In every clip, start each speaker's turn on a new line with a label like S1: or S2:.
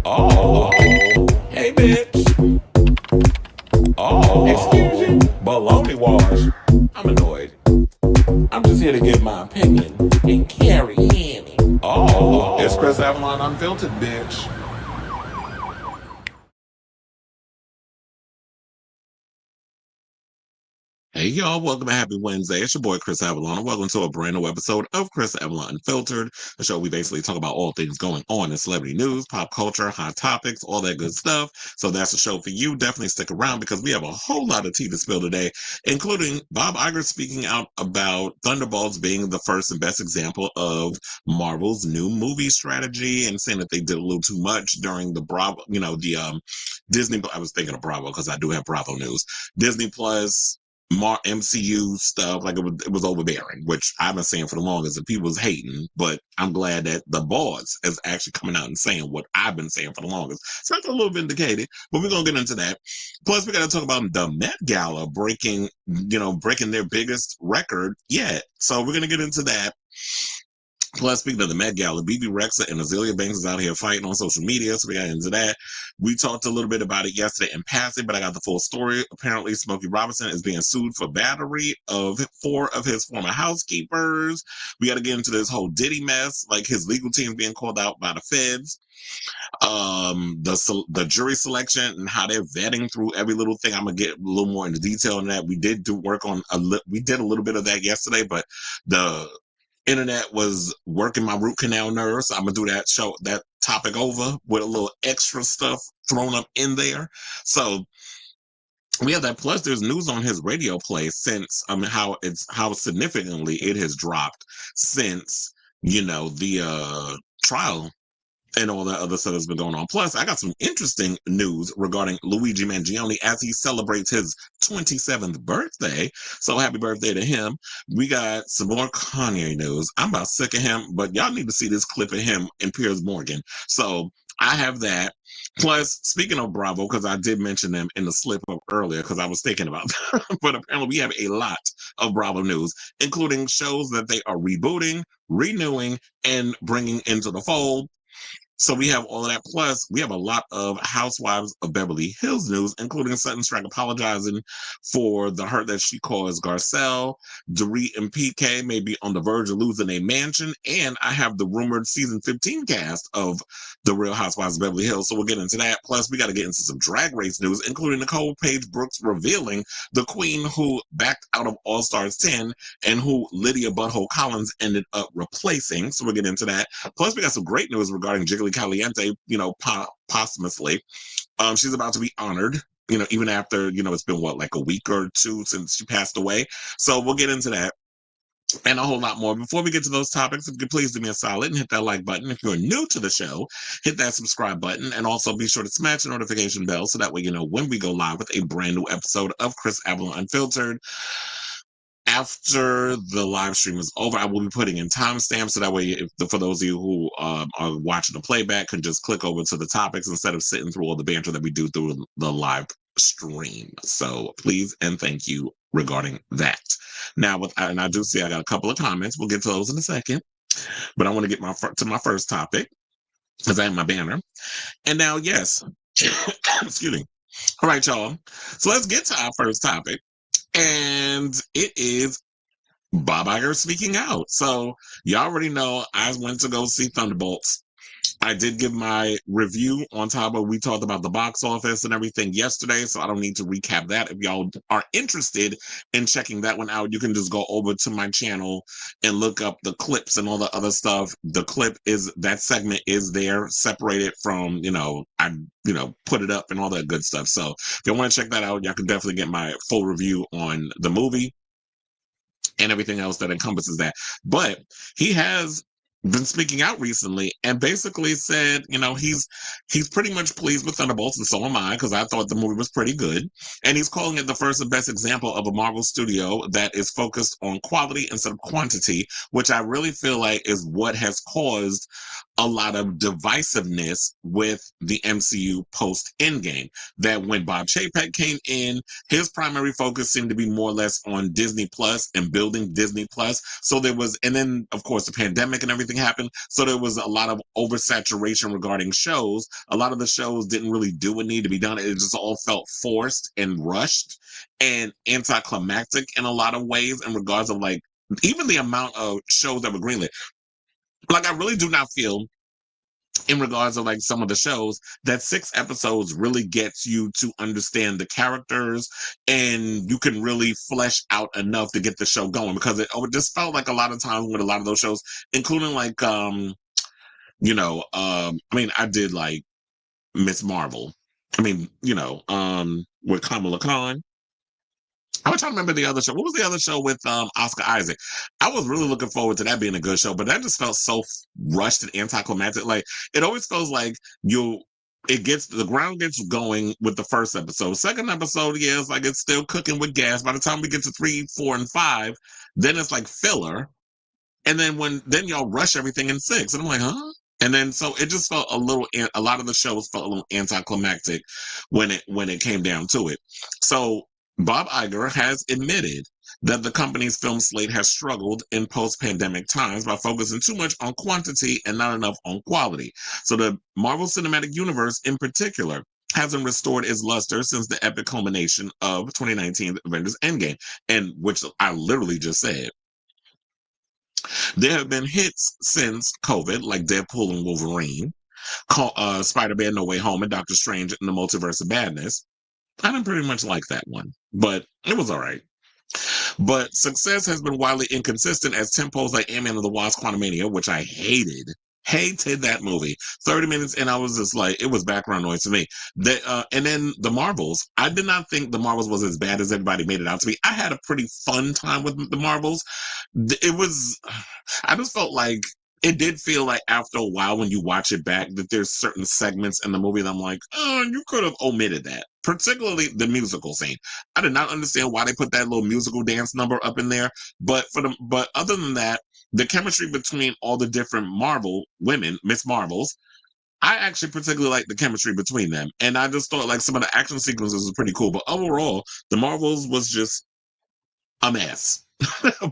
S1: Oh, hey bitch. Oh, excuse you. Baloney wash. I'm annoyed. I'm just here to give my opinion and carry in. Oh, it's Chris Avalon Unfiltered, bitch. Hey y'all, welcome to Happy Wednesday. It's your boy Chris Avalon, and welcome to a brand new episode of Chris Avalon Unfiltered, a show we basically talk about all things going on in celebrity news, pop culture, hot topics, all that good stuff. So that's a show for you. Definitely stick around because we have a whole lot of tea to spill today, including Bob Iger speaking out about Thunderbolts being the first and best example of Marvel's new movie strategy, and saying that they did a little too much during the Bravo, Disney. I was thinking of Bravo because I do have Bravo news. Disney Plus. MCU stuff, like it was overbearing, which I've been saying for the longest, and people was hating, but I'm glad that the boss is actually coming out and saying what I've been saying for the longest. So that's a little vindicated, but we're gonna get into that. Plus, we got to talk about the Met Gala breaking their biggest record yet. So we're gonna get into that. Plus, speaking of the Met Gala, Bebe, Rexha, and Azealia Banks is out here fighting on social media, so we got into that. We talked a little bit about it yesterday in passing, but I got the full story. Apparently, Smokey Robinson is being sued for battery of 4 of his former housekeepers. We got to get into this whole Diddy mess, like his legal team being called out by the feds. The jury selection and how they're vetting through every little thing. I'm gonna get a little more into detail on that. We did we did a little bit of that yesterday, but the internet was working my root canal nerves. So I'm gonna do that topic over with a little extra stuff thrown up in there. So we have that. Plus, there's news on his radio play since how significantly it has dropped since the trial and all that other stuff that's been going on. Plus, I got some interesting news regarding Luigi Mangione as he celebrates his 27th birthday. So happy birthday to him. We got some more Kanye news. I'm about sick of him, but y'all need to see this clip of him and Piers Morgan. So I have that. Plus, speaking of Bravo, because I did mention them in the slip up earlier, because I was thinking about them, but apparently we have a lot of Bravo news, including shows that they are rebooting, renewing, and bringing into the fold. So we have all of that. Plus, we have a lot of Housewives of Beverly Hills news, including Sutton Stracke apologizing for the hurt that she caused Garcelle. Dorit and PK may be on the verge of losing a mansion. And I have the rumored season 15 cast of The Real Housewives of Beverly Hills. So we'll get into that. Plus, we got to get into some drag race news, including Nicole Paige Brooks revealing the queen who backed out of All Stars 10 and who Lydia Butthole Collins ended up replacing. So we'll get into that. Plus, we got some great news regarding Jiggly Caliente, posthumously. She's about to be honored, even after, it's been like a week or two since she passed away. So we'll get into that and a whole lot more. Before we get to those topics, if you could please do me a solid and hit that like button. If you're new to the show, hit that subscribe button, and also be sure to smash the notification bell so that way you know when we go live with a brand new episode of Chris Avalon Unfiltered. After the live stream is over, I will be putting in timestamps so that way, for those of you who are watching the playback, can just click over to the topics instead of sitting through all the banter that we do through the live stream. So please and thank you regarding that. Now, and I do see I got a couple of comments. We'll get to those in a second, but I want to get to my first topic because I have my banner. And now, yes, excuse me. All right, y'all. So let's get to our first topic. And it is Bob Iger speaking out. So y'all already know I went to go see Thunderbolts. I did give my review on top of, we talked about the box office and everything yesterday, so I don't need to recap that. If y'all are interested in checking that one out, you can just go over to my channel and look up the clips and all the other stuff. That segment is there, separated from, I put it up and all that good stuff. So if you want to check that out, y'all can definitely get my full review on the movie and everything else that encompasses that. But he has been speaking out recently and basically said, he's pretty much pleased with Thunderbolts, and so am I, because I thought the movie was pretty good. And he's calling it the first and best example of a Marvel studio that is focused on quality instead of quantity, which I really feel like is what has caused a lot of divisiveness with the MCU post Endgame. That when Bob Chapek came in, his primary focus seemed to be more or less on Disney Plus and building Disney Plus. So there was, and then of course the pandemic and everything happened. So there was a lot of oversaturation regarding shows. A lot of the shows didn't really do what needed to be done. It just all felt forced and rushed and anticlimactic in a lot of ways in regards of like even the amount of shows that were greenlit. Like I really do not feel in regards to like some of the shows that 6 episodes really gets you to understand the characters and you can really flesh out enough to get the show going, because it just felt like a lot of times with a lot of those shows, including like I mean I did like Miss Marvel. I mean, with Kamala Khan. I was trying to remember the other show. What was the other show with Oscar Isaac? I was really looking forward to that being a good show, but that just felt so rushed and anticlimactic. Like it always feels like the ground gets going with the first episode. Second episode, yeah, it's like it's still cooking with gas. By the time we get to 3, 4, and 5, then it's like filler. And then y'all rush everything in 6. And I'm like, huh? And then so it just felt a lot of the shows felt a little anticlimactic when it came down to it. So Bob Iger has admitted that the company's film slate has struggled in post-pandemic times by focusing too much on quantity and not enough on quality. So the Marvel Cinematic Universe in particular hasn't restored its luster since the epic culmination of 2019 Avengers Endgame, and which I literally just said. There have been hits since COVID, like Deadpool and Wolverine, Spider-Man No Way Home, and Doctor Strange in the Multiverse of Madness. I didn't pretty much like that one, but it was all right. But success has been wildly inconsistent as tempos like Ant-Man and the Wasp: Quantumania, which I hated that movie. 30 minutes and I was just like, it was background noise to me. And then the Marvels, I did not think the Marvels was as bad as everybody made it out to be. I had a pretty fun time with the Marvels. I just felt like it did feel like after a while when you watch it back that there's certain segments in the movie that I'm like, oh, you could have omitted that. Particularly the musical scene. I did not understand why they put that little musical dance number up in there. But other than that, the chemistry between all the different Marvel women, Miss Marvels, I actually particularly like the chemistry between them. And I just thought like some of the action sequences was pretty cool. But overall, the Marvels was just a mess.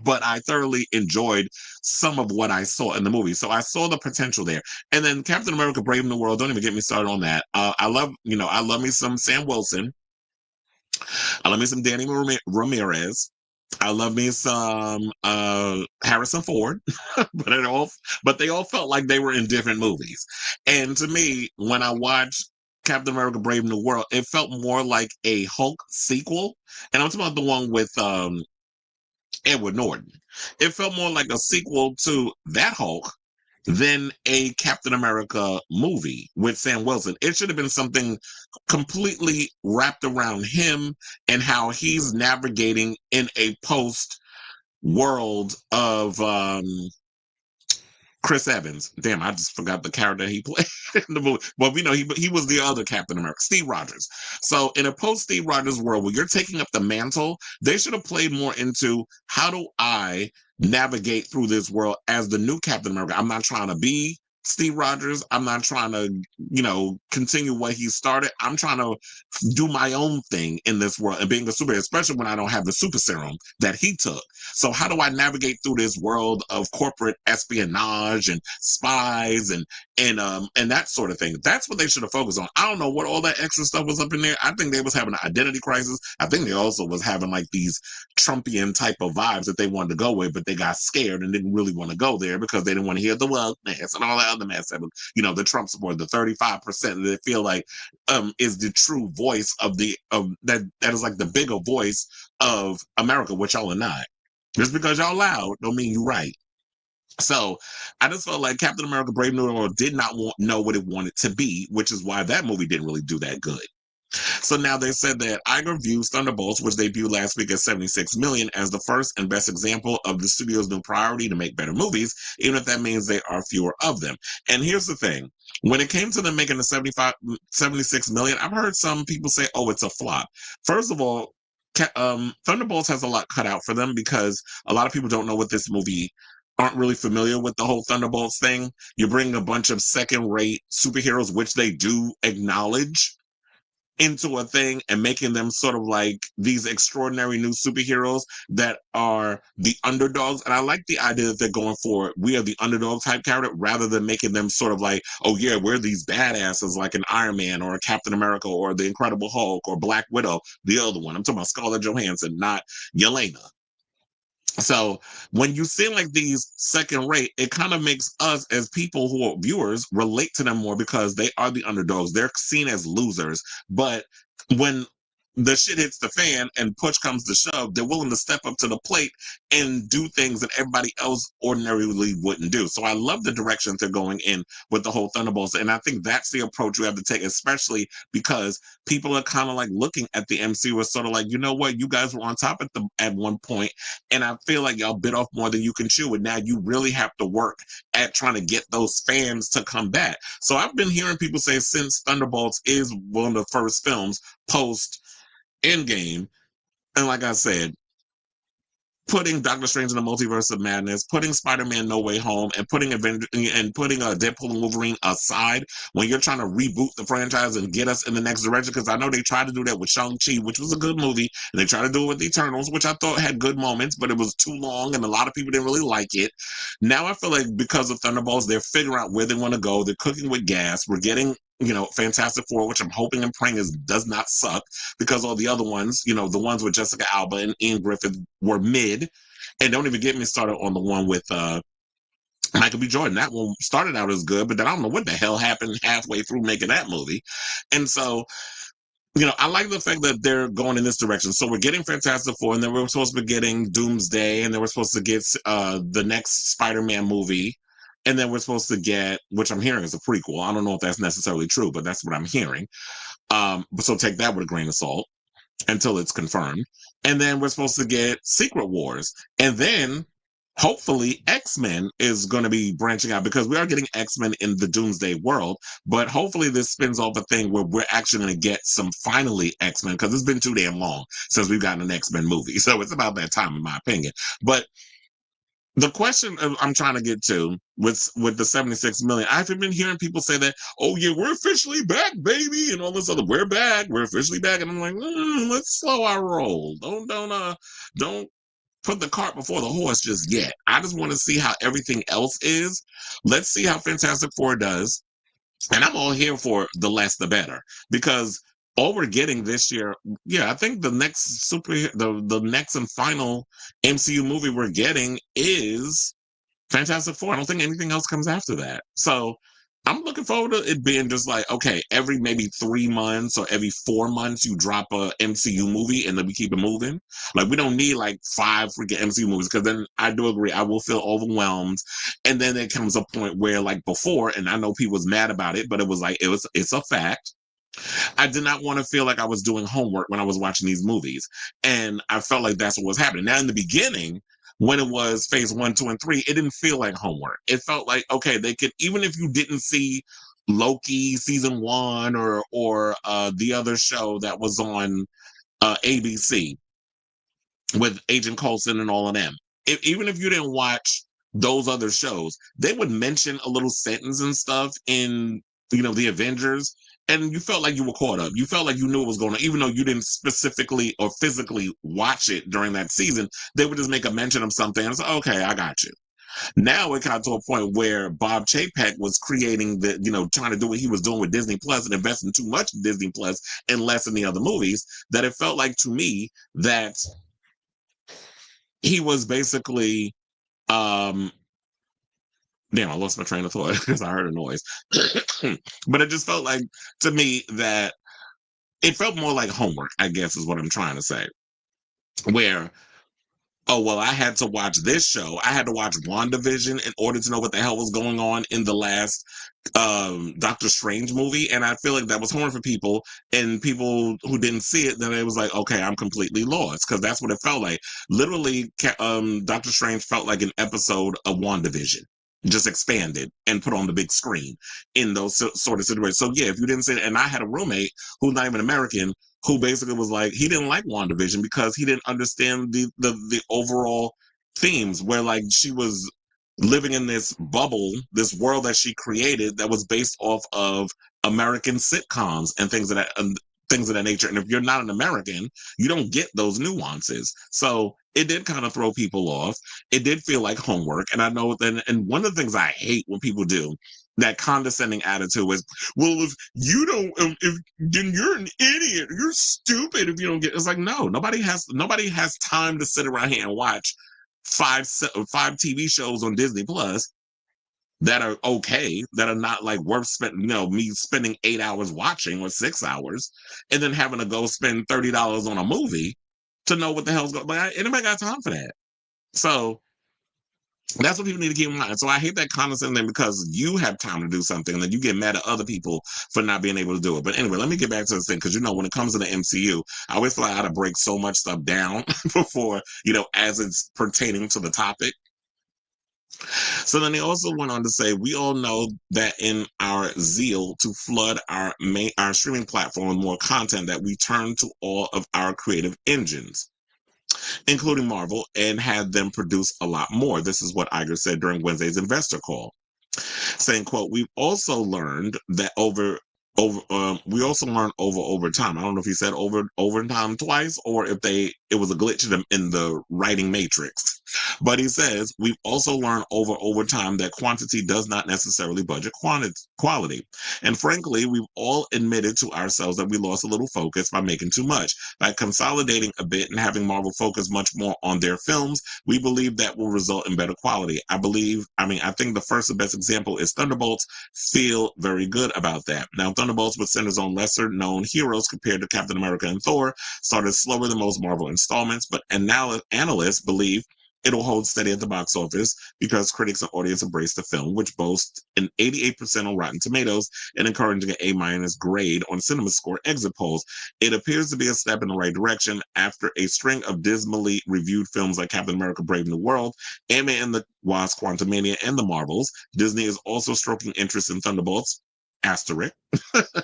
S1: But I thoroughly enjoyed some of what I saw in the movie. So I saw the potential there. And then Captain America Brave New World, don't even get me started on that. I love me some Sam Wilson. I love me some Danny Ramirez. I love me some Harrison Ford, but they all felt like they were in different movies. And to me, when I watched Captain America Brave New World, it felt more like a Hulk sequel. And I'm talking about the one with Edward Norton. It felt more like a sequel to that Hulk than a Captain America movie with Sam Wilson. It should have been something completely wrapped around him and how he's navigating in a post world of Chris Evans. Damn, I just forgot the character he played in the movie. Well, we know he was the other Captain America, Steve Rogers. So in a post Steve Rogers world where you're taking up the mantle, they should have played more into how do I navigate through this world as the new Captain America. I'm not trying to be Steve Rogers. I'm not trying to, continue what he started. I'm trying to do my own thing in this world and being a superhero, especially when I don't have the super serum that he took. So how do I navigate through this world of corporate espionage and spies and that sort of thing? That's what they should have focused on. I don't know what all that extra stuff was up in there. I think they was having an identity crisis. I think they also was having like these Trumpian type of vibes that they wanted to go with, but they got scared and didn't really want to go there because they didn't want to hear the wokeness and all that other mess. The Trump support, the 35% that they feel like is the true voice of that is like the bigger voice of America, which y'all are not. Just because y'all loud don't mean you right. So I just felt like Captain America Brave New World did not know what it wanted to be, which is why that movie didn't really do that good. So now they said that Iger views Thunderbolts, which debuted last week at 76 million, as the first and best example of the studio's new priority to make better movies, even if that means there are fewer of them. And here's the thing. When it came to them making the 76 million, I've heard some people say, oh, it's a flop. First of all, Thunderbolts has a lot cut out for them because a lot of people don't know what this movie aren't really familiar with the whole Thunderbolts thing, you bring a bunch of second-rate superheroes, which they do acknowledge, into a thing and making them sort of like these extraordinary new superheroes that are the underdogs. And I like the idea that they're going for we are the underdog type character rather than making them sort of like, oh yeah, we're these badasses like an Iron Man or a Captain America or the Incredible Hulk or Black Widow, the other one. I'm talking about Scarlett Johansson, not Yelena. So when you see like these second rate, it kind of makes us as people who are viewers relate to them more because they are the underdogs. They're seen as losers. But when the shit hits the fan and push comes to shove, they're willing to step up to the plate and do things that everybody else ordinarily wouldn't do. So I love the direction they're going in with the whole Thunderbolts. And I think that's the approach we have to take, especially because people are kind of like looking at the MCU as sort of like, you know what, you guys were on top at one point, and I feel like y'all bit off more than you can chew. And now you really have to work at trying to get those fans to come back. So I've been hearing people say since Thunderbolts is one of the first films post Endgame, and like I said, putting Doctor Strange in the Multiverse of Madness, putting Spider-Man No Way Home, and putting Deadpool and Wolverine aside when you're trying to reboot the franchise and get us in the next direction, because I know they tried to do that with Shang-Chi, which was a good movie, and they tried to do it with Eternals, which I thought had good moments, but it was too long, and a lot of people didn't really like it. Now I feel like because of Thunderbolts, they're figuring out where they want to go. They're cooking with gas. We're getting Fantastic Four, which I'm hoping and praying does not suck because all the other ones, the ones with Jessica Alba and Ian Griffith were mid. And don't even get me started on the one with Michael B. Jordan. That one started out as good, but then I don't know what the hell happened halfway through making that movie. And so, I like the fact that they're going in this direction. So we're getting Fantastic Four, and then we're supposed to be getting Doomsday, and then we're supposed to get the next Spider-Man movie. And then we're supposed to get, which I'm hearing is a prequel. I don't know if that's necessarily true, but that's what I'm hearing. So take that with a grain of salt until it's confirmed. And then we're supposed to get Secret Wars. And then hopefully X-Men is going to be branching out because we are getting X-Men in the Doomsday world. But hopefully this spins off a thing where we're actually going to get some finally X-Men, because it's been too damn long since we've gotten an X-Men movie. So it's about that time, in my opinion. But the question I'm trying to get to with the 76 million, I've been hearing people say that, oh yeah, we're officially back, baby, and all this other, we're back, we're officially back, and I'm like, let's slow our roll. Don't put the cart before the horse just yet. I just want to see how everything else is. Let's see how Fantastic Four does. And I'm all here for the less the better, because all we're getting this year, I think the next the next and final MCU movie we're getting is Fantastic Four. I don't think anything else comes after that. So I'm looking forward to it being just like, okay, every maybe 3 months or every 4 months you drop a MCU movie and then we keep it moving. Like, we don't need like 5 freaking MCU movies, because then I do agree, I will feel overwhelmed. And then there comes a point where, like before, and I know people was mad about it, but it was like, it's a fact. I did not want to feel like I was doing homework when I was watching these movies. And I felt like that's what was happening. Now, in the beginning, when it was phase 1, 2, and 3, it didn't feel like homework. It felt like, okay, they could, even if you didn't see Loki season 1 or the other show that was on ABC with Agent Coulson and all of them, even if you didn't watch those other shows, they would mention a little sentence and stuff in the Avengers, and you felt like you were caught up. You felt like you knew what was going on, even though you didn't specifically or physically watch it during that season. They would just make a mention of something and say, okay, I got you. Now it got to a point where Bob Chapek was creating trying to do what he was doing with Disney Plus and investing too much in Disney Plus and less in the other movies, that it felt like to me that he was basically, damn, I lost my train of thought because I heard a noise. But it just felt like, to me, that it felt more like homework, I guess is what I'm trying to say. Where, oh, well, I had to watch this show. I had to watch WandaVision in order to know what the hell was going on in the last Doctor Strange movie. And I feel like that was homework for people, and people who didn't see it, then it was like, okay, I'm completely lost, because that's what it felt like. Literally, Doctor Strange felt like an episode of WandaVision, just expanded and put on the big screen in those sort of situations. So yeah, if you didn't see it, and I had a roommate who's not even American, who basically was like, he didn't like WandaVision because he didn't understand the overall themes, where like she was living in this bubble, this world that she created that was based off of American sitcoms and things of that nature. And if you're not an American, you don't get those nuances. So it did kind of throw people off. It did feel like homework. And I know that, and one of the things I hate when people do, that condescending attitude is, well, if you don't, if then you're an idiot. You're stupid if you don't get. It's like, no, nobody has time to sit around here and watch five TV shows on Disney Plus that are okay, that are not like worth spending, me spending 8 hours watching or 6 hours, and then having to go spend $30 on a movie to know what the hell's going. But anybody got time for that? So that's what people need to keep in mind. So I hate that condescending because you have time to do something and then you get mad at other people for not being able to do it. But anyway, let me get back to this thing because, when it comes to the MCU, I always feel like I had to break so much stuff down before, as it's pertaining to the topic. So then he also went on to say, we all know that in our zeal to flood our streaming platform with more content, that we turn to all of our creative engines, including Marvel, and had them produce a lot more. This is what Iger said during Wednesday's investor call, saying, quote, we've also learned that over time. I don't know if he said over time twice or if it was a glitch in the writing matrix. But he says we've also learned over time that quantity does not necessarily budget quality. And frankly, we've all admitted to ourselves that we lost a little focus by making too much. By consolidating a bit and having Marvel focus much more on their films, we believe that will result in better quality. I think the first and best example is Thunderbolts. Feel very good about that. Now, Thunderbolts, which centers on lesser known heroes compared to Captain America and Thor, started slower than most Marvel installments, but analysts believe it'll hold steady at the box office because critics and audience embrace the film, which boasts an 88% on Rotten Tomatoes and encouraging an A- grade on CinemaScore exit polls. It appears to be a step in the right direction after a string of dismally reviewed films like Captain America: Brave New World, Ant-Man and the Wasp: Quantumania, and The Marvels. Disney is also stroking interest in Thunderbolts, asterisk.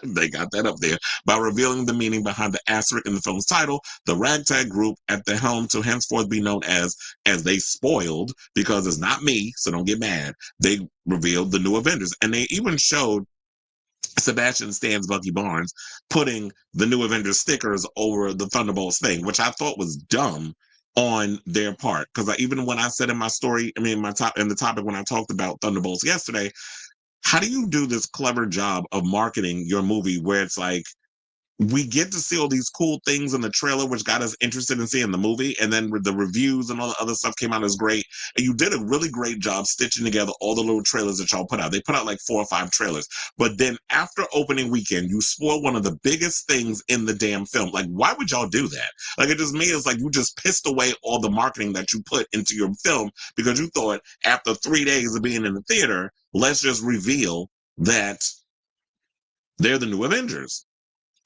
S1: They got that up there by revealing the meaning behind the asterisk in the film's title. The ragtag group at the helm to henceforth be known as they spoiled, because it's not me, so don't get mad. They revealed the New Avengers, and they even showed Sebastian Stan's Bucky Barnes putting the New Avengers stickers over the Thunderbolts thing, which I thought was dumb on their part. Because even when I said in my story, in the topic when I talked about Thunderbolts yesterday, how do you do this clever job of marketing your movie where it's like, we get to see all these cool things in the trailer, which got us interested in seeing the movie. And then the reviews and all the other stuff came out as great. And you did a really great job stitching together all the little trailers that y'all put out. They put out like 4 or 5 trailers. But then after opening weekend, you spoil one of the biggest things in the damn film. Like, why would y'all do that? Like, it just means like you just pissed away all the marketing that you put into your film because you thought after 3 days of being in the theater, let's just reveal that they're the New Avengers.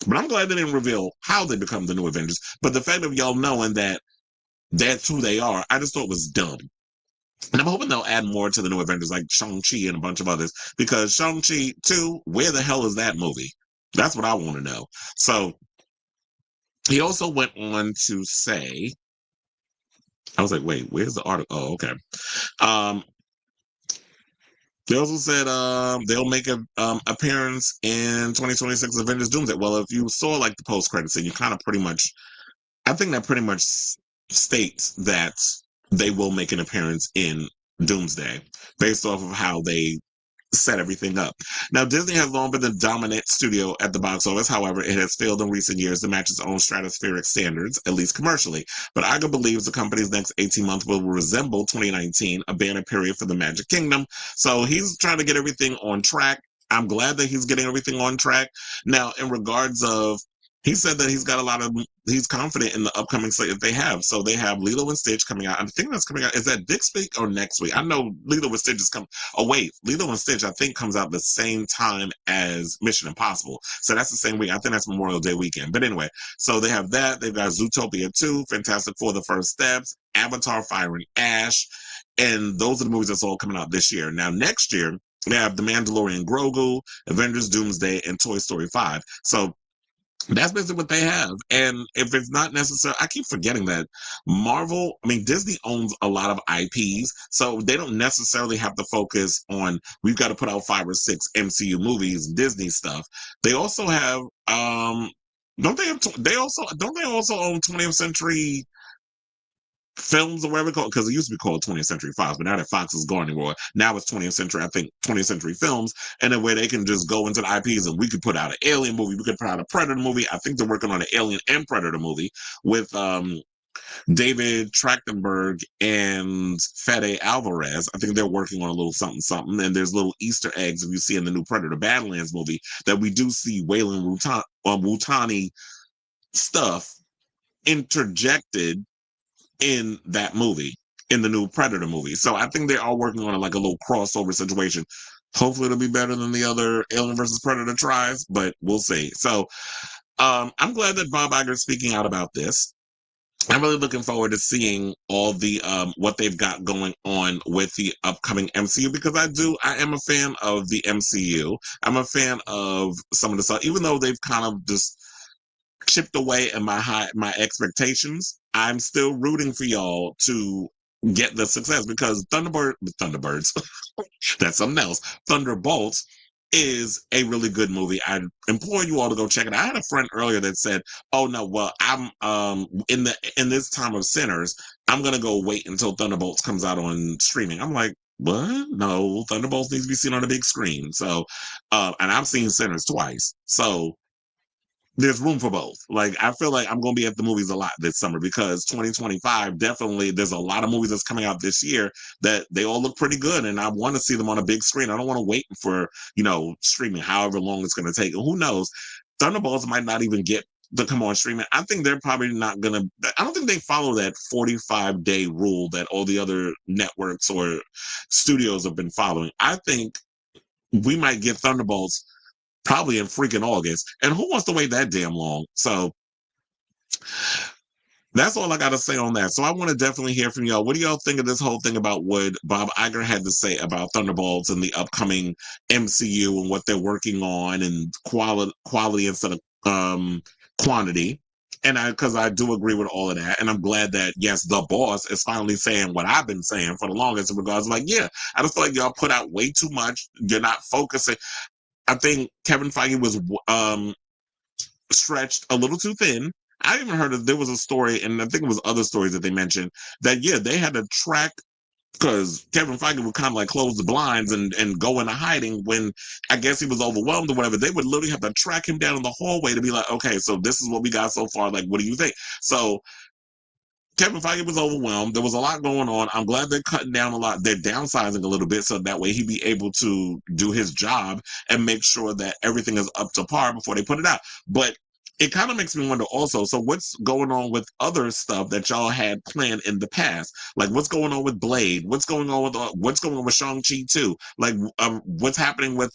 S1: But I'm glad they didn't reveal how they become the New Avengers. But the fact of y'all knowing that that's who they are, I just thought was dumb. And I'm hoping they'll add more to the New Avengers, like Shang-Chi and a bunch of others. Because Shang-Chi 2, where the hell is that movie? That's what I want to know. So he also went on to say, I was like, wait, where's the article? Oh, okay. They also said they'll make an appearance in 2026 Avengers Doomsday. Well, if you saw like the post-credits scene, you kind of pretty much, I think that pretty much states that they will make an appearance in Doomsday based off of how they set everything up. Now, Disney has long been the dominant studio at the box office. However, it has failed in recent years to match its own stratospheric standards, at least commercially. But Iger believes the company's next 18 months will resemble 2019, a banner period for the Magic Kingdom. So he's trying to get everything on track. I'm glad that he's getting everything on track. Now, in regards of, he said that he's confident in the upcoming slate that they have. So they have Lilo and Stitch coming out. I think that's coming out. Is that this week or next week? I know Lilo and Stitch is coming. Oh, wait. Lilo and Stitch, I think, comes out the same time as Mission Impossible. So that's the same week. I think that's Memorial Day weekend. But anyway, so they have that. They've got Zootopia 2, Fantastic Four: The First Steps, Avatar: Fire and Ash. And those are the movies that's all coming out this year. Now, next year, they have The Mandalorian Grogu, Avengers Doomsday, and Toy Story 5. So That's basically what they have. And if it's not necessary, I keep forgetting that Disney owns a lot of IPs, so they don't necessarily have to focus on we've got to put out 5 or 6 MCU movies, Disney stuff. They also have don't they also own 20th Century Films or whatever it's called, because it used to be called 20th Century Fox, but now that Fox is gone anymore, now it's 20th Century, I think 20th Century Films, and then where they can just go into the IPs and we could put out an Alien movie, we could put out a Predator movie. I think they're working on an Alien and Predator movie with David Trachtenberg and Fede Alvarez. I think they're working on a little something something, and there's little Easter eggs if you see in the new Predator Badlands movie that we do see Wayland Wutani stuff interjected in that movie, in the new Predator movie. So I think they are working on like a little crossover situation. Hopefully it'll be better than the other Alien versus Predator tries, but we'll see. So I'm glad that Bob Iger is speaking out about this. I'm really looking forward to seeing all the what they've got going on with the upcoming MCU, because I am a fan of the MCU. I'm a fan of some of the stuff, even though they've kind of just chipped away at my expectations. I'm still rooting for y'all to get the success, because Thunderbirds, that's something else. Thunderbolts is a really good movie. I implore you all to go check it out. I had a friend earlier that said, "Oh no, well, I'm in this time of Sinners, I'm gonna go wait until Thunderbolts comes out on streaming." I'm like, what? No, Thunderbolts needs to be seen on a big screen. So, and I've seen Sinners twice, so there's room for both. Like, I feel like I'm going to be at the movies a lot this summer, because 2025, definitely there's a lot of movies that's coming out this year that they all look pretty good, and I want to see them on a big screen. I don't want to wait for, streaming however long it's going to take. And who knows, Thunderbolts might not even get to come on streaming. I think they're probably not going to, I don't think they follow that 45-day rule that all the other networks or studios have been following. I think we might get Thunderbolts probably in freaking August. And who wants to wait that damn long? So that's all I got to say on that. So I want to definitely hear from y'all. What do y'all think of this whole thing about what Bob Iger had to say about Thunderbolts and the upcoming MCU and what they're working on, and quality instead of quantity? And because I do agree with all of that. And I'm glad that, yes, the boss is finally saying what I've been saying for the longest in regards, like, yeah, I just feel like y'all put out way too much. You're not focusing. I think Kevin Feige was stretched a little too thin. I even heard there was a story, and I think it was other stories that they mentioned, that, yeah, they had to track, because Kevin Feige would kind of like close the blinds and go into hiding when I guess he was overwhelmed or whatever. They would literally have to track him down in the hallway to be like, okay, so this is what we got so far. Like, what do you think? So Kevin Feige was overwhelmed. There was a lot going on. I'm glad they're cutting down a lot. They're downsizing a little bit, so that way he'd be able to do his job and make sure that everything is up to par before they put it out. But it kind of makes me wonder also, so what's going on with other stuff that y'all had planned in the past? Like, what's going on with Blade? What's going on with Shang-Chi too? Like, what's happening with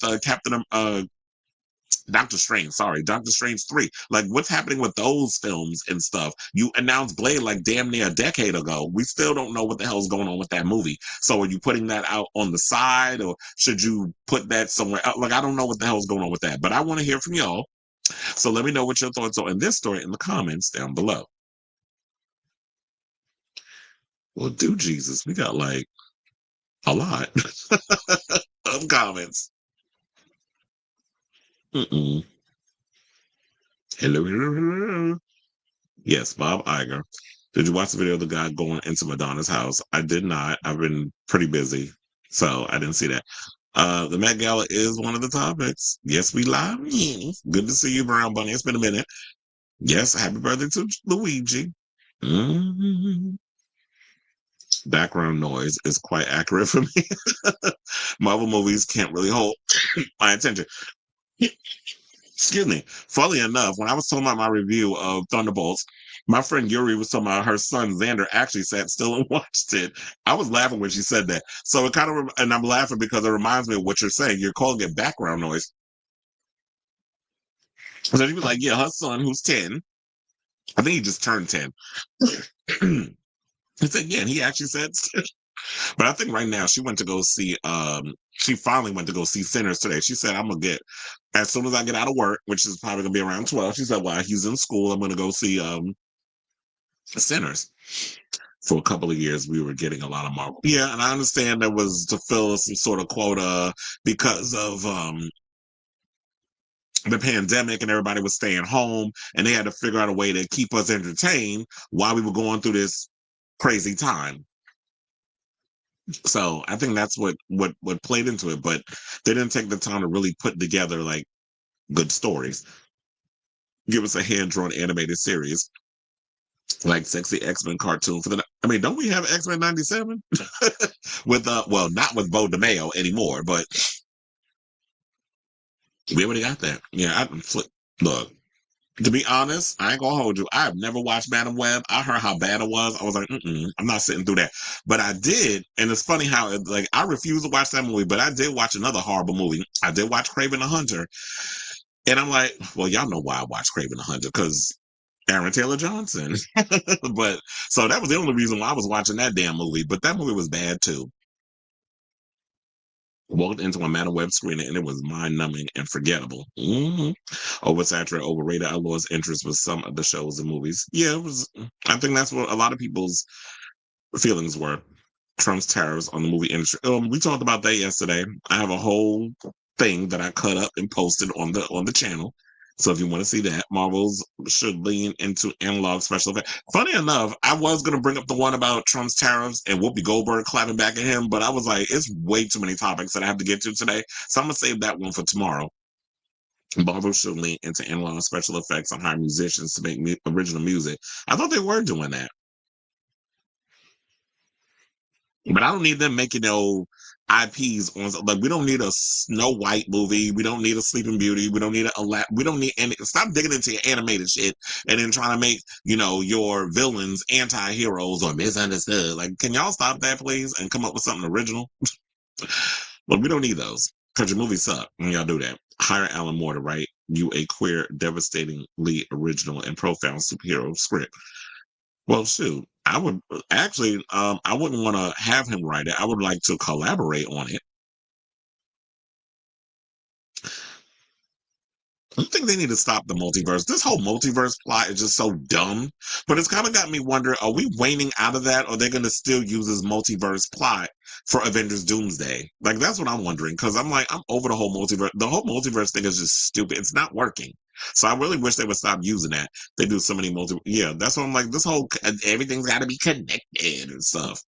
S1: Doctor Strange 3. Like, what's happening with those films and stuff? You announced Blade like damn near a decade ago. We still don't know what the hell's going on with that movie. So are you putting that out on the side, or should you put that somewhere else? Like, I don't know what the hell's going on with that, but I want to hear from y'all. So let me know what your thoughts are in this story in the comments down below. Well, do Jesus, we got like a lot of comments. Mm-mm. Hello, hello, hello. Yes, Bob Iger. Did you watch the video of the guy going into Madonna's house? I did not. I've been pretty busy, so I didn't see that. The Met Gala is one of the topics. Yes, we live. Good to see you, Brown Bunny. It's been a minute. Yes, happy birthday to Luigi. Mhm. Background noise is quite accurate for me. Marvel movies can't really hold my attention. Excuse me. Funnily enough, when I was talking about my review of Thunderbolts, my friend Yuri was talking about her son Xander actually sat still and watched it. I was laughing when she said that. So it kind of, and I'm laughing because it reminds me of what you're saying. You're calling it background noise. So she was like, yeah, her son, who's 10, I think he just turned 10. He said, yeah, and he actually said, But I think right now she went to go see she finally went to go see Sinners today. She said, I'm gonna get as soon as I get out of work, which is probably gonna be around 12. She said, while he's in school, I'm gonna go see Sinners. For a couple of years, we were getting a lot of Marvel. Yeah, and I understand that was to fill some sort of quota because of the pandemic and everybody was staying home and they had to figure out a way to keep us entertained while we were going through this crazy time. So I think that's what played into it, but they didn't take the time to really put together like good stories. Give us a hand drawn animated series like sexy X-Men cartoon for the. I mean, don't we have X-Men '97 with well, not with Bo DeMeo anymore, but we already got that. Yeah, look. To be honest, I ain't gonna hold you. I have never watched Madam Web. I heard how bad it was. I was like, I'm not sitting through that. But I did, and it's funny how like I refused to watch that movie, but I did watch another horrible movie. I did watch Craven the Hunter, and I'm like, well, y'all know why I watched Craven the Hunter because Aaron Taylor Johnson. But so that was the only reason why I was watching that damn movie. But that movie was bad too. Walked into a Madam Web screening and it was mind numbing and forgettable. Oversaturated, overrated. I lost interest with some of the shows and movies. Yeah, it was. I think that's what a lot of people's feelings were. Trump's tariffs on the movie industry. We talked about that yesterday. I have a whole thing that I cut up and posted on the channel. So if you want to see that, Marvels should lean into analog special effects. Funny enough, I was gonna bring up the one about Trump's tariffs and Whoopi Goldberg clapping back at him, but I was like, it's way too many topics that I have to get to today. So I'm gonna save that one for tomorrow. Marvel should lean into analog special effects and hire musicians to make original music. I thought they were doing that. But I don't need them making no IPs on like we don't need a Snow White movie. We don't need a Sleeping Beauty. We don't need we don't need any stop digging into your animated shit and then trying to make, your villains anti-heroes or misunderstood. Like, can y'all stop that please and come up with something original? But we don't need those. Because your movies suck when y'all do that. Hire Alan Moore to write you a queer, devastatingly original and profound superhero script. Well, shoot, I would actually, I wouldn't want to have him write it. I would like to collaborate on it. I think they need to stop the multiverse. This whole multiverse plot is just so dumb. But it's kind of got me wondering, are we waning out of that or are they going to still use this multiverse plot for Avengers Doomsday? Like, that's what I'm wondering. Because I'm like, I'm over the whole multiverse. The whole multiverse thing is just stupid. It's not working. So I really wish they would stop using that. They do so many Yeah, that's what I'm like. This whole, everything's got to be connected and stuff.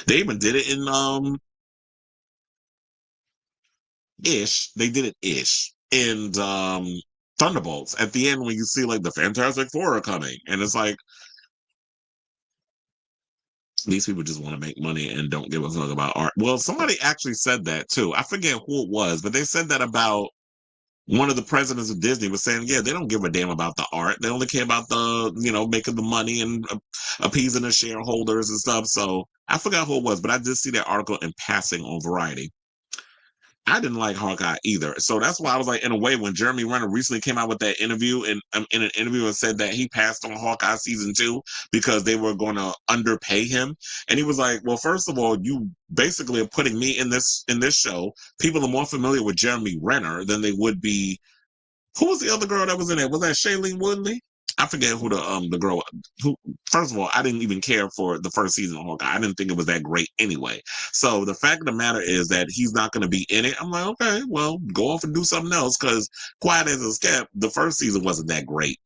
S1: They even did it in, ish. They did it ish. And, Thunderbolts at the end when you see like the Fantastic Four are coming, and it's like these people just want to make money and don't give a fuck about art. Well, somebody actually said that too. I forget who it was, but they said that about one of the presidents of Disney was saying, yeah, they don't give a damn about the art. They only care about the, making the money and appeasing the shareholders and stuff. So I forgot who it was, but I did see that article in passing on Variety. I didn't like Hawkeye either. So that's why I was like, in a way, when Jeremy Renner recently came out with that interview and in an interview and said that he passed on Hawkeye season 2 because they were going to underpay him. And he was like, well, first of all, you basically are putting me in this show. People are more familiar with Jeremy Renner than they would be. Who was the other girl that was in it? Was that Shailene Woodley? I forget who the girl who. First of all, I didn't even care for the first season of Hawkeye. I didn't think it was that great anyway. So the fact of the matter is that he's not going to be in it. I'm like, okay, well, go off and do something else because Quiet as a Kept, the first season wasn't that great.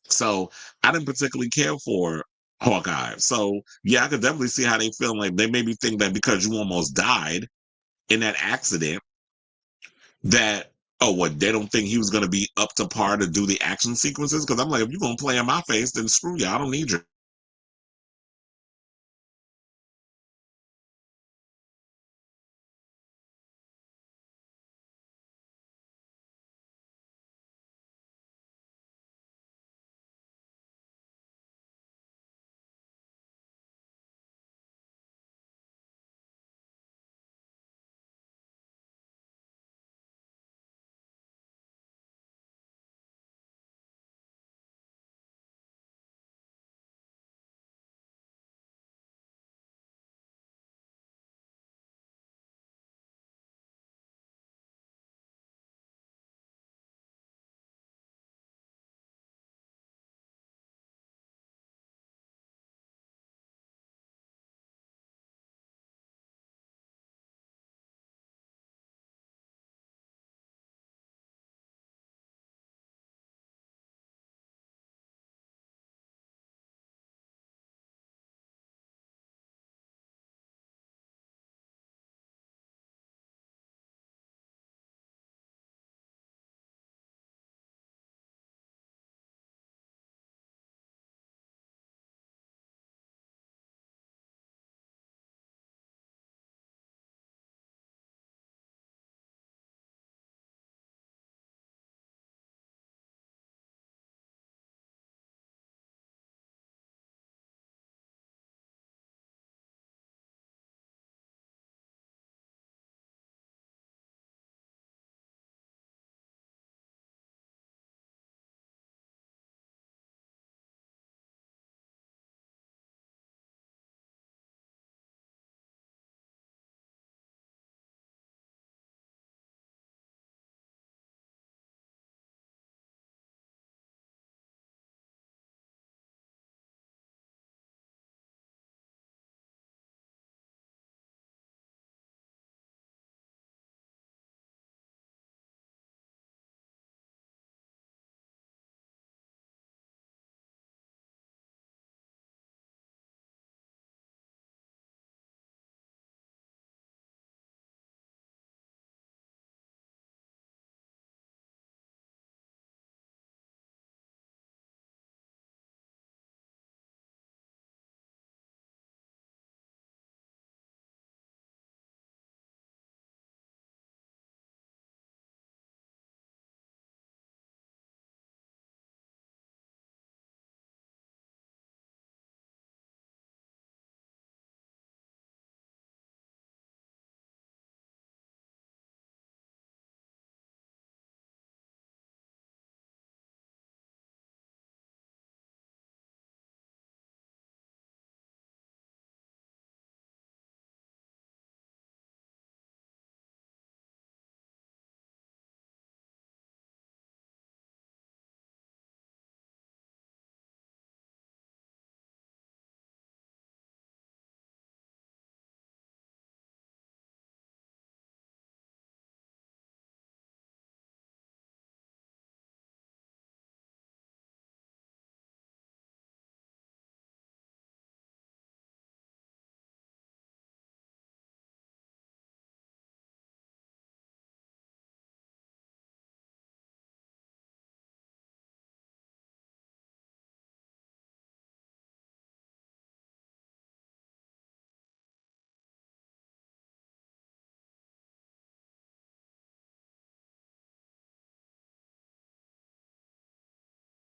S1: So I didn't particularly care for Hawkeye. So yeah, I could definitely see how they feel like they maybe think that because you almost died in that accident that what they don't think he was going to be up to par to do the action sequences because I'm like if you're going to play in my face then screw you, I don't need you.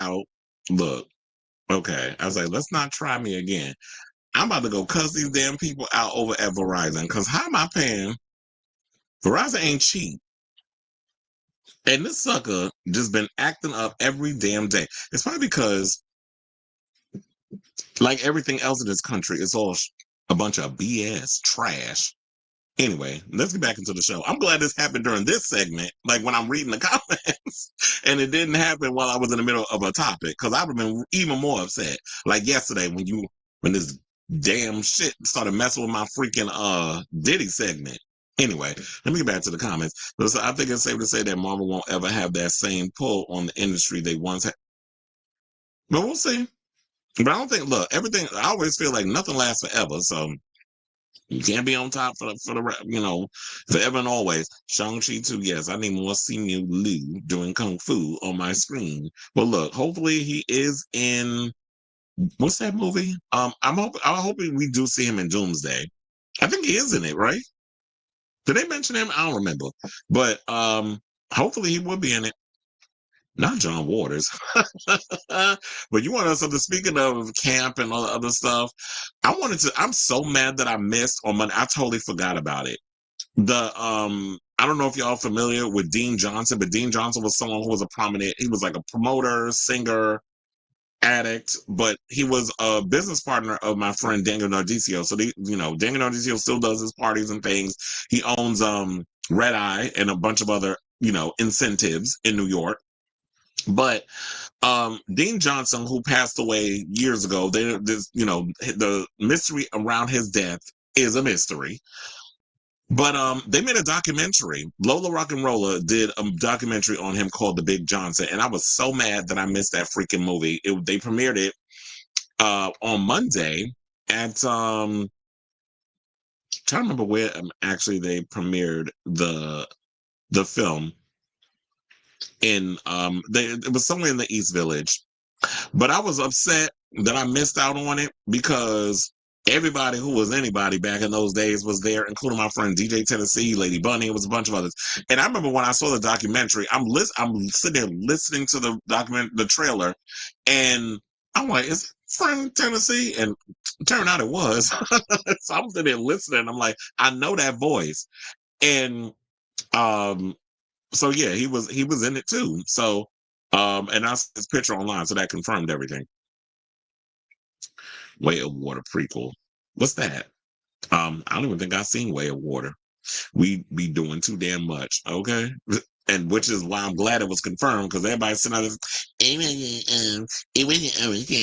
S1: out. Look, okay. I was like, let's not try me again. I'm about to go cuss these damn people out over at Verizon. Because how am I paying? Verizon ain't cheap. And this sucker just been acting up every damn day. It's probably because, like everything else in this country, it's all a bunch of BS, trash. Anyway, let's get back into the show. I'm glad this happened during this segment, like when I'm reading the comments, and it didn't happen while I was in the middle of a topic, because I would have been even more upset. Like yesterday when this damn shit started messing with my freaking Diddy segment. Anyway, let me get back to the comments. So I think it's safe to say that Marvel won't ever have that same pull on the industry they once had. But we'll see. But I don't think, look, everything, I always feel like nothing lasts forever, so you can't be on top forever and always. Shang-Chi too, yes. I need more Simu Liu doing Kung Fu on my screen. But look, hopefully he is in, what's that movie? I'm hoping we do see him in Doomsday. I think he is in it, right? Did they mention him? I don't remember. But hopefully he will be in it. Not John Waters. But you want to something, speaking of camp and all the other stuff, I'm so mad that I missed on Monday. I totally forgot about it. I don't know if y'all familiar with Dean Johnson, but Dean Johnson was someone who was he was like a promoter, singer, addict, but he was a business partner of my friend Daniel Nardicio. So Daniel Nardicio still does his parties and things. He owns Red Eye and a bunch of other, incentives in New York. But Dean Johnson, who passed away years ago, the mystery around his death is a mystery. But they made a documentary. Lola Rock and Rolla did a documentary on him called The Big Johnson, and I was so mad that I missed that freaking movie. They premiered it on Monday at trying to remember where actually they premiered the film in it was somewhere in the East Village. But I was upset that I missed out on it because everybody who was anybody back in those days was there, including my friend DJ Tennessee, Lady Bunny. It was a bunch of others. And I remember when I saw the documentary, I'm sitting there listening to the trailer, and I'm like, is friend Tennessee? And it turned out it was. So I'm sitting there listening. I'm like, I know that voice. And so yeah, he was in it too. So and I saw his picture online, so that confirmed everything. Way of Water prequel. What's that? I don't even think I've seen Way of Water. We be doing too damn much, okay? And which is why I'm glad it was confirmed, because everybody's sitting out it wasn't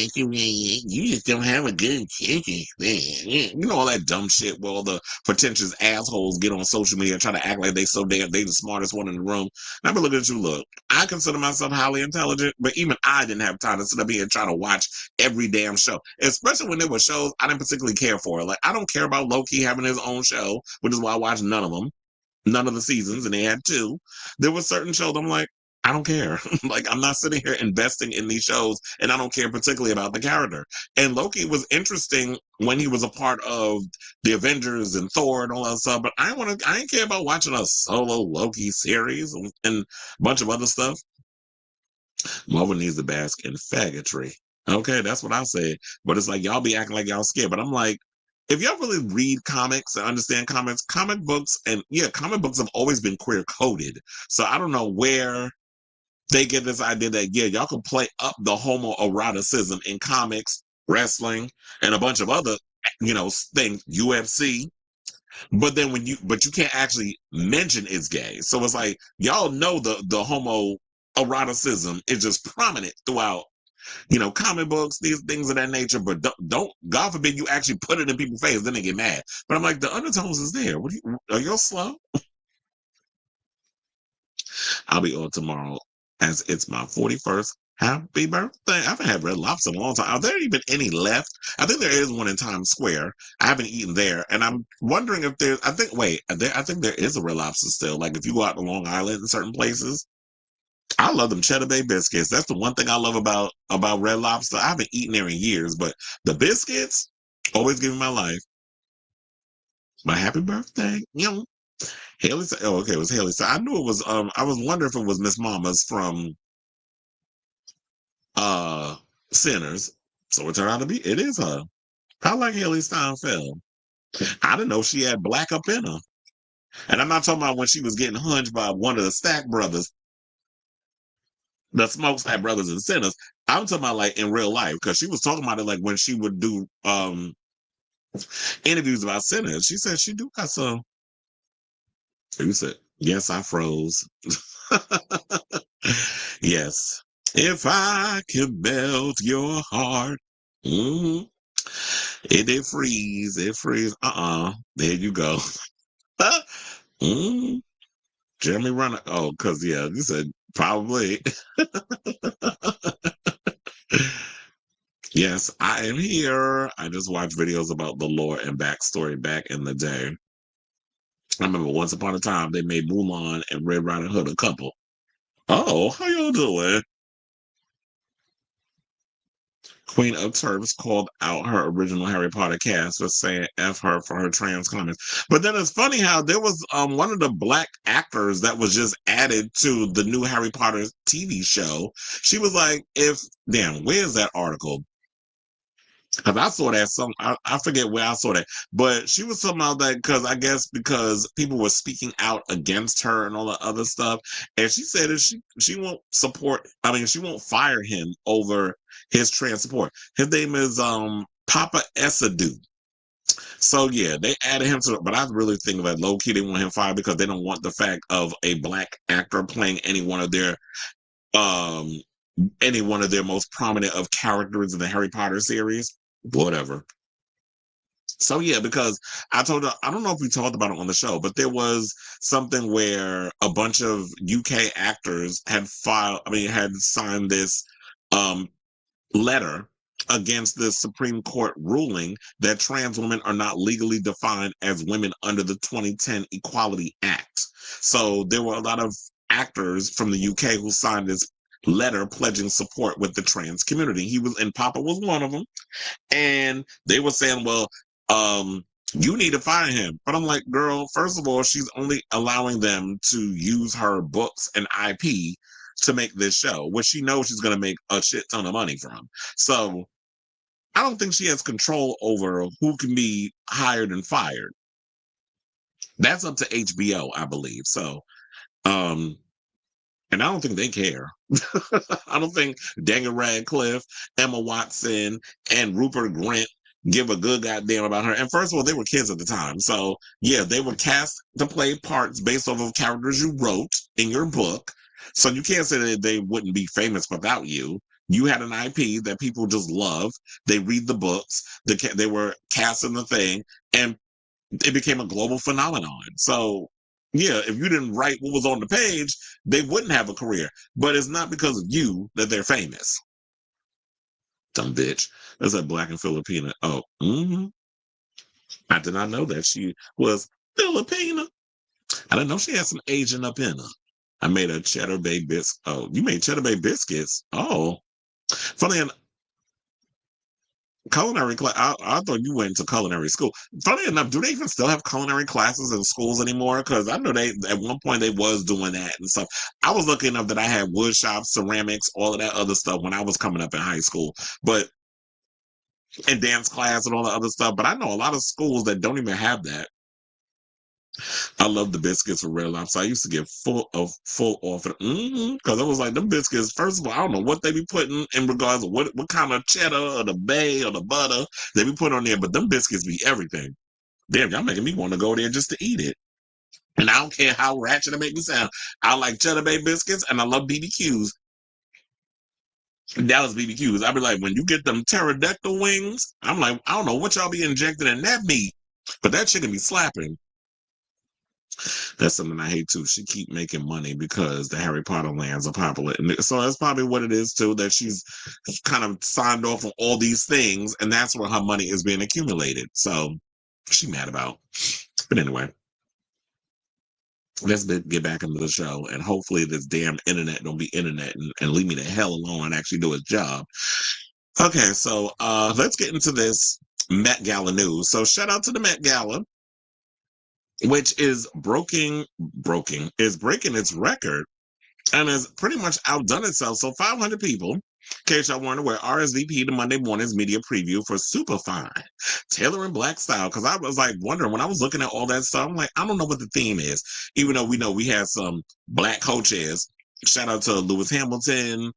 S1: you just don't have a good attention span. You know, all that dumb shit where all the pretentious assholes get on social media and try to act like they the smartest one in the room. And I've been looking at you, look, I consider myself highly intelligent, but even I didn't have time to sit up here and try to watch every damn show, especially when there were shows I didn't particularly care for. Like, I don't care about Loki having his own show, which is why I watched none of them. None of the seasons, and they had two. There were certain shows I'm like, I don't care. Like, I'm not sitting here investing in these shows, and I don't care particularly about the character. And Loki was interesting when he was a part of the Avengers and Thor and all that stuff, but I ain't care about watching a solo Loki series and a bunch of other stuff. Marvel needs to bask in faggotry. Okay, that's what I said. But it's like y'all be acting like y'all scared. But I'm like, if y'all really read comics and understand comics, comic books have always been queer coded. So I don't know where they get this idea that y'all can play up the homoeroticism in comics, wrestling, and a bunch of other things, UFC. But then but you can't actually mention it's gay. So it's like y'all know the homoeroticism is just prominent throughout comic books, these things of that nature, but don't, God forbid you actually put it in people's face, then they get mad. But I'm like, the undertones is there. Are y'all slow? I'll be on tomorrow as it's my 41st. Happy birthday. I haven't had Red Lobster in a long time. Are there even any left? I think there is one in Times Square. I haven't eaten there. And I'm wondering if I think there is a Red Lobster still. Like if you go out to Long Island in certain places, I love them Cheddar Bay biscuits. That's the one thing I love about Red Lobster. I haven't eaten there in years, but the biscuits always give me my life. My happy birthday, Haley said, "Oh, okay, it was Haley." So I knew it was. I was wondering if it was Miss Mama's from uh Sinners. So it turned out to be it is her. I like Haley Steinfeld. I didn't know she had black up in her. And I'm not talking about when she was getting hunched by one of the Stack brothers, the Smokestack brothers and Sinners. I'm talking about like in real life, because she was talking about it like when she would do interviews about Sinners. She said she do got some. You said, yes, I froze. Yes. If I could melt your heart. Mm-hmm. It did freeze. It freeze. There you go. mm Jeremy Renner. Oh, because, yeah, you said probably. Yes, I am here. I just watched videos about the lore and backstory back in the day. I remember once upon a time they made Mulan and Red Riding Hood a couple. Oh, how y'all doing? Queen of Turks called out her original Harry Potter cast for saying F her for her trans comments. But then it's funny how there was one of the black actors that was just added to the new Harry Potter TV show. She was like, where's that article? Because I saw that I forget where I saw that, but she was talking about that because I guess because people were speaking out against her and all the other stuff, and she said that she won't support. I mean, she won't fire him over his trans support. His name is Papa Esadu. So yeah, they added him to, but I really think that low key they want him fired because they don't want the fact of a black actor playing um any one of their most prominent of characters in the Harry Potter series. Whatever. So yeah, because I told her, I don't know if we talked about it on the show, but there was something where a bunch of UK actors had signed this um letter against the Supreme Court ruling that trans women are not legally defined as women under the 2010 Equality Act. So there were a lot of actors from the UK who signed this letter pledging support with the trans community. And Papa was one of them. And they were saying, well, you need to fire him. But I'm like, girl, first of all, she's only allowing them to use her books and IP to make this show, which she knows she's going to make a shit ton of money from. So I don't think she has control over who can be hired and fired. That's up to HBO, I believe. So, um, and I don't think they care. I don't think Daniel Radcliffe, Emma Watson, and Rupert Grint give a good goddamn about her. And first of all, they were kids at the time. So yeah, they were cast to play parts based off of characters you wrote in your book. So you can't say that they wouldn't be famous without you. You had an IP that people just love. They read the books. They were cast in the thing, and it became a global phenomenon. So yeah, if you didn't write what was on the page, they wouldn't have a career. But it's not because of you that they're famous. Dumb bitch. That's a black and Filipina. Oh, I did not know that she was Filipina. I didn't know she had some Asian up in her. I made a cheddar bay biscuit. Oh, you made cheddar bay biscuits. Oh, funny enough, culinary class. I thought you went to culinary school. Funny enough, do they even still have culinary classes in schools anymore? Because I know they at one point they was doing that and stuff. I was lucky enough that I had wood shops, ceramics, all of that other stuff when I was coming up in high school. But and dance class and all the other stuff. But I know a lot of schools that don't even have that. I love the biscuits for Red Lobster. I used to get full off because I was like, them biscuits, first of all, I don't know what they be putting in regards to what kind of cheddar or the bay or the butter they be putting on there, but them biscuits be everything. Damn, y'all making me want to go there just to eat it. And I don't care how ratchet it make me sound. I like cheddar bay biscuits and I love BBQs. Dallas BBQs. I be like, when you get them pterodactyl wings, I'm like, I don't know what y'all be injecting in that meat, but that chicken be slapping. That's something I hate too. She keep making money because the Harry Potter lands are popular. And so that's probably what it is too, that she's kind of signed off on all these things, and that's where her money is being accumulated. So she mad about. But anyway, let's get back into the show, and hopefully this damn internet don't be internet and leave me the hell alone and actually do its job. Okay, so let's get into this Met Gala news. So shout out to the Met Gala, which is breaking its record and has pretty much outdone itself. So 500 people. Case y'all weren't aware, RSVP to Monday morning's media preview for Superfine, Taylor in Black Style. Because I was like wondering when I was looking at all that stuff, I'm like, I don't know what the theme is. Even though we know we had some black coaches. Shout out to Lewis Hamilton,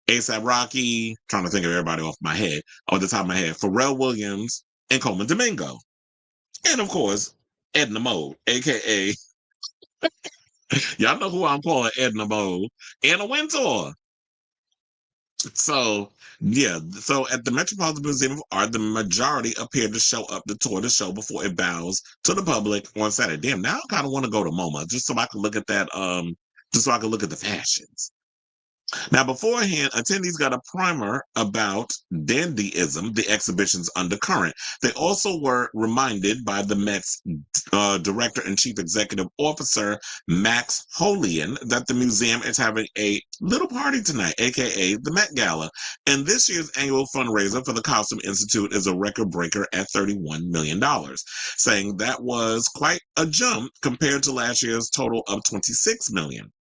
S1: ASAP Rocky, trying to think of everybody off the top of my head, Pharrell Williams, and Coleman Domingo. And of course, Edna Mode, aka y'all know who I'm calling Edna Mode, Anna Wintour. So yeah, so at the Metropolitan Museum of Art, the majority appeared to show up to tour the show before it bows to the public on Saturday. Damn, now I kind of want to go to MoMA just so I can look at that. Just so I can look at the fashions. Now, beforehand, attendees got a primer about dandyism, the exhibition's undercurrent. They also were reminded by the Met's director and chief executive officer, Max Holian, that the museum is having a little party tonight, aka the Met Gala. And this year's annual fundraiser for the Costume Institute is a record breaker at $31 million, saying that was quite a jump compared to last year's total of $26 million.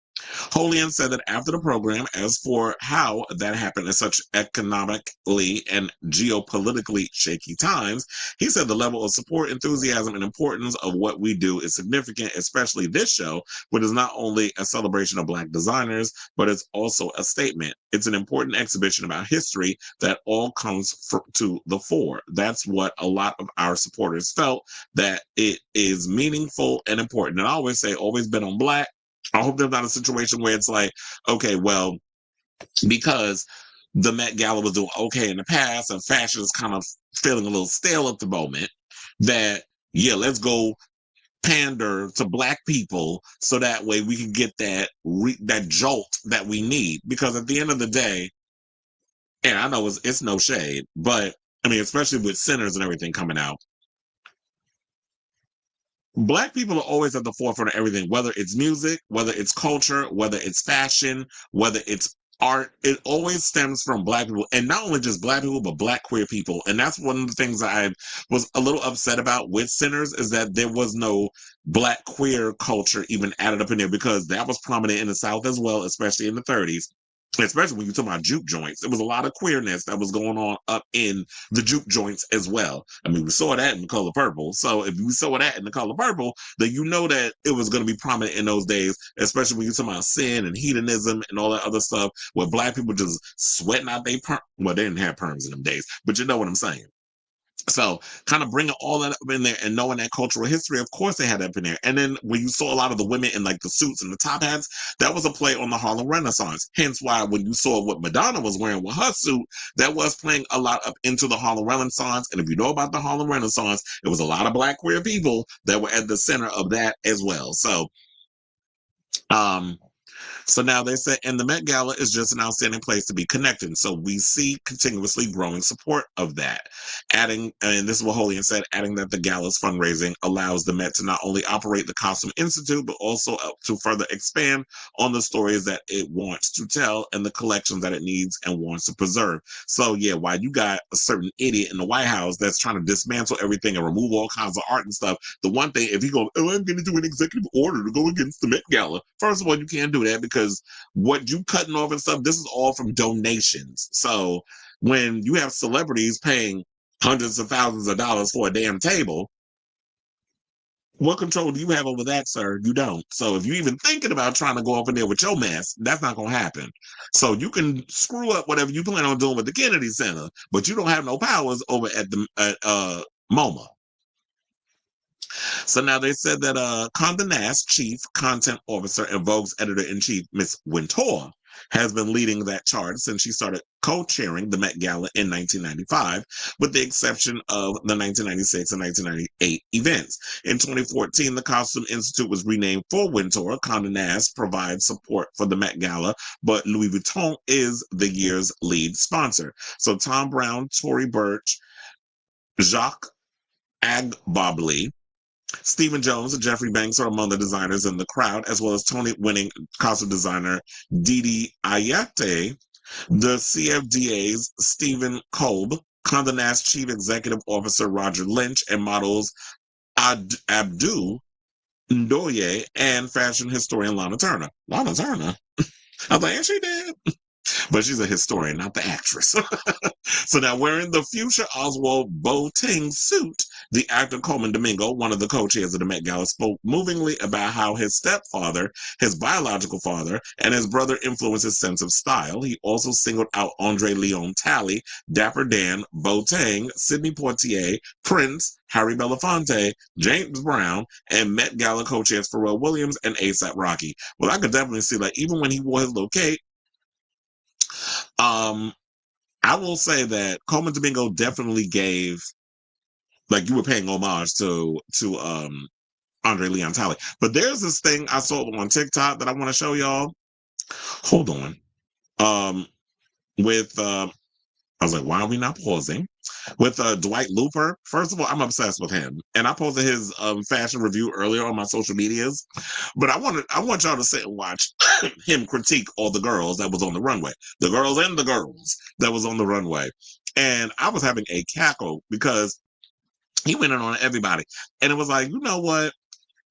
S1: Holian said that after the program, as for how that happened in such economically and geopolitically shaky times, he said the level of support, enthusiasm, and importance of what we do is significant, especially this show, which is not only a celebration of Black designers, but it's also a statement. It's an important exhibition about history that all comes to the fore. That's what a lot of our supporters felt, that it is meaningful and important. And I always say, always been on Black. I hope there's not a situation where it's like, okay, well, because the Met Gala was doing okay in the past and fashion is kind of feeling a little stale at the moment, that, yeah, let's go pander to Black people so that way we can get that jolt that we need. Because at the end of the day, and I know it's no shade, but I mean, especially with Sinners and everything coming out, Black people are always at the forefront of everything, whether it's music, whether it's culture, whether it's fashion, whether it's art. It always stems from Black people, and not only just Black people, but Black queer people. And that's one of the things I was a little upset about with Sinners, is that there was no Black queer culture even added up in there, because that was prominent in the South as well, especially in the 30s. Especially when you talk about juke joints, there was a lot of queerness that was going on up in the juke joints as well. I mean, we saw that in The Color Purple. So if you saw that in The Color Purple, then you know that it was going to be prominent in those days, especially when you talk about sin and hedonism and all that other stuff, where Black people just sweating out their perm. Well, they didn't have perms in them days, but you know what I'm saying. So kind of bringing all that up in there and knowing that cultural history, of course they had that up in there. And then when you saw a lot of the women in like the suits and the top hats, that was a play on the Harlem Renaissance. Hence why when you saw what Madonna was wearing with her suit, that was playing a lot up into the Harlem Renaissance. And if you know about the Harlem Renaissance, it was a lot of Black queer people that were at the center of that as well. Um, so now they said, and the Met Gala is just an outstanding place to be connected. So we see continuously growing support of that. Adding, and this is what Holian said, adding that the gala's fundraising allows the Met to not only operate the Costume Institute, but also to further expand on the stories that it wants to tell and the collections that it needs and wants to preserve. So yeah, while you got a certain idiot in the White House that's trying to dismantle everything and remove all kinds of art and stuff, the one thing, if you go, oh, I'm going to do an executive order to go against the Met Gala, first of all, you can't do that, because what you cutting off and stuff, this is all from donations. So when you have celebrities paying hundreds of thousands of dollars for a damn table, what control do you have over that, sir? You don't. So if you're even thinking about trying to go up in there with your mess, that's not going to happen. So you can screw up whatever you plan on doing with the Kennedy Center, but you don't have no powers over at the MoMA. So now they said that Condé Nast chief content officer and Vogue's editor-in-chief, Miss Wintour, has been leading that charge since she started co-chairing the Met Gala in 1995, with the exception of the 1996 and 1998 events. In 2014, the Costume Institute was renamed for Wintour. Condé Nast provides support for the Met Gala, but Louis Vuitton is the year's lead sponsor. So Tom Brown, Tory Burch, Jacques Agboblé, Stephen Jones and Jeffrey Banks are among the designers in the crowd, as well as Tony-winning costume designer Didi Ayate, the CFDA's Stephen Kolb, Condé Nast Chief Executive Officer Roger Lynch, and models Abdu Ndoye and fashion historian Lana Turner. Lana Turner? I was like, is she dead? But she's a historian, not the actress. So now, wearing the fuchsia Oswald Boateng suit, the actor Coleman Domingo, one of the co-chairs of the Met Gala, spoke movingly about how his stepfather, his biological father, and his brother influenced his sense of style. He also singled out Andre Leon Talley, Dapper Dan, Boateng, Sidney Poitier, Prince, Harry Belafonte, James Brown, and Met Gala co-chairs Pharrell Williams and A$AP Rocky. Well, I could definitely see, like, even when he wore his little cape, I will say that Coleman Domingo definitely gave, like, you were paying homage to Andre Leon Talley. But there's this thing I saw on TikTok that I want to show y'all. Hold on. With I was like, why are we not pausing? With Dwight Looper. First of all, I'm obsessed with him, and I posted his fashion review earlier on my social medias. But I want y'all to sit and watch him critique all the girls that was on the runway, the girls and the girls that was on the runway, and I was having a cackle because he went in on everybody, and it was like, you know what?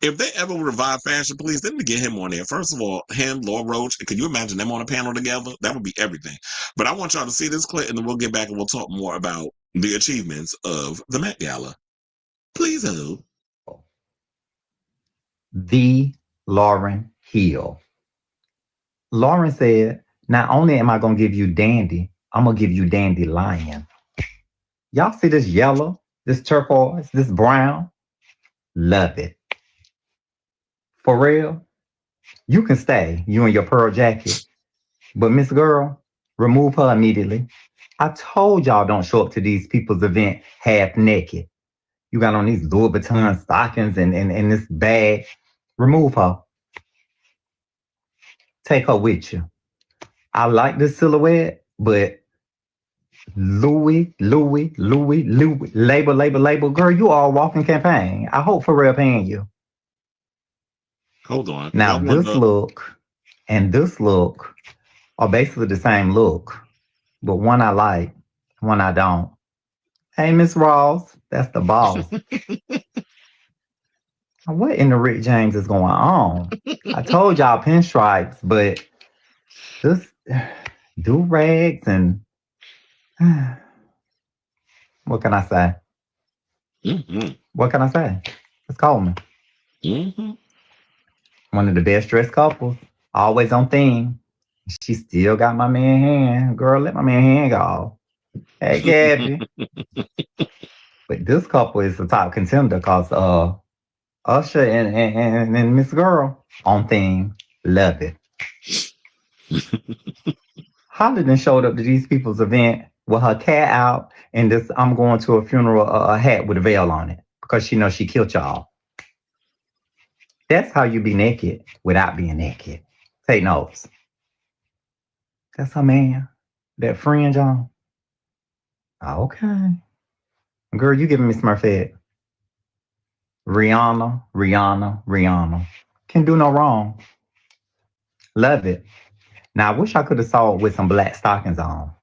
S1: If they ever revive fashion, please, then to get him on there. First of all, him, RHOBH, can you imagine them on a panel together? That would be everything. But I want y'all to see this clip, and then we'll get back and we'll talk more about the achievements of the Met Gala. Please hold.
S2: The Lauryn Hill. Lauryn said, not only am I going to give you dandy, I'm going to give you dandelion. Y'all see this yellow, this turquoise, this brown? Love it. For real, you can stay, you and your pearl jacket. But Miss Girl, remove her immediately. I told y'all don't show up to these people's event half naked. You got on these Louis Vuitton stockings and this bag. Remove her. Take her with you. I like this silhouette, but Louis, label. Girl, you all walking campaign. I hope Pharrell paying you.
S1: Hold on.
S2: Now, this look and this look are basically the same look, but one I like, one I don't. Hey, Miss Ross, that's the boss. What in the Rick James is going on? I told y'all pinstripes, but this do-rags and what can I say?
S1: Mm-hmm.
S2: What can I say? It's Coleman.
S1: Mm-hmm.
S2: One of the best dressed couples, always on theme. She still got my man hand. Girl, let my man hand go. Hey, Gabby. But this couple is the top contender because Usher and Miss Girl on theme. Love it. Holly done showed up to these people's event with her cat out and this I'm going to a funeral a hat with a veil on it because she knows she killed y'all. That's how you be naked without being naked. Take notes. That's her man. That fringe on. Okay. Girl, you giving me Smurfette. Rihanna. Can do no wrong. Love it. Now, I wish I could have saw it with some black stockings on.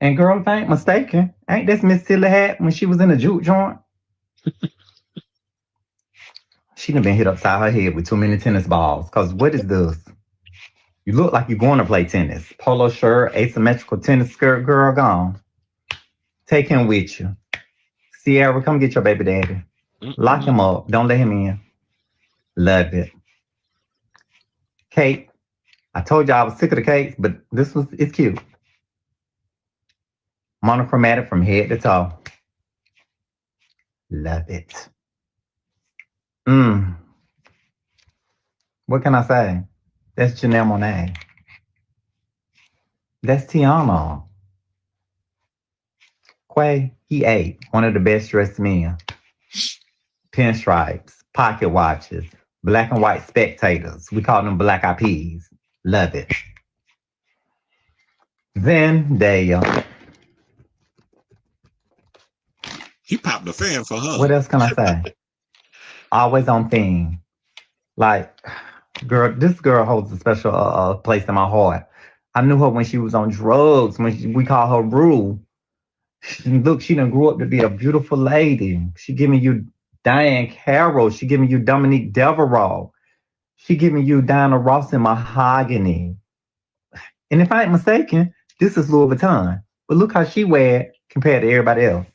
S2: And girl, if I ain't mistaken, ain't this Miss Tilly hat when she was in the juke joint? She done been hit upside her head with too many tennis balls. Because what is this? You look like you're going to play tennis. Polo shirt, asymmetrical tennis skirt, girl, gone. Take him with you. Sierra, come get your baby daddy. Lock him up. Don't let him in. Love it. Kate, I told you I was sick of the cakes, but it's cute. Monochromatic from head to toe. Love it. What can I say? That's Janelle Monáe. That's Tiana. Quay, he ate. One of the best dressed men. Pinstripes, pocket watches, black and white spectators. We call them black eyed peas. Love it. Zendaya.
S1: He popped the fan for her.
S2: What else can I say? Always on theme. Like, girl, this girl holds a special place in my heart. I knew her when she was on drugs, we call her Rue. Look, she done grew up to be a beautiful lady. She giving you Diane Carroll. She giving you Dominique Devereaux. She giving you Diana Ross in Mahogany. And if I ain't mistaken, this is Louis Vuitton. But look how she wear it compared to everybody else.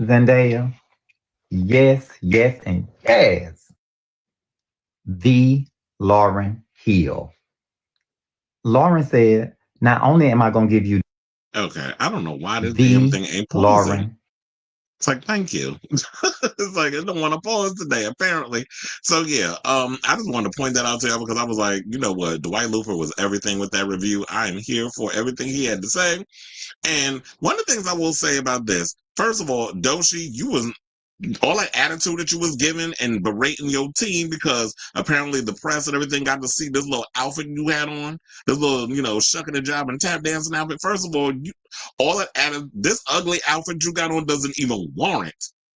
S2: Zendaya, yes, yes, and yes. The Lauryn Hill. Lauryn said, not only am I going to give you
S1: Okay, I don't know why this damn
S2: the
S1: thing ain't pausing.
S2: Lauryn.
S1: It's like, thank you. It's like, I don't want to pause today, apparently. So, yeah, I just wanted to point that out to you because I was like, you know what? Dwight Luther was everything with that review. I am here for everything he had to say. And one of the things I will say about this, first of all, Doshi, you was all that attitude that you was giving and berating your team because apparently the press and everything got to see this little outfit you had on, this little, shucking the job and tap dancing outfit. First of all, all that this ugly outfit you got on doesn't even warrant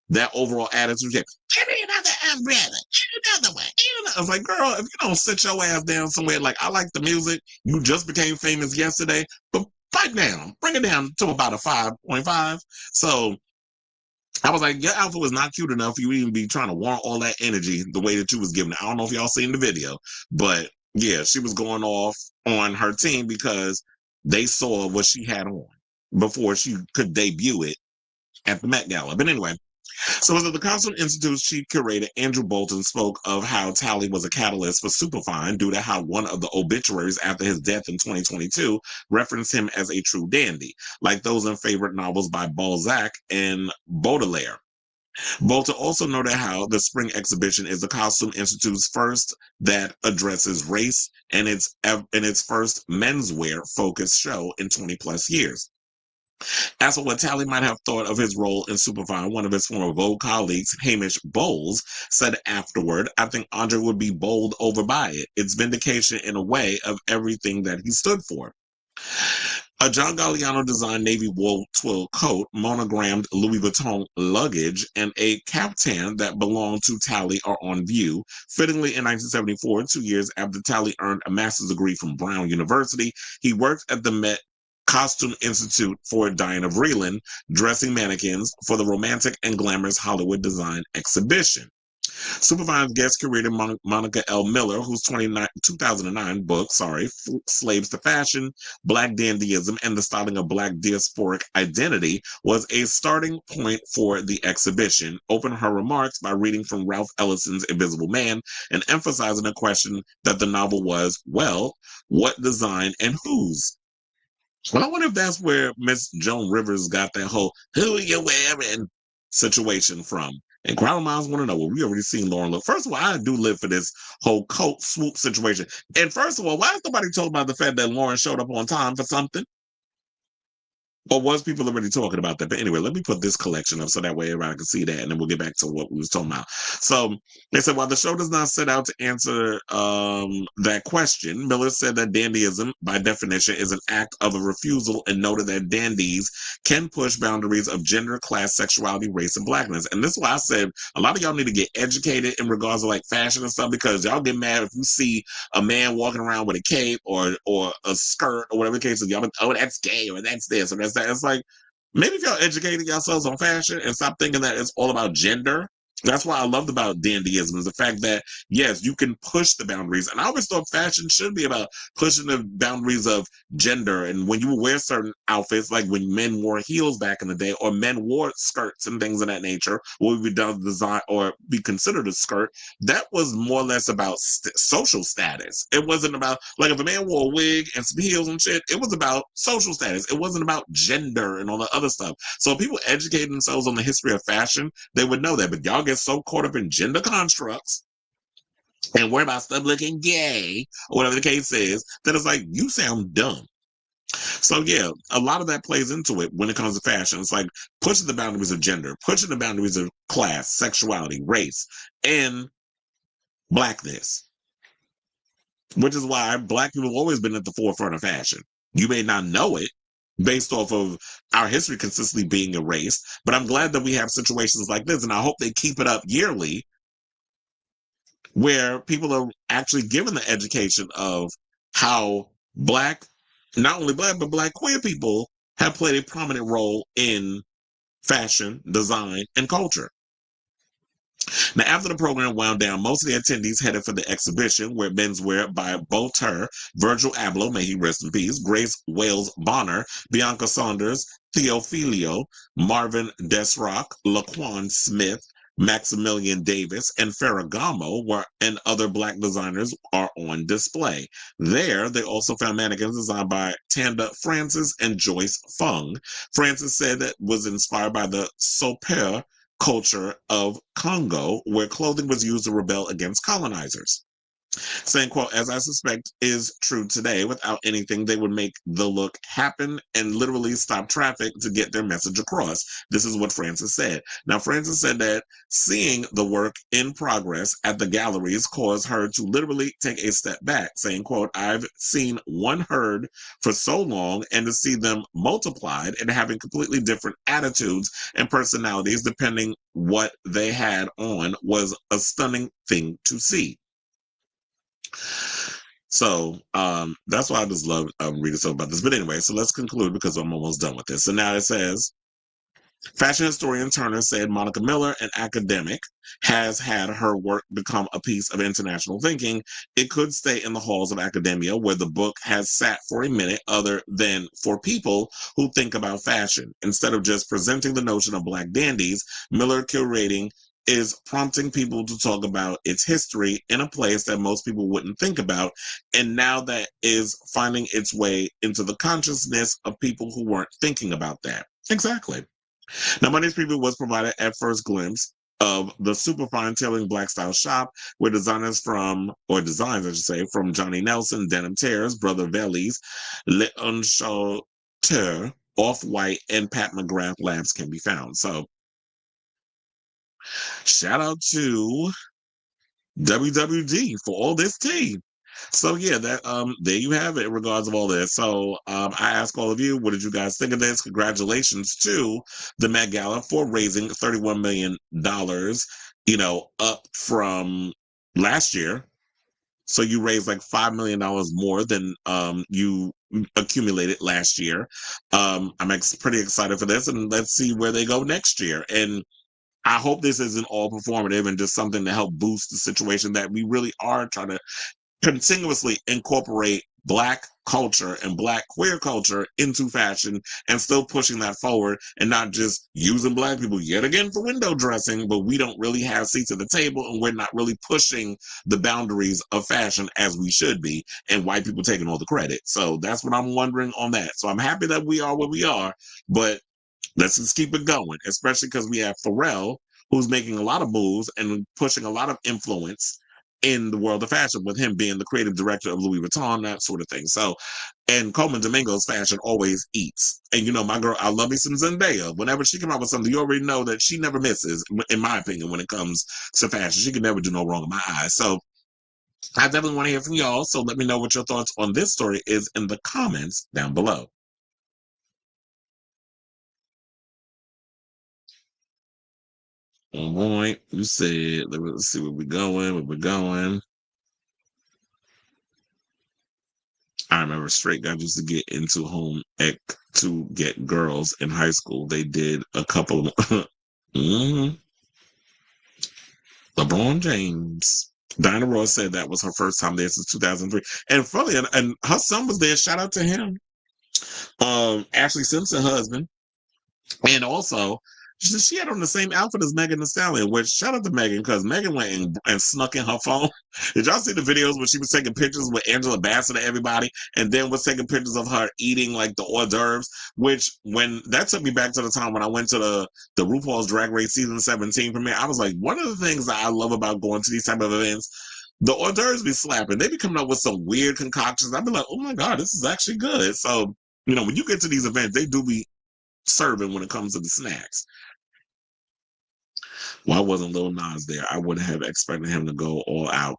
S1: that overall attitude. Give me another umbrella, another one. I was like, girl, if you don't sit your ass down somewhere, like, I like the music, you just became famous yesterday, but pipe down, bring it down to about a 5.5. So I was like, your outfit was not cute enough for you to even be trying to warrant all that energy the way that you was giving it. I don't know if y'all seen the video, but yeah, she was going off on her team because they saw what she had on before she could debut it at the Met Gala. But anyway, so as the Costume Institute's chief curator, Andrew Bolton, spoke of how Talley was a catalyst for Superfine due to how one of the obituaries after his death in 2022 referenced him as a true dandy, like those in favorite novels by Balzac and Baudelaire. Bolton also noted how the spring exhibition is the Costume Institute's first that addresses race and its first menswear focused show in 20 plus years. As for what Talley might have thought of his role in Superfine, one of his former Vogue colleagues, Hamish Bowles, said afterward, I think Andre would be bowled over by it. It's vindication in a way of everything that he stood for. A John Galliano designed navy wool twill coat, monogrammed Louis Vuitton luggage, and a caftan that belonged to Talley are on view. Fittingly, in 1974, 2 years after Talley earned a master's degree from Brown University, he worked at the Met Costume Institute for Diana Vreeland, dressing mannequins for the romantic and glamorous Hollywood design exhibition. Superfine's guest curator Monica L. Miller, whose 2009 book, Slaves to Fashion, Black Dandyism, and the Styling of Black Diasporic Identity, was a starting point for the exhibition, opened her remarks by reading from Ralph Ellison's Invisible Man and emphasizing the question that the novel was, well, what design and whose? Well, I wonder if that's where Miss Joan Rivers got that whole "who are you wearing" situation from. And crowd minds want to know. Well, we already seen Lauren look. First of all, I do live for this whole coat swoop situation. And first of all, why is nobody told about the fact that Lauren showed up on time for something? Or was people already talking about that? But anyway, let me put this collection up so that way everybody can see that, and then we'll get back to what we was talking about. So they said, while the show does not set out to answer that question, Miller said that dandyism, by definition, is an act of a refusal and noted that dandies can push boundaries of gender, class, sexuality, race, and blackness. And this is why I said a lot of y'all need to get educated in regards to like fashion and stuff, because y'all get mad if you see a man walking around with a cape or a skirt or whatever the case is. Y'all, oh, that's gay or that's this or that's that. It's like, maybe if y'all educated yourselves on fashion and stop thinking that it's all about gender. That's what I loved about dandyism, is the fact that, yes, you can push the boundaries. And I always thought fashion should be about pushing the boundaries of gender. And when you wear certain outfits, like when men wore heels back in the day, or men wore skirts and things of that nature, what would be done design or be considered a skirt, that was more or less about social status. It wasn't about, like, if a man wore a wig and some heels and shit, it was about social status. It wasn't about gender and all the other stuff. So if people educate themselves on the history of fashion, they would know that. But y'all get so caught up in gender constructs and worry about stuff looking gay or whatever the case is, that it's like, you sound dumb. So yeah, a lot of that plays into it when it comes to fashion. It's like pushing the boundaries of gender, pushing the boundaries of class, sexuality, race, and blackness. Which is why Black people have always been at the forefront of fashion. You may not know it based off of our history consistently being erased, but I'm glad that we have situations like this, and I hope they keep it up yearly, where people are actually given the education of how Black, not only Black, but Black queer people have played a prominent role in fashion, design, and culture. Now, after the program wound down, most of the attendees headed for the exhibition, where menswear by Boter, Virgil Abloh, may he rest in peace, Grace Wales Bonner, Bianca Saunders, Theophilio, Marvin Desrock, Laquan Smith, Maximilian Davis, and Ferragamo and other Black designers are on display. There, they also found mannequins designed by Tanda Francis and Joyce Fung. Francis said that was inspired by the Sopere culture of Congo, where clothing was used to rebel against colonizers. Saying, quote, as I suspect is true today, without anything, they would make the look happen and literally stop traffic to get their message across. This is what Francis said. Now, Francis said that seeing the work in progress at the galleries caused her to literally take a step back, saying, quote, I've seen one herd for so long, and to see them multiplied and having completely different attitudes and personalities depending what they had on was a stunning thing to see. So that's why I just love reading stuff about this. But anyway, so let's conclude because I'm almost done with this. So now it says, fashion historian Turner said Monica Miller, an academic, has had her work become a piece of international thinking. It could stay in the halls of academia, where the book has sat for a minute, other than for people who think about fashion. Instead of just presenting the notion of Black dandies, Miller curating is prompting people to talk about its history in a place that most people wouldn't think about, and now that is finding its way into the consciousness of people who weren't thinking about that. Exactly. Now, Monday's preview was provided at first glimpse of the superfine tailoring Black style shop, where designs, I should say, from Johnny Nelson, Denim Tears, Brother Vellies, Le Enchanteur, Off-White, and Pat McGrath Labs can be found. So, shout out to WWD for all this tea. So yeah, that there you have it in regards of all this. So I ask all of you, what did you guys think of this? Congratulations to the Met Gala for raising $31 million, up from last year. So you raised like $5 million more than you accumulated last year. I'm pretty excited for this, and let's see where they go next year. And I hope this isn't all performative and just something to help boost the situation, that we really are trying to continuously incorporate Black culture and Black queer culture into fashion and still pushing that forward, and not just using Black people yet again for window dressing, but we don't really have seats at the table and we're not really pushing the boundaries of fashion as we should be, and white people taking all the credit. So that's what I'm wondering on that. So I'm happy that we are where we are, but let's just keep it going, especially because we have Pharrell, who's making a lot of moves and pushing a lot of influence in the world of fashion, with him being the creative director of Louis Vuitton, that sort of thing. So, and Coleman Domingo's fashion always eats. And my girl, I love me some Zendaya. Whenever she come out with something, you already know that she never misses, in my opinion, when it comes to fashion. She can never do no wrong in my eyes. So I definitely want to hear from y'all. So let me know what your thoughts on this story is in the comments down below. All right, you said, let's see where we're going. I remember straight guys used to get into home ec to get girls in high school. They did a couple. mm-hmm. LeBron James. Dinah Ross said that was her first time there since 2003. And funny, and her son was there. Shout out to him. Ashley Simpson, husband. And also, she had on the same outfit as Megan Thee Stallion, which shout out to Megan, because Megan went and snuck in her phone. Did y'all see the videos when she was taking pictures with Angela Bassett and everybody, and then was taking pictures of her eating like the hors d'oeuvres? Which, when that took me back to the time when I went to the RuPaul's Drag Race season 17 premiere. I was like, one of the things that I love about going to these type of events, the hors d'oeuvres be slapping. They be coming up with some weird concoctions. I'd be like, oh my God, this is actually good. So, when you get to these events, they do be serving when it comes to the snacks. Why wasn't Lil Nas there? I would have expected him to go all out.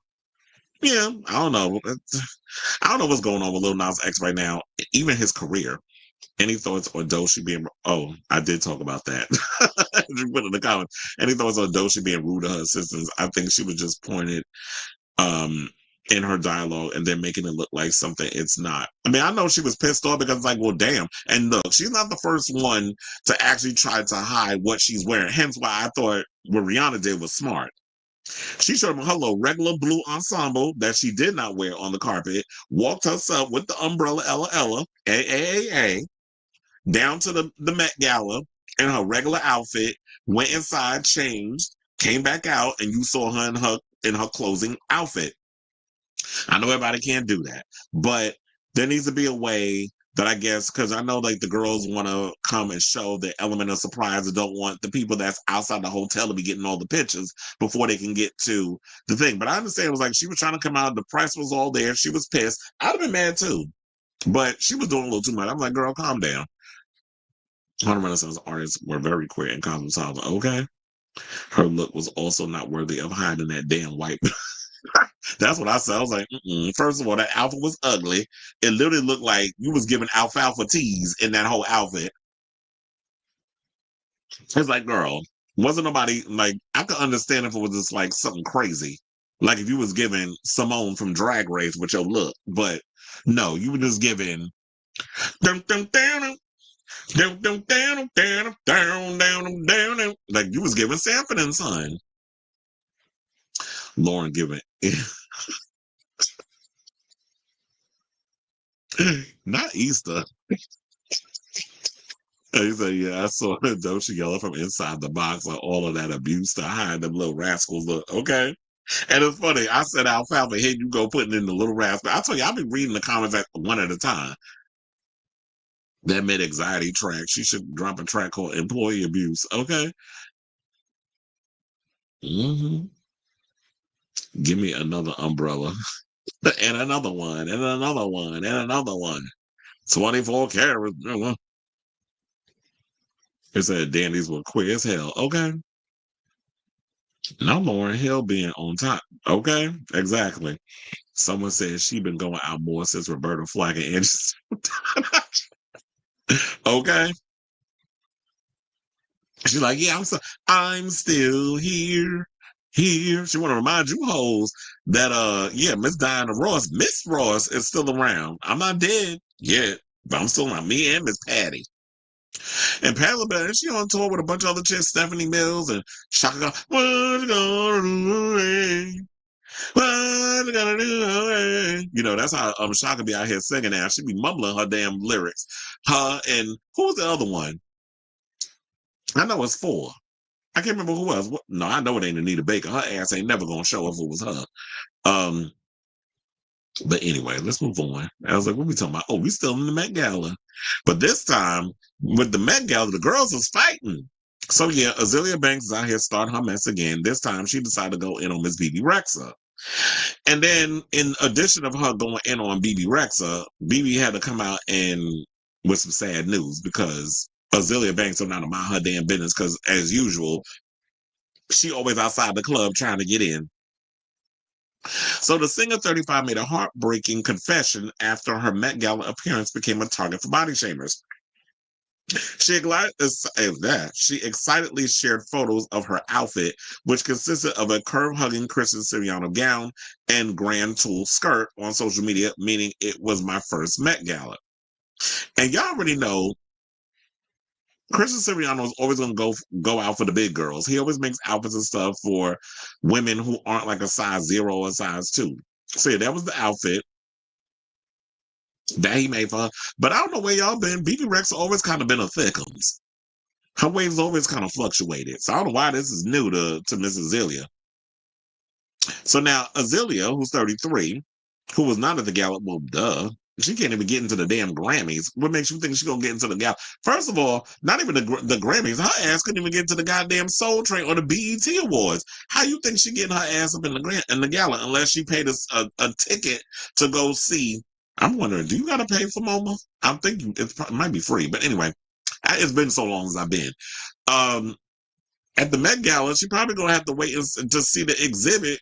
S1: Yeah, I don't know. I don't know what's going on with Lil Nas X right now, even his career. Any thoughts on Doechii being... Oh, I did talk about that. Put in the comments. Any thoughts on Doechii being rude to her assistants? I think she was just pointed in her dialogue and then making it look like something it's not. I mean, I know she was pissed off because it's like, well, damn. And look, she's not the first one to actually try to hide what she's wearing. Hence why I thought what Rihanna did was smart. She showed him her little regular blue ensemble that she did not wear on the carpet, walked herself with the umbrella Ella, A, down to the Met Gala in her regular outfit, went inside, changed, came back out, and you saw her in her closing outfit. I know everybody can't do that, but there needs to be a way that I guess, because I know like the girls want to come and show the element of surprise and don't want the people that's outside the hotel to be getting all the pictures before they can get to the thing. But I understand it was like she was trying to come out, the press was all there, she was pissed. I'd have been mad too, but she was doing a little too much. I'm like, girl, calm down. Harlem Renaissance artists were very queer and cosmopolitan. Okay. Her look was also not worthy of hiding that damn white. That's what I said. I was like, first of all, that outfit was ugly. It literally looked like you was giving alfalfa teas in that whole outfit. It's like, girl, wasn't nobody like, I could understand if it was just like something crazy. Like if you was giving Simone from Drag Race with your look, but no, you were just giving dum, dum, dum, dum, dum, dum, dum, down, down, down, like you was giving Sanford and Son. Lauren giving not Easter. He said, yeah, I saw Doja Yellow from inside the box, like all of that abuse to hide them little rascals. Look, okay. And it's funny, I said alfalfa, here you go putting in the little rascal. I tell you, I've been reading the comments one at a time. That mid anxiety track. She should drop a track called Employee Abuse. Okay. hmm Give me another umbrella. And another one, and another one, and another one. 24 carats. It said dandies were queer as hell. Okay. No, Lauren Hill being on top. Okay, exactly. Someone says she been going out more since Roberta Flack and Angie. Okay. She's like, yeah, I'm still here. Here. She want to remind you hoes that yeah, Miss Miss Ross is still around. I'm not dead yet, but I'm still around. Me and Miss Patty. And Pat LaBelle, she on tour with a bunch of other chicks, Stephanie Mills and Shaka. What you gonna do? What you gonna do? You know, that's how Shaka be out here singing now. She be mumbling her damn lyrics. Her and who was the other one? I know it's four. I can't remember who else. No, I know it ain't Anita Baker. Her ass ain't never gonna show if it was her. Um, but anyway, let's move on. I was like, what we talking about? Oh, we still in the Met Gala. But this time, with the Met Gala, the girls is fighting. So yeah, Azealia Banks is out here starting her mess again. This time she decided to go in on Miss Bebe Rexha. And then in addition of her going in on Bebe Rexha, Bebe had to come out and with some sad news because Azealia Banks are not about her damn business because as usual, she always outside the club trying to get in. So the singer 35 made a heartbreaking confession after her Met Gala appearance became a target for body shamers. She excitedly shared photos of her outfit, which consisted of a curve-hugging Kristen Siriano gown and grand tulle skirt on social media, meaning it was my first Met Gala. And y'all already know Kristen Siriano is always going to go out for the big girls. He always makes outfits and stuff for women who aren't like a size 0 or a size 2. So yeah, that was the outfit that he made for her. But I don't know where y'all been. Bebe Rexha always kind of been a thickums. Her waves always kind of fluctuated. So I don't know why this is new to Miss Azealia. So now Azealia, who's 33, who was not at the gala, well, duh. She can't even get into the damn Grammys. What makes you think she's gonna get into the gala? First of all, not even the Grammys. Her ass couldn't even get into the goddamn Soul Train or the BET Awards. How you think she getting her ass up in the gala unless she paid a ticket to go see? I'm wondering, do you gotta pay for MoMA? I'm thinking it might be free, but anyway, it's been so long as I've been. At the Met Gala, she probably gonna have to wait to see the exhibit,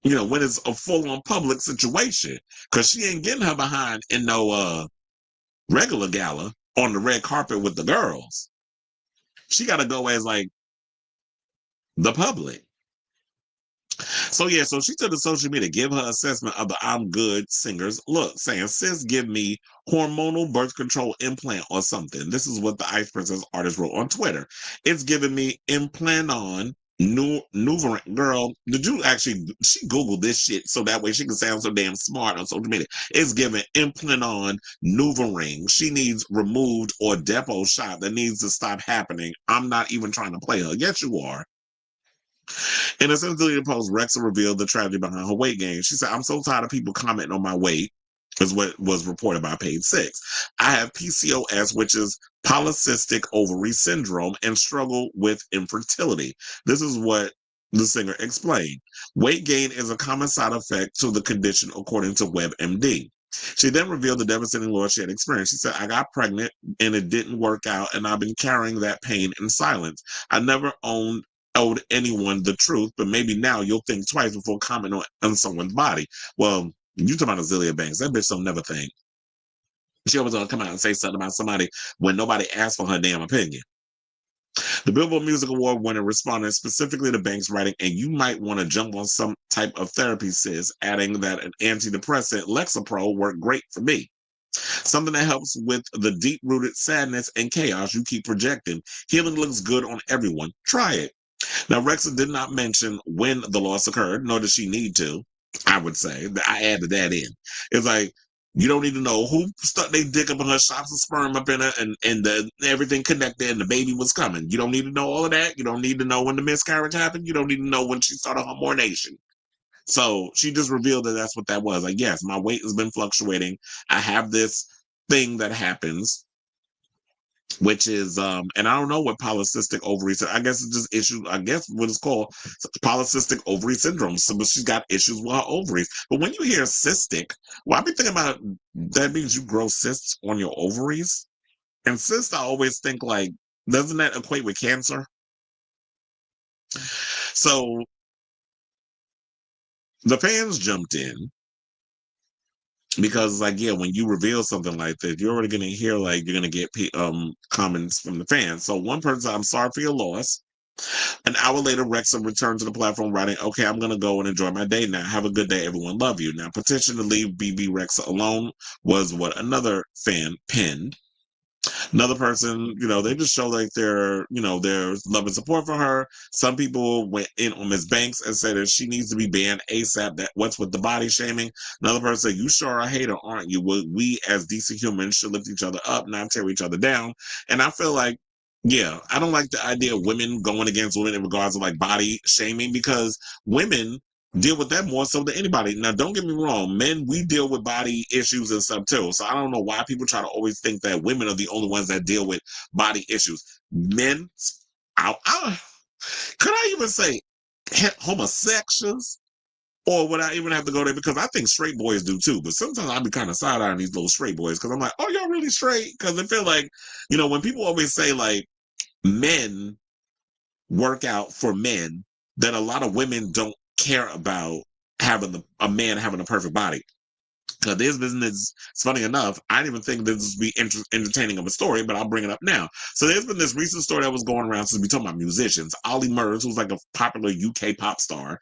S1: you know, when it's a full-on public situation, because she ain't getting her behind in no regular gala on the red carpet with the girls. She got to go as like the public. So yeah, so she took to social media to give her assessment of the I'm Good singers look, saying, sis, give me hormonal birth control implant or something. This is what the Ice Princess artist wrote on Twitter. It's giving me implant on new girl. Did you actually she Googled this shit so that way she can sound so damn smart on social media? It's giving implant on Nuvaring. She needs removed or depot shot that needs to stop happening. I'm not even trying to play her. Yes, you are. In a sensitive post, Rexha revealed the tragedy behind her weight gain. She said, I'm so tired of people commenting on my weight, is what was reported by Page Six. I have PCOS, which is polycystic ovary syndrome, and struggle with infertility. This is what the singer explained. Weight gain is a common side effect to the condition, according to WebMD. She then revealed the devastating loss she had experienced. She said, I got pregnant and it didn't work out, and I've been carrying that pain in silence. I never owed anyone the truth, but maybe now you'll think twice before commenting on someone's body. Well, you talking about Azealia Banks. That bitch don't never think. She always gonna come out and say something about somebody when nobody asked for her damn opinion. The Billboard Music Award winner responded specifically to Banks, writing, and you might want to jump on some type of therapy, sis, adding that an antidepressant, Lexapro, worked great for me. Something that helps with the deep-rooted sadness and chaos you keep projecting. Healing looks good on everyone. Try it. Now, Rexha did not mention when the loss occurred, nor does she need to. I would say that I added that in. It's like you don't need to know who stuck their dick up in her, shots of sperm up in her, and everything connected, and the baby was coming. You don't need to know all of that. You don't need to know when the miscarriage happened. You don't need to know when she started her mornation. So she just revealed that that's what that was. Like, yes, my weight has been fluctuating. I have this thing that happens, which is and I don't know what polycystic ovary, I guess it's just issues, I guess what it's called polycystic ovary syndrome. So she's got issues with her ovaries. But when you hear cystic, well, I've been thinking about that means you grow cysts on your ovaries. And cysts, I always think like, doesn't that equate with cancer? So the fans jumped in because like, yeah, when you reveal something like that, you're already going to hear like you're going to get comments from the fans. So one person, I'm sorry for your loss. An hour later, Rexha returned to the platform, writing, okay, I'm going to go and enjoy my day now. Have a good day, everyone. Love you. Now, petition to leave BB Rexha alone was what another fan penned. Another person, they just show like their love and support for her. Some people went in on Miss Banks and said that she needs to be banned ASAP. That what's with the body shaming. Another person said, you sure are a hater, aren't you? We as decent humans should lift each other up, not tear each other down. And I feel like, yeah, I don't like the idea of women going against women in regards to like body shaming, because women deal with that more so than anybody. Now, don't get me wrong, men, we deal with body issues and stuff too. So I don't know why people try to always think that women are the only ones that deal with body issues. Men, could I even say homosexuals? Or would I even have to go there? Because I think straight boys do too. But sometimes I be kind of side-eyeing these little straight boys because I'm like, oh, y'all really straight? Because I feel like, when people always say like men work out for men, that a lot of women don't care about having a man having a perfect body. This business, it's funny enough, I didn't even think this would be entertaining of a story, but I'll bring it up now. So there's been this recent story that was going around since we talking about musicians. Ollie Murs, who's like a popular UK pop star,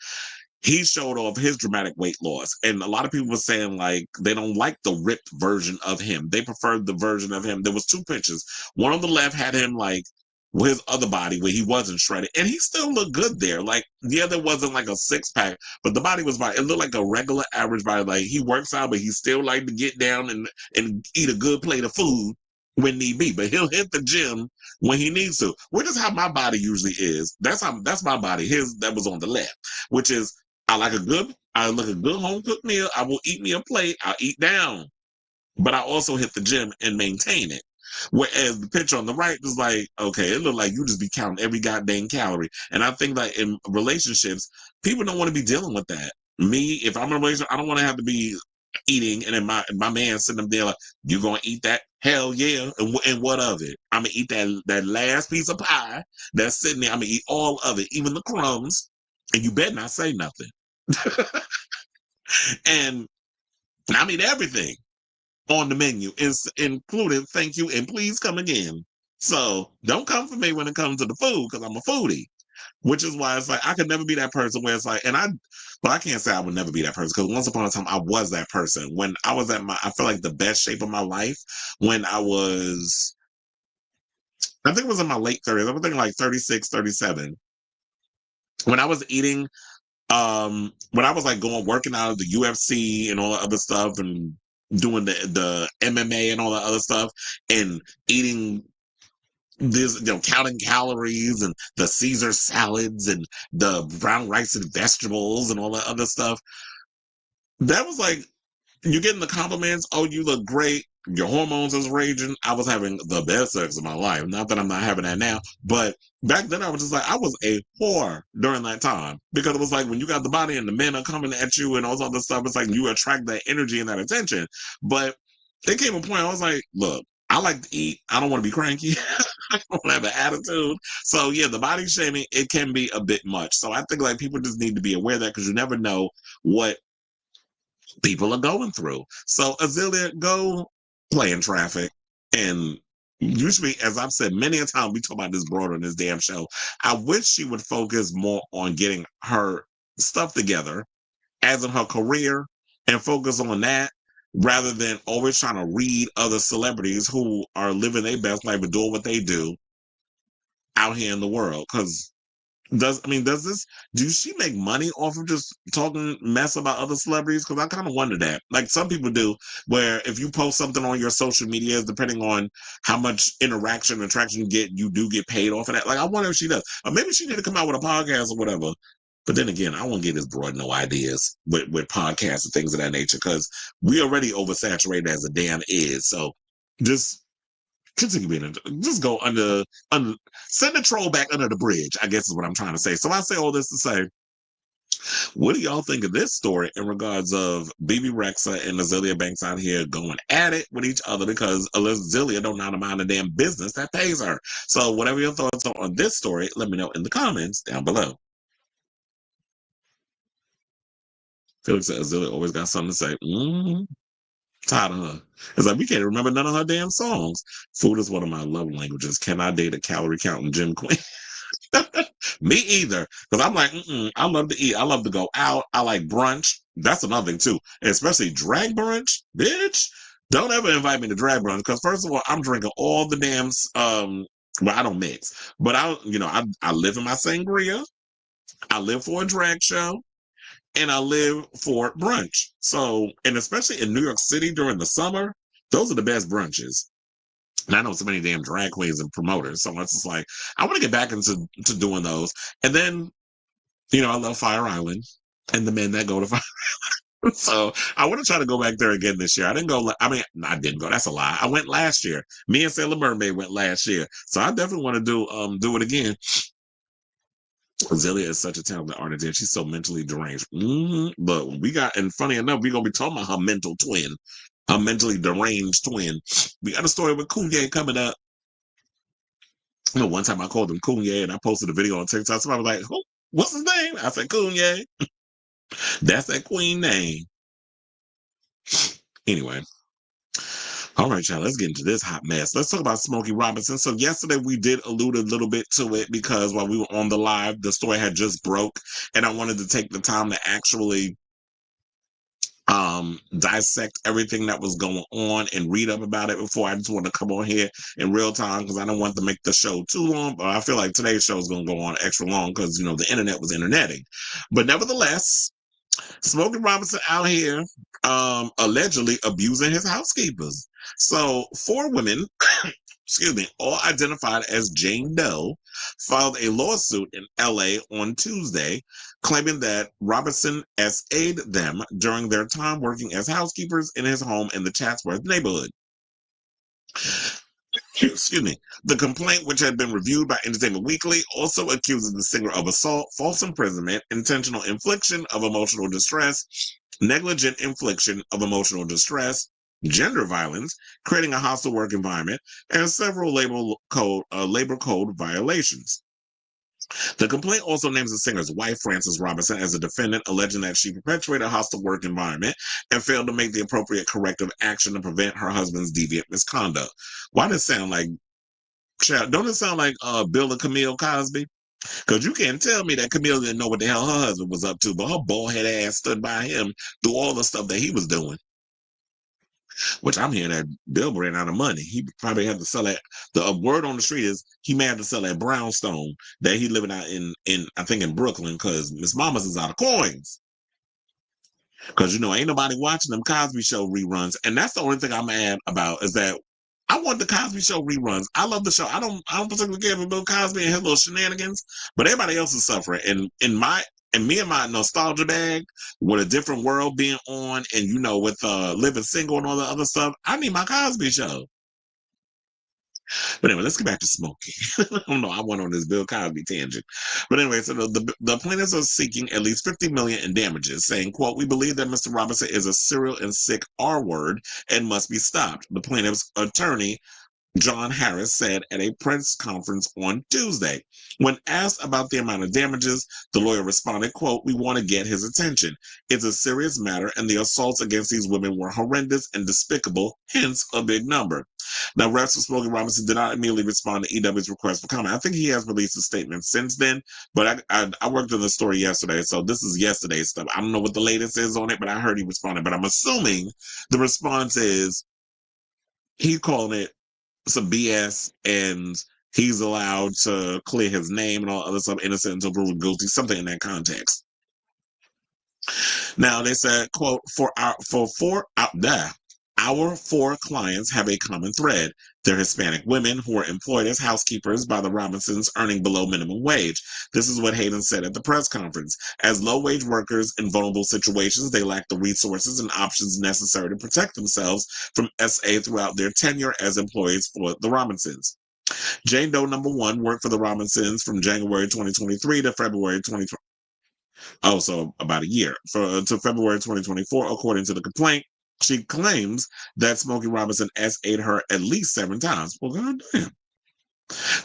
S1: he showed off his dramatic weight loss. And a lot of people were saying like they don't like the ripped version of him. They preferred the version of him. There was two pictures. One on the left had him like with his other body where he wasn't shredded, and he still looked good there. Like, yeah, there wasn't like a six pack, but the body was fine. It looked like a regular average body. Like he works out, but he still like to get down and eat a good plate of food when need be. But he'll hit the gym when he needs to, which is how my body usually is. That's my body. His that was on the left, which is I like a good home cooked meal. I will eat me a plate. I'll eat down, but I also hit the gym and maintain it. Whereas the picture on the right was like, okay, it looked like you just be counting every goddamn calorie. And I think that in relationships, people don't want to be dealing with that. Me, if I'm in a relationship, I don't want to have to be eating, and then my man sitting up there like, you gonna eat that? Hell yeah. And what of it? I'm gonna eat that last piece of pie that's sitting there. I'm gonna eat all of it, even the crumbs. And you better not say nothing. And I mean everything on the menu is including thank you and please come again. So don't come for me when it comes to the food, because I'm a foodie. Which is why it's like I could never be that person where it's like, but I can't say I would never be that person because once upon a time I was that person when I was I feel like the best shape of my life when I think it was in my late 30s. I was thinking like 36, 37. When I was eating, when I was like working out of the UFC and all the other stuff and doing the MMA and all that other stuff and eating this, counting calories and the Caesar salads and the brown rice and vegetables and all that other stuff. That was like, you're getting the compliments. Oh, you look great. Your hormones is raging. I was having the best sex of my life. Not that I'm not having that now, but back then I was just like, I was a whore during that time because it was like when you got the body and the men are coming at you and all this other stuff, it's like you attract that energy and that attention. But there came a point I was like, look, I like to eat. I don't want to be cranky. I don't have an attitude. So yeah, the body shaming, it can be a bit much. So I think like people just need to be aware of that because you never know what people are going through. So Azealia, go play in traffic. And usually, as I've said many a time, we talk about this broad on this damn show. I wish she would focus more on getting her stuff together, as in her career, and focus on that rather than always trying to read other celebrities who are living their best life and doing what they do out here in the world. Because does she make money off of just talking mess about other celebrities? Because I kind of wonder that. Like some people do, where if you post something on your social media, depending on how much interaction and traction you get, you do get paid off of that. Like I wonder if she does. Or maybe she need to come out with a podcast or whatever. But then again, I won't get this broad no ideas with podcasts and things of that nature because we already oversaturated as a damn is. So just continue being just go under send the troll back under the bridge, I guess is what I'm trying to say. So I say all this to say, what do y'all think of this story in regards of Bebe Rexha and Azealia Banks out here going at it with each other because Azealia don't know how to mind a damn business that pays her? So whatever your thoughts are on this story, let me know in the comments down below. Felix said Azealia always got something to say. Tired of her. It's like we can't remember none of her damn songs. Food is one of my love languages. Can I date a calorie counting gym queen? Me either. Because I'm like, I love to eat. I love to go out. I like brunch. That's another thing too. Especially drag brunch. Bitch. Don't ever invite me to drag brunch. Because first of all, I'm drinking all the damn well, I don't mix. But I live in my sangria. I live for a drag show. And I live for brunch. So, and especially in New York City during the summer, those are the best brunches. And I know so many damn drag queens and promoters. So it's just like, I want to get back into doing those. And then, I love Fire Island and the men that go to Fire Island. So I want to try to go back there again this year. I didn't go. I didn't go. That's a lie. I went last year. Me and Sailor Mermaid went last year. So I definitely want to do it again. Azealia is such a talented artist, and she's so mentally deranged. But and funny enough, we're gonna be talking about her mental twin, her mentally deranged twin. We got a story with Kanye coming up. One time I called him Kanye, and I posted a video on TikTok. Somebody was like, "What's his name?" I said, "Kanye." That's that queen name. Anyway. All right, y'all, let's get into this hot mess. Let's talk about Smokey Robinson. So yesterday we did allude a little bit to it because while we were on the live, the story had just broke, and I wanted to take the time to actually dissect everything that was going on and read up about it before I just want to come on here in real time because I don't want to make the show too long, but I feel like today's show is going to go on extra long because, the internet was interneting. But nevertheless, Smokey Robinson out here allegedly abusing his housekeepers. So 4 women, excuse me, all identified as Jane Doe, filed a lawsuit in LA on Tuesday, claiming that Robinson SA'd them during their time working as housekeepers in his home in the Chatsworth neighborhood. Excuse me. The complaint, which had been reviewed by Entertainment Weekly, also accuses the singer of assault, false imprisonment, intentional infliction of emotional distress, negligent infliction of emotional distress, gender violence, creating a hostile work environment, and several labor code violations. The complaint also names the singer's wife, Frances Robinson, as a defendant, alleging that she perpetuated a hostile work environment and failed to make the appropriate corrective action to prevent her husband's deviant misconduct. Why does it sound like, don't it sound like Bill and Camille Cosby? Because you can't tell me that Camille didn't know what the hell her husband was up to, but her bald head ass stood by him through all the stuff that he was doing. Which I'm hearing that Bill ran out of money. He probably had to sell that. The word on the street is he may have to sell that brownstone that he living out in I think in Brooklyn because Miss Mama's is out of coins. Because ain't nobody watching them Cosby Show reruns, and that's the only thing I'm mad about is that I want the Cosby Show reruns. I love the show. I don't particularly care for Bill Cosby and his little shenanigans, but everybody else is suffering. And me and my nostalgia bag with a different world being on, and with living single and all the other stuff, I need my Cosby Show. But anyway, let's get back to Smokey. I don't know. I went on this Bill Cosby tangent. But anyway, so the plaintiffs are seeking at least $50 million in damages, saying, quote, "We believe that Mr. Robinson is a serial and sick R word and must be stopped." The plaintiff's attorney, John Harris, said at a press conference on Tuesday. When asked about the amount of damages, the lawyer responded, quote, "We want to get his attention. It's a serious matter, and the assaults against these women were horrendous and despicable, hence a big number." Now, refs for Smokey Robinson did not immediately respond to EW's request for comment. I think he has released a statement since then, but I worked on the story yesterday, so this is yesterday's stuff. I don't know what the latest is on it, but I heard he responded. But I'm assuming the response is he's calling it some BS and he's allowed to clear his name and all other stuff, innocent until proven guilty, something in that context. Now they said, quote, our four clients have a common thread. They're Hispanic women who are employed as housekeepers by the Robinsons, earning below minimum wage. This is what Hayden said at the press conference. As low-wage workers in vulnerable situations, they lack the resources and options necessary to protect themselves from SA throughout their tenure as employees for the Robinsons. Jane Doe number 1 worked for the Robinsons from January 2023 to February 2020. Oh, so about a year to February 2024, according to the complaint. She claims that Smokey Robinson SA'd her at least 7 times. Well, goddamn.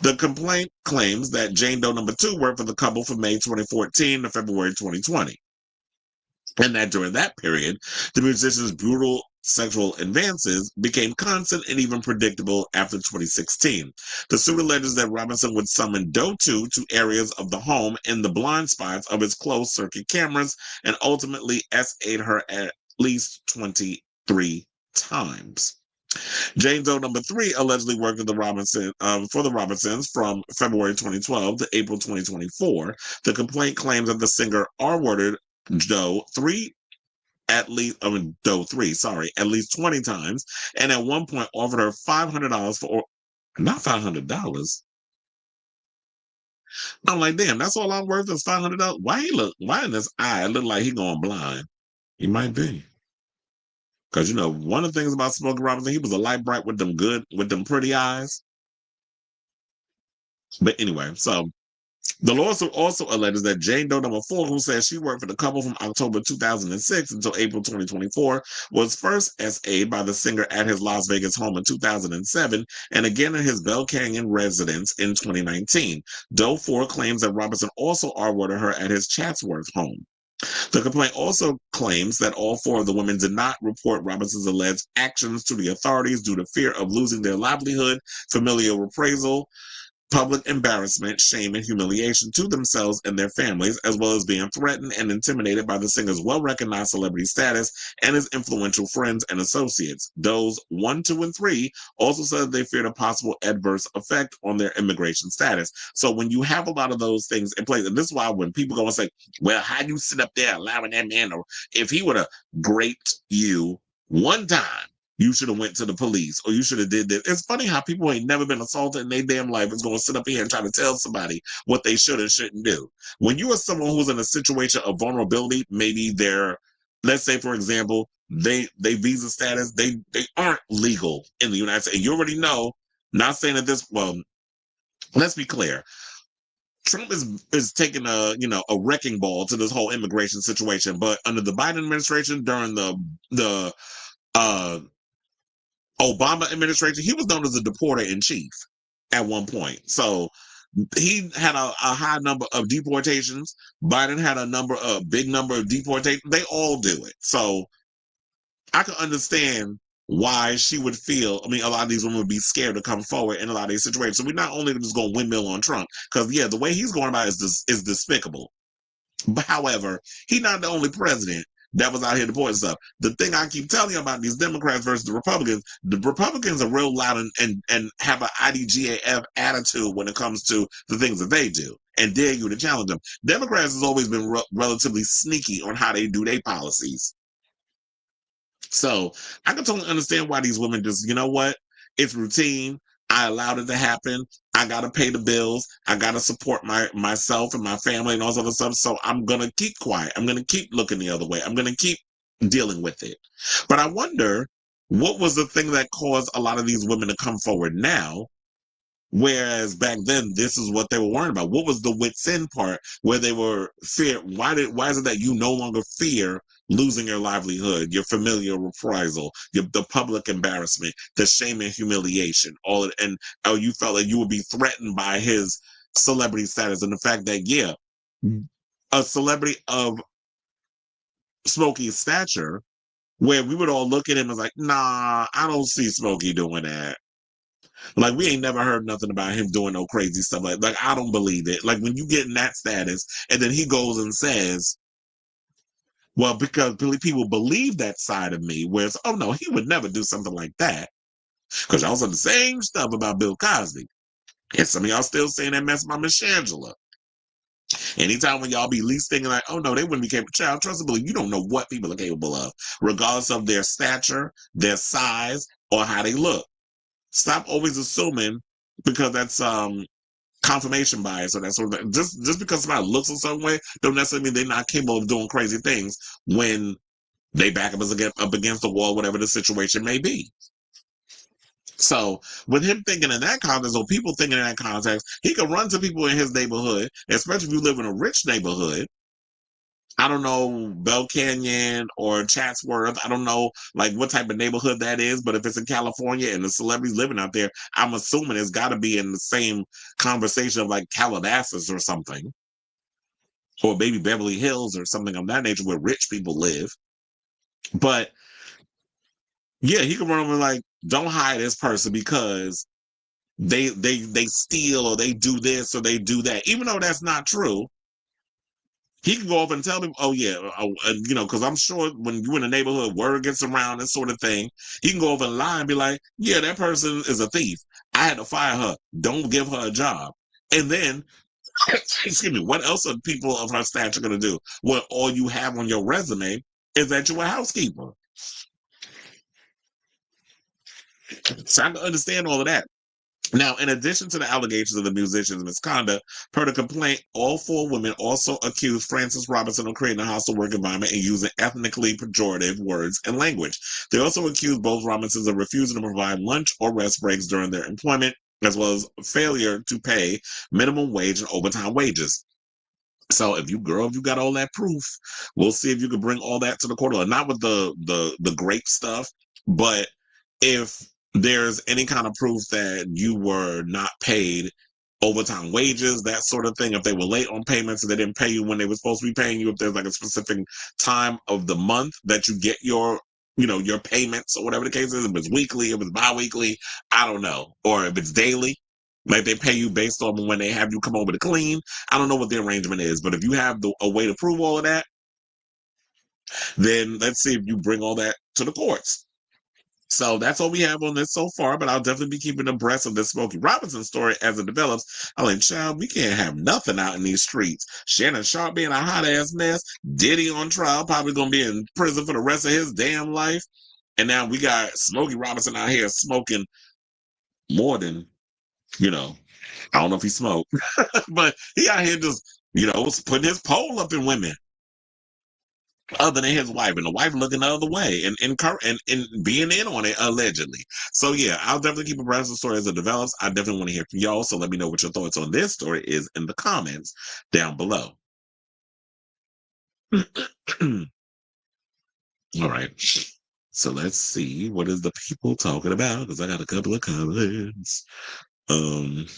S1: The complaint claims that Jane Doe number 2 worked for the couple from May 2014 to February 2020. And that during that period, the musician's brutal sexual advances became constant and even predictable after 2016. The suit alleges that Robinson would summon Doe 2 to areas of the home in the blind spots of his closed-circuit cameras and ultimately SA'd her at least 23 times. Jane Doe number 3 allegedly worked for the Robinsons from February 2012 to April 2024. The complaint claims that the singer R-worded Doe 3 at least 20 times, and at one point offered her $500 for, not $500. I'm like, damn, that's all I'm worth is $500. Why in this eye look like he going blind? He might be. Because one of the things about Smokey Robinson, he was a light bright with them pretty eyes. But anyway, so the lawsuit also alleges that Jane Doe number 4, who says she worked for the couple from October 2006 until April 2024, was first SA'd by the singer at his Las Vegas home in 2007 and again at his Bell Canyon residence in 2019. Doe 4 claims that Robinson also R-worded her at his Chatsworth home. The complaint also claims that all 4 of the women did not report Robinson's alleged actions to the authorities due to fear of losing their livelihood, familial reprisal, public embarrassment, shame, and humiliation to themselves and their families, as well as being threatened and intimidated by the singer's well-recognized celebrity status and his influential friends and associates. Does 1, 2, and 3 also said they feared a possible adverse effect on their immigration status. So when you have a lot of those things in place, and this is why when people go and say, well, how do you sit up there allowing that man, or if he would have raped you one time, you should have went to the police, or you should have did this. It's funny how people ain't never been assaulted in their damn life is going to sit up here and try to tell somebody what they should and shouldn't do. When you are someone who's in a situation of vulnerability, maybe let's say, for example, they visa status, they aren't legal in the United States. And you already know, not saying that let's be clear. Trump is taking a wrecking ball to this whole immigration situation, but under the Biden administration, during the Obama administration, he was known as a deporter in chief at one point. So he had a high number of deportations. Biden had a big number of deportations. They all do it. So I can understand why she would feel, I mean, a lot of these women would be scared to come forward in a lot of these situations. So we're not only just going to windmill on Trump, because, yeah, the way he's going about it is despicable. But however, he's not the only president that was out here deporting stuff. The thing I keep telling you about these Democrats versus the Republicans are real loud and have an IDGAF attitude when it comes to the things that they do and dare you to challenge them. Democrats has always been relatively sneaky on how they do their policies. So I can totally understand why these women just, you know what? It's routine. I allowed it to happen. I gotta pay the bills. I gotta support myself and my family and all this other stuff. So I'm gonna keep quiet. I'm gonna keep looking the other way. I'm gonna keep dealing with it. But I wonder what was the thing that caused a lot of these women to come forward now. Whereas back then, this is what they were worried about. What was the wits in part where they were fear? Why is it that you no longer fear losing your livelihood, your familiar reprisal, the public embarrassment, the shame and humiliation, all it, and how you felt like you would be threatened by his celebrity status and the fact that, yeah, a celebrity of Smokey's stature, where we would all look at him as like, nah, I don't see Smokey doing that. Like, we ain't never heard nothing about him doing no crazy stuff. Like I don't believe it. Like, when you get in that status and then he goes and says, well, because people believe that side of me, whereas, oh no, he would never do something like that. Because y'all said the same stuff about Bill Cosby. And some of y'all still saying that mess about Miss Shangela. Anytime when y'all be least thinking like, oh no, they wouldn't be capable. Child, trust and believe, you don't know what people are capable of, regardless of their stature, their size, or how they look. Stop always assuming because that's confirmation bias or that sort of thing. Just because somebody looks a certain way don't necessarily mean they're not capable of doing crazy things when they back up against the wall, whatever the situation may be. So with him thinking in that context, or people thinking in that context, he could run to people in his neighborhood, especially if you live in a rich neighborhood. I don't know Bell Canyon or Chatsworth. I don't know like what type of neighborhood that is, but if it's in California and the celebrities living out there, I'm assuming it's got to be in the same conversation of like Calabasas or something, or maybe Beverly Hills or something of that nature where rich people live. But yeah, he could run over like, don't hire this person because they steal or they do this or they do that, even though that's not true. He can go over and tell them, oh, yeah, because I'm sure when you're in a neighborhood, word gets around, this sort of thing. He can go over and lie and be like, yeah, that person is a thief. I had to fire her. Don't give her a job. And then, excuse me, what else are people of her stature going to do? Well, all you have on your resume is that you're a housekeeper. So I can understand all of that. Now, in addition to the allegations of the musician's misconduct, per the complaint, all four women also accused Frances Robinson of creating a hostile work environment and using ethnically pejorative words and language. They also accused both Robinsons of refusing to provide lunch or rest breaks during their employment, as well as failure to pay minimum wage and overtime wages. So if you got all that proof, we'll see if you can bring all that to the court. Not with the grape stuff, but if there's any kind of proof that you were not paid overtime wages, that sort of thing, if they were late on payments and they didn't pay you when they were supposed to be paying you, if there's like a specific time of the month that you get your your payments or whatever the case is, if it's weekly, if it's bi-weekly, I don't know, or if it's daily. Like they pay you based on when they have you come over to clean. I don't know what the arrangement is, but if you have a way to prove all of that, then let's see if you bring all that to the courts. So that's all we have on this so far, but I'll definitely be keeping abreast of this Smokey Robinson story as it develops. I'm like, child, we can't have nothing out in these streets. Shannon Sharp being a hot ass mess, Diddy on trial, probably gonna be in prison for the rest of his damn life. And now we got Smokey Robinson out here smoking more than, I don't know if he smoked, but he out here just, putting his pole up in women other than his wife, and the wife looking the other way and being in on it allegedly. So yeah, I'll definitely keep abreast of the story as it develops. I definitely want to hear from y'all. So let me know what your thoughts on this story is in the comments down below. All right. So let's see, what is the people talking about? Because I got a couple of comments. mm,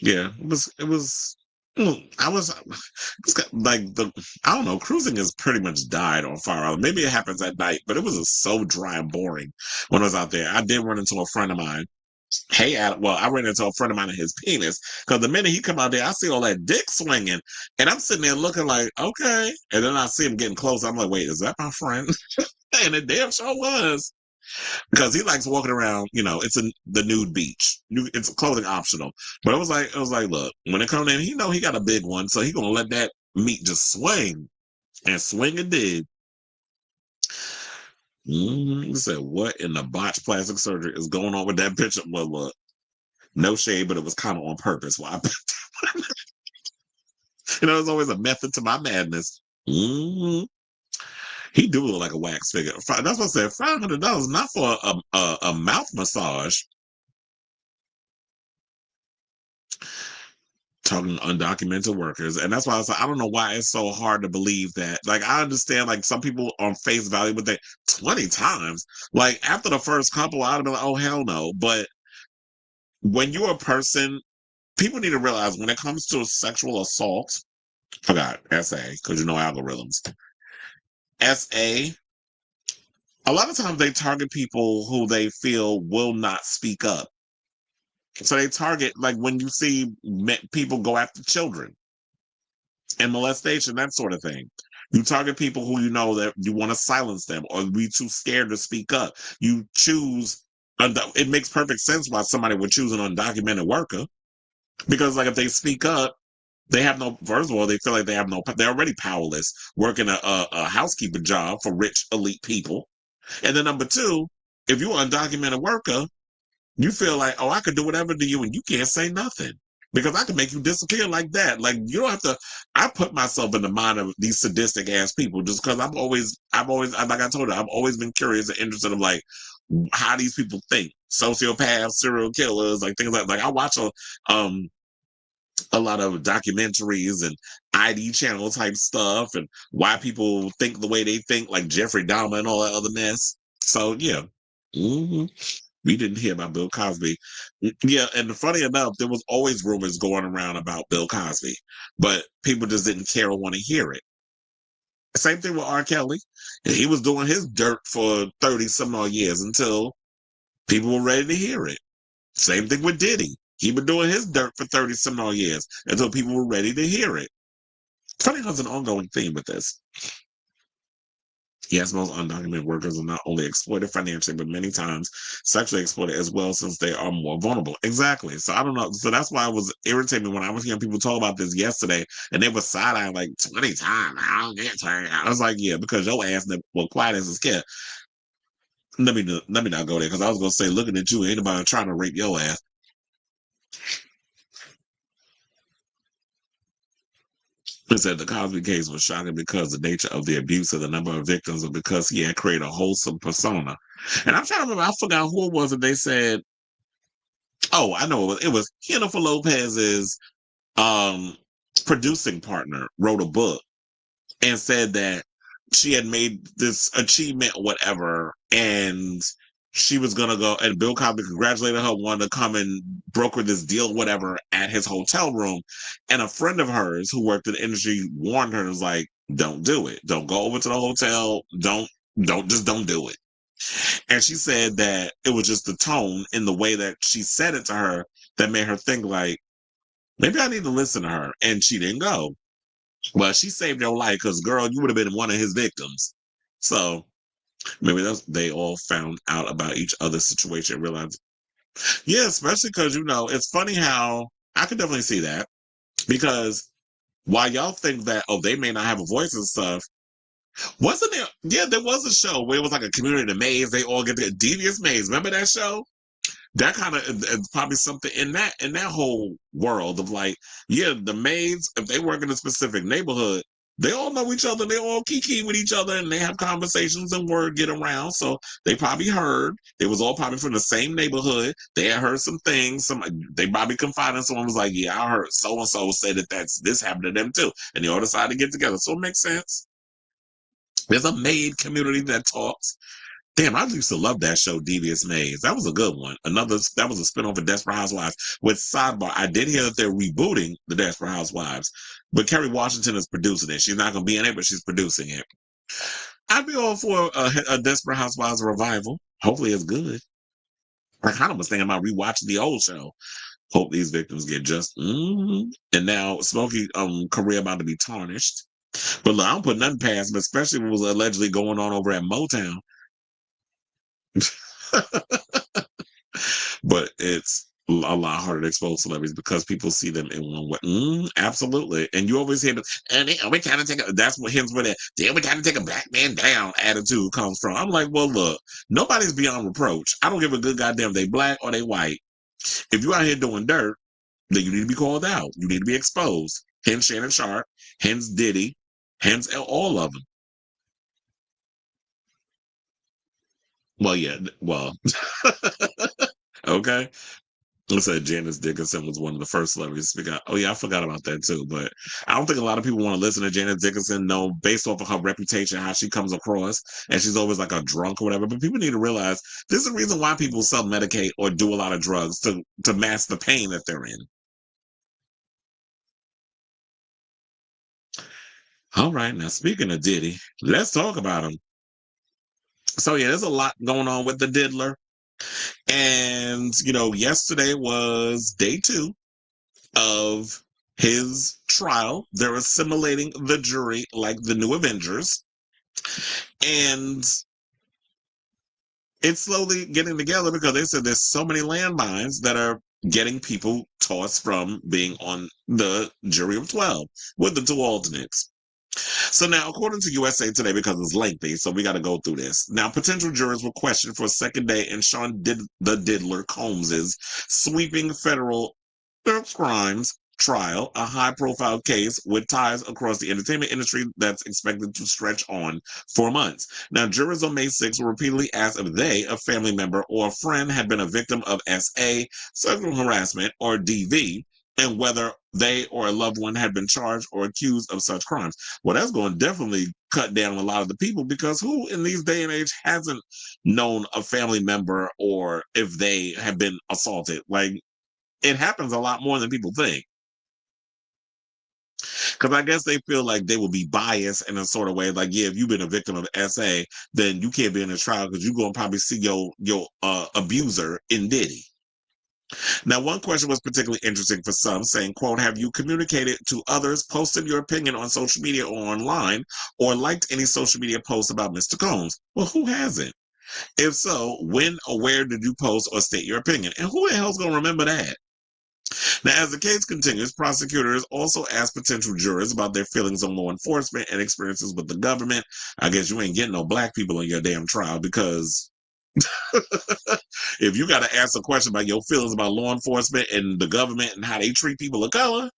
S1: yeah, it was I was like I don't know. Cruising has pretty much died on Fire Island. Maybe it happens at night, but it was just so dry and boring when I was out there. I did run into a friend of mine. Hey, Adam, well, I ran into a friend of mine and his penis because the minute he come out there, I see all that dick swinging, and I'm sitting there looking like, okay, and then I see him getting close. I'm like, wait, is that my friend? And it damn sure was. Because he likes walking around, it's the nude beach. It's clothing optional. But it was like, look, when it comes in, he got a big one, so he gonna let that meat just swing and swing and dig. He said, what in the botched plastic surgery is going on with that picture? Well, look, no shade, but it was kind of on purpose. Why? There's always a method to my madness. He do look like a wax figure. That's what I said. $500 not for a mouth massage. Talking undocumented workers, and that's why I was like, I don't know why it's so hard to believe that. Like, I understand, like, some people on face value, but they 20 times. Like, after the first couple, I'd be like, oh hell no. But when you're a person, people need to realize when it comes to sexual assault, forgot SA because algorithms. SA, a lot of times they target people who they feel will not speak up. So they target, like, when you see people go after children and molestation, that sort of thing. You target people who that you want to silence them or be too scared to speak up. You choose, it makes perfect sense why somebody would choose an undocumented worker. Because, like, if they speak up, they have no, first of all, they feel like they're already powerless working a housekeeper job for rich, elite people. And then number two, if you're an undocumented worker, you feel like, oh, I could do whatever to you and you can't say nothing because I can make you disappear like that. Like, you don't have to. I put myself in the mind of these sadistic ass people just because I've always, like I told you, I've always been curious and interested in, like, how these people think. Sociopaths, serial killers, like things like I watch a lot of documentaries and ID channel type stuff and why people think the way they think, like Jeffrey Dahmer and all that other mess. So yeah. We didn't hear about Bill Cosby. Yeah, and funny enough, there was always rumors going around about Bill Cosby, but people just didn't care or want to hear it. Same thing with R. Kelly. He was doing his dirt for 30 some odd years until people were ready to hear it. Same thing with Diddy. He been doing his dirt for 30 some odd years until people were ready to hear it. Funny how it's an ongoing theme with this. Yes, most undocumented workers are not only exploited financially, but many times sexually exploited as well, since they are more vulnerable. Exactly. So I don't know. So that's why it was irritating when I was hearing people talk about this yesterday, and they were side-eyeing like 20 times. I don't get turned. I was like, yeah, because your ass, quiet as a scared. Let me not go there because I was gonna say, looking at you, ain't nobody trying to rape your ass. It said the Cosby case was shocking because the nature of the abuse and the number of victims, and because he had created a wholesome persona. And I'm trying to remember, I forgot who it was that they said. Oh, I know it was Jennifer Lopez's um, producing partner wrote a book and said that she had made this achievement or whatever, and she was gonna go, and Bill Cosby congratulated her, wanted to come and broker this deal, whatever, at his hotel room. And a friend of hers who worked in the industry warned her, was like, don't do it. Don't go over to the hotel. Don't do it. And she said that it was just the tone in the way that she said it to her that made her think, like, maybe I need to listen to her. And she didn't go. Well, she saved your life because, girl, you would have been one of his victims. So maybe they all found out about each other's situation and realized, yeah, especially because, it's funny how I could definitely see that, because while y'all think that, oh, they may not have a voice and stuff, wasn't there? Yeah, there was a show where it was like a community maze. They all get the Devious Maze. Remember that show? That kind of is probably something in that whole world of, like, yeah, the maids, if they work in a specific neighborhood, they all know each other. They all kiki with each other, and they have conversations and word get around. So they probably heard. They was all probably from the same neighborhood. They had heard some things. They probably confided. Someone was like, "Yeah, I heard so and so say that this happened to them too," and they all decided to get together. So it makes sense. There's a maid community that talks. Damn, I used to love that show, Devious Maze. That was a good one. That was a spinoff of Desperate Housewives. With sidebar, I did hear that they're rebooting the Desperate Housewives, but Kerry Washington is producing it. She's not going to be in it, but she's producing it. I'd be all for a Desperate Housewives revival. Hopefully it's good. I kind of was thinking about rewatching the old show. Hope these victims get just. And now Smokey career about to be tarnished. But look, I don't put nothing past him, especially what was allegedly going on over at Motown. But it's a lot harder to expose celebrities because people see them in one way. Absolutely. And you always hear them, and we kind of take that's what him with that, then we kind of take a black man down attitude comes from. I'm like, well, look, nobody's beyond reproach. I don't give a good goddamn if they black or they white. If you out here doing dirt, then you need to be called out. You need to be exposed. Hence Shannon Sharp, hence Diddy, hence all of them. Well, yeah, well, okay. I said Janice Dickinson was one of the first celebrities to speak out. Oh yeah, I forgot about that too. But I don't think a lot of people want to listen to Janice Dickinson. No, based off of her reputation, how she comes across, and she's always like a drunk or whatever. But people need to realize there's a reason why people self-medicate or do a lot of drugs to mask the pain that they're in. All right, now speaking of Diddy, let's talk about him. So yeah, there's a lot going on with the Diddler. And, yesterday was day 2 of his trial. They're assimilating the jury like the new Avengers. And it's slowly getting together because they said there's so many landmines that are getting people tossed from being on the jury of 12 with the 2 alternates. So now, according to USA Today, because it's lengthy, so we got to go through this. Now, potential jurors were questioned for a second day in Sean the Diddler Combs's sweeping federal crimes trial, a high-profile case with ties across the entertainment industry that's expected to stretch on for months. Now, jurors on May 6 were repeatedly asked if they, a family member, or a friend had been a victim of SA, sexual harassment, or DV, and whether they or a loved one had been charged or accused of such crimes. Well, that's going to definitely cut down a lot of the people because who in these day and age hasn't known a family member or if they have been assaulted? Like, it happens a lot more than people think. Because I guess they feel like they will be biased in a sort of way. Like, yeah, if you've been a victim of SA, then you can't be in a trial because you're going to probably see your abuser in Diddy. Now, one question was particularly interesting for some, saying, quote, have you communicated to others, posted your opinion on social media or online, or liked any social media posts about Mr. Combs? Well, who hasn't? If so, when or where did you post or state your opinion? And who the hell's going to remember that? Now, as the case continues, prosecutors also asked potential jurors about their feelings on law enforcement and experiences with the government. I guess you ain't getting no black people in your damn trial because if you got to ask a question about your feelings about law enforcement and the government and how they treat people of color,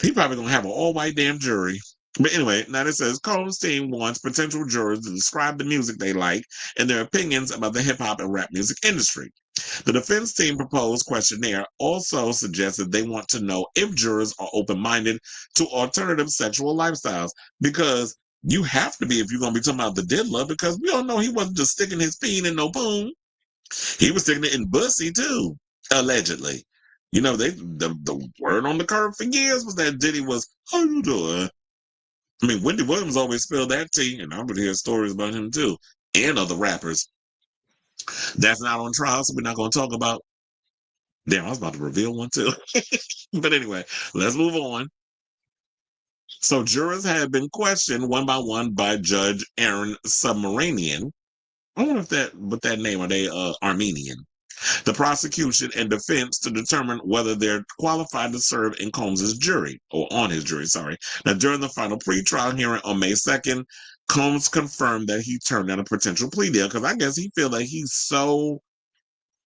S1: he probably gonna have an all-white damn jury. But anyway, now it says Combs' team wants potential jurors to describe the music they like and their opinions about the hip-hop and rap music industry. The defense team proposed questionnaire also suggested they want to know if jurors are open-minded to alternative sexual lifestyles because you have to be if you're going to be talking about the diddler because we all know he wasn't just sticking his peen in no poon. He was sticking it in bussy too, allegedly. The word on the curve for years was that Diddy was, how you doing? I mean, Wendy Williams always spilled that tea, and I would hear stories about him too, and other rappers. That's not on trial, so we're not going to talk about. Damn, I was about to reveal one too. But anyway, let's move on. So jurors had been questioned one by one by Judge Aaron Submaranian. I wonder what that name, are they Armenian? The prosecution and defense to determine whether they're qualified to serve in Combs' jury, or on his jury, sorry. Now, during the final pretrial hearing on May 2nd, Combs confirmed that he turned down a potential plea deal because I guess he feels like he's so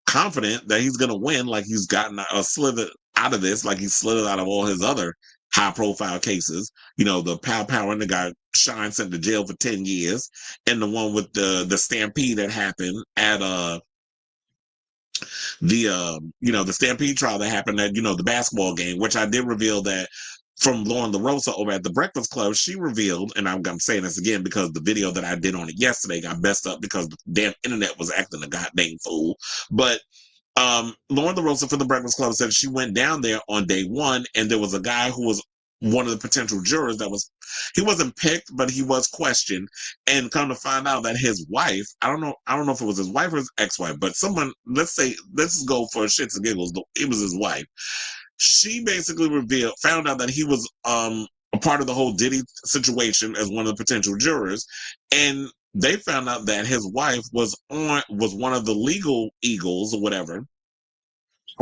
S1: confident that he's going to win, like he's gotten a slither out of this, like he's slithered out of all his other high-profile cases. The Pow and the guy Shine sent to jail for 10 years, and the one with the stampede that happened at the stampede trial that happened at the basketball game, which I did reveal that from Lauren LaRosa over at the Breakfast Club, she revealed, and I'm saying this again because the video that I did on it yesterday got messed up because the damn internet was acting a goddamn fool. But Lauren LaRosa from the Breakfast Club said she went down there on day one, and there was a guy who was one of the potential jurors he wasn't picked, but he was questioned, and come to find out that his wife, I don't know if it was his wife or his ex-wife, but someone, let's go for shits and giggles, it was his wife. She basically found out that he was a part of the whole Diddy situation as one of the potential jurors, and they found out that his wife was one of the legal eagles or whatever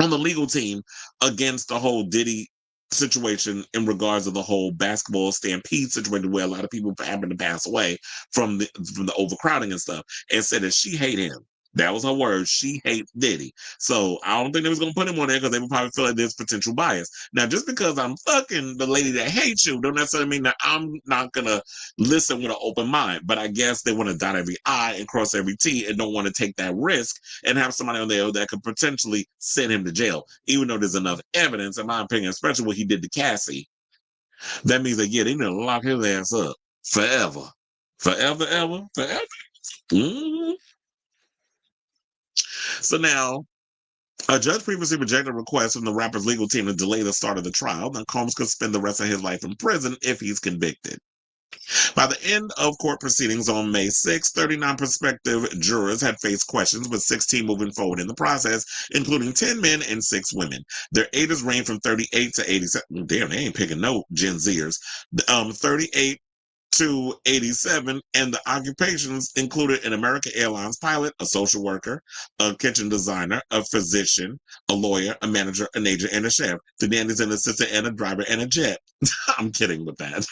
S1: on the legal team against the whole Diddy situation in regards to the whole basketball stampede situation where a lot of people happened to pass away from the overcrowding and stuff, and said that she hate him. That was her word. She hates Diddy. So I don't think they was going to put him on there because they would probably feel like there's potential bias. Now, just because I'm fucking the lady that hates you don't necessarily mean that I'm not going to listen with an open mind. But I guess they want to dot every I and cross every T and don't want to take that risk and have somebody on there that could potentially send him to jail, even though there's enough evidence, in my opinion, especially what he did to Cassie. That means that, yeah, they need to lock his ass up forever. Forever, ever, forever. Mm-hmm. So now, a judge previously rejected a request from the rapper's legal team to delay the start of the trial. Now, Combs could spend the rest of his life in prison if he's convicted. By the end of court proceedings on May 6, 39 prospective jurors had faced questions, with 16 moving forward in the process, including 10 men and 6 women. Their ages range from 38 to 87. Damn, they ain't picking no Gen Zers. 38 to 87, and the occupations included an American Airlines pilot, a social worker, a kitchen designer, a physician, a lawyer, a manager, an agent, and a chef. The nanny's an assistant and a driver and a jet. I'm kidding with that.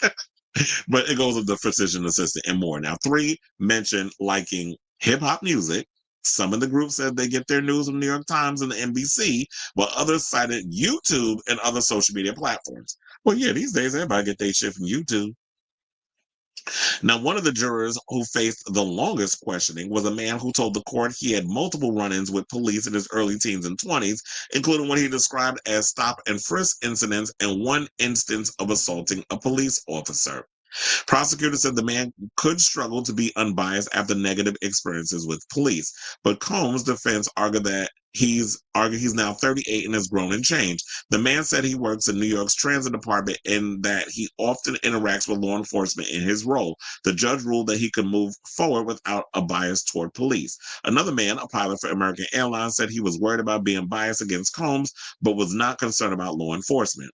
S1: But it goes with the physician assistant and more. Now, 3 mentioned liking hip-hop music. Some of the groups said they get their news from the New York Times and the NBC, while others cited YouTube and other social media platforms. Well, yeah, these days everybody get their shit from YouTube. Now, one of the jurors who faced the longest questioning was a man who told the court he had multiple run-ins with police in his early teens and 20s, including what he described as stop and frisk incidents and one instance of assaulting a police officer. Prosecutors said the man could struggle to be unbiased after negative experiences with police, but Combs' defense argued that he's now 38 and has grown and changed. The man said he works in New York's transit department and that he often interacts with law enforcement in his role. The judge ruled that he could move forward without a bias toward police. Another man, a pilot for American Airlines, said he was worried about being biased against Combs, but was not concerned about law enforcement.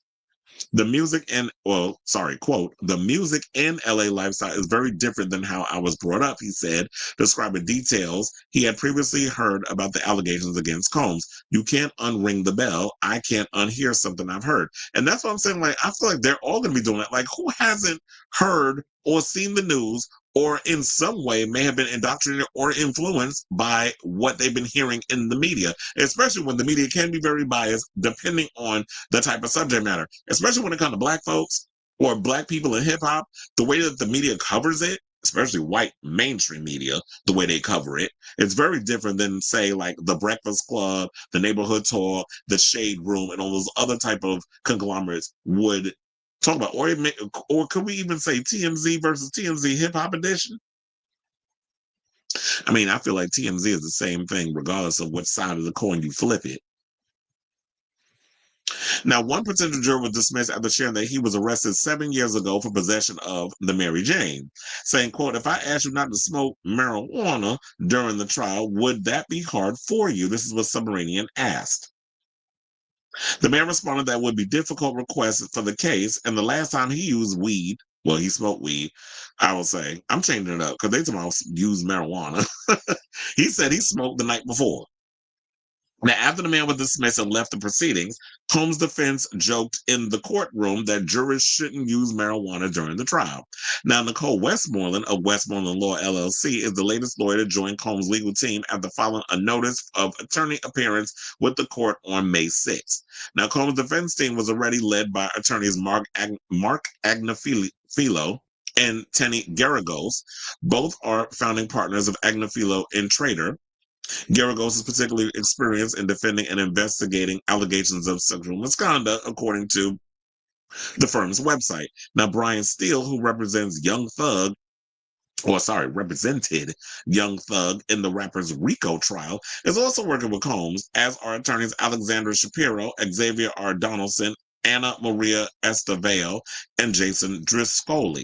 S1: The music and, quote, the music and LA lifestyle is very different than how I was brought up, he said, describing details he had previously heard about the allegations against Combs. You can't unring the bell. I can't unhear something I've heard. And that's what I'm saying. Like, I feel like they're all going to be doing that. Like, who hasn't heard or seen the news or in some way may have been indoctrinated or influenced by what they've been hearing in the media, especially when the media can be very biased depending on the type of subject matter, especially when it comes to Black folks or Black people in hip hop. The way that the media covers it, especially white mainstream media, the way they cover it, it's very different than, say, like the Breakfast Club, the Neighborhood Talk, the Shade Room, and all those other type of conglomerates would talk about. Or could we even say TMZ versus TMZ Hip Hop Edition? I mean, I feel like TMZ is the same thing, regardless of which side of the coin you flip it. Now, one potential juror was dismissed after sharing that he was arrested 7 years ago for possession of the Mary Jane, saying, quote, if I asked you not to smoke marijuana during the trial, would that be hard for you? This is what Submarinian asked. The man responded that would be difficult request for the case, and the last time he used weed, well, he smoked weed, I will say, I'm changing it up because they told me use marijuana. He said he smoked the night before. Now, after the man was dismissed and left the proceedings, Combs' defense joked in the courtroom that jurors shouldn't use marijuana during the trial. Now, Nicole Westmoreland of Westmoreland Law LLC is the latest lawyer to join Combs' legal team after filing a notice of attorney appearance with the court on May 6th. Now, Combs' defense team was already led by attorneys Mark Agnafilo and Tenny Garagos. Both are founding partners of Agnafilo and Trader. Garagos is particularly experienced in defending and investigating allegations of sexual misconduct, according to the firm's website. Now, Brian Steele, who represented Young Thug in the rapper's RICO trial, is also working with Combs, as are attorneys Alexandra Shapiro, Xavier R. Donaldson, Anna Maria Estevao, and Jason Driscoll.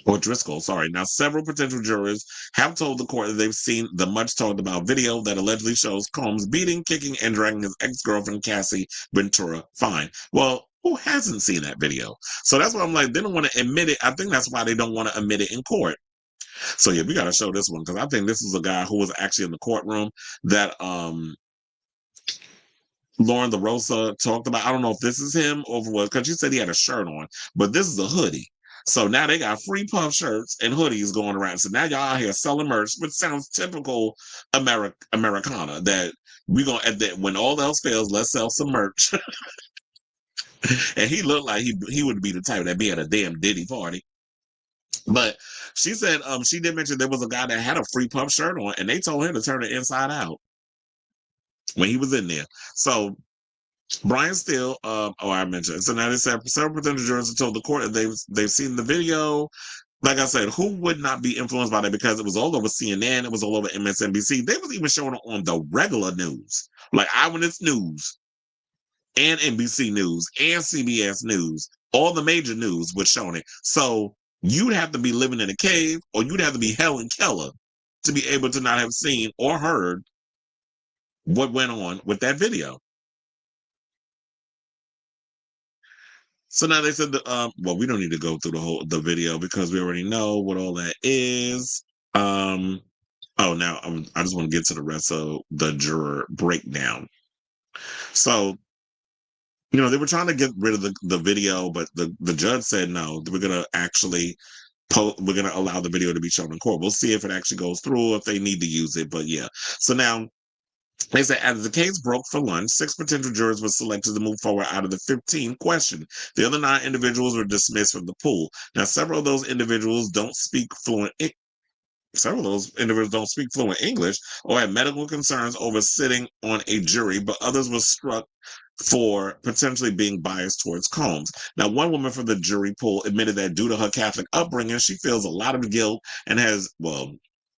S1: Now, several potential jurors have told the court that they've seen the much talked about video that allegedly shows Combs beating, kicking, and dragging his ex-girlfriend Cassie Ventura fine. Well, who hasn't seen that video? So that's why I'm like, they don't want to admit it. I think that's why they don't want to admit it in court. So yeah, we got to show this one, because I think this is a guy who was actually in the courtroom that Lauren LaRosa talked about. I don't know if this is him or what, because she said he had a shirt on, but this is a hoodie. So now they got free puff shirts and hoodies going around. So now y'all out here selling merch, which sounds typical Americana, that we gonna, when all else fails, let's sell some merch. And he looked like he would be the type that be at a damn Diddy party. But she said she did mention there was a guy that had a free puff shirt on, and they told him to turn it inside out when he was in there. So Brian Steele, I mentioned. So now they said several potential jurors have told the court that they've seen the video. Like I said, who would not be influenced by that, because it was all over CNN, it was all over MSNBC. They was even showing it on the regular news, like Eyewitness News and NBC News and CBS News. All the major news was showing it. So you'd have to be living in a cave, or you'd have to be Helen Keller to be able to not have seen or heard what went on with that video. So now they said, well, we don't need to go through the video because we already know what all that is. Now I just want to get to the rest of the juror breakdown. So, they were trying to get rid of the video, but the judge said no. We're gonna actually we're gonna allow the video to be shown in court. We'll see if it actually goes through, if they need to use it. But yeah. So now, they said, as the case broke for lunch, 6 potential jurors were selected to move forward out of the 15 questioned. The other 9 individuals were dismissed from the pool. Now, several of those individuals don't speak fluent English or had medical concerns over sitting on a jury, but others were struck for potentially being biased towards Combs. Now, one woman from the jury pool admitted that due to her Catholic upbringing, she feels a lot of guilt and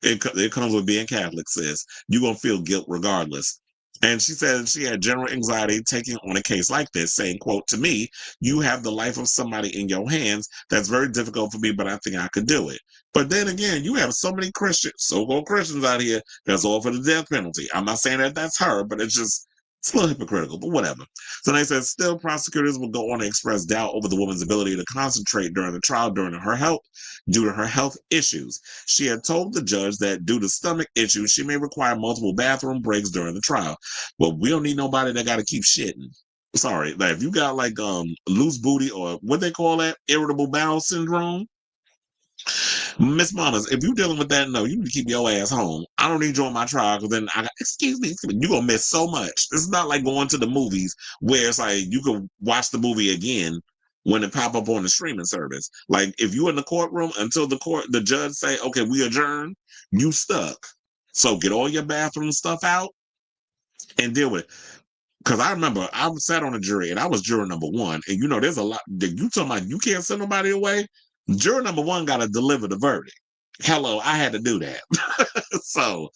S1: it comes with being Catholic, sis. You're going to feel guilt regardless. And she said she had general anxiety taking on a case like this, saying, quote, "To me, you have the life of somebody in your hands. That's very difficult for me, but I think I could do it." But then again, you have so many so-called Christians out here that's all for the death penalty. I'm not saying that that's her, but it's a little hypocritical, but whatever. So they said still prosecutors will go on to express doubt over the woman's ability to concentrate during the trial due to her health issues. She had told the judge that due to stomach issues, she may require multiple bathroom breaks during the trial. Well, we don't need nobody that got to keep shitting. Sorry, like if you got like loose booty, or what they call that, irritable bowel syndrome, Miss Mamas, if you're dealing with that, no, you need to keep your ass home. I don't need you on my trial, because then excuse me, you're going to miss so much. This is not like going to the movies where it's like you can watch the movie again when it pop up on the streaming service. Like if you're in the courtroom until the judge say, okay, we adjourn, you stuck. So get all your bathroom stuff out and deal with it. Because I remember I sat on a jury and I was juror number 1. And there's a lot that you talking about, you can't send nobody away. Juror number 1 got to deliver the verdict. Hello, I had to do that. So,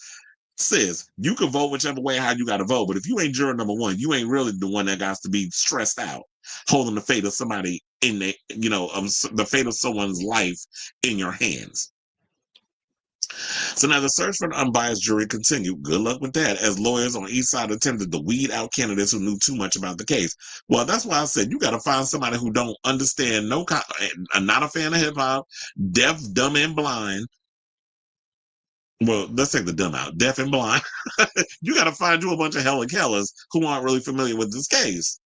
S1: sis, you can vote whichever way how you got to vote. But if you ain't juror number 1, you ain't really the one that got to be stressed out, holding the fate of somebody the fate of someone's life in your hands. So now the search for an unbiased jury continued. Good luck with that, as lawyers on each side attempted to weed out candidates who knew too much about the case. Well, that's why I said you got to find somebody who don't understand, not a fan of hip hop, deaf, dumb, and blind. Well, let's take the dumb out. Deaf and blind. You got to find you a bunch of Helen Kellers who aren't really familiar with this case.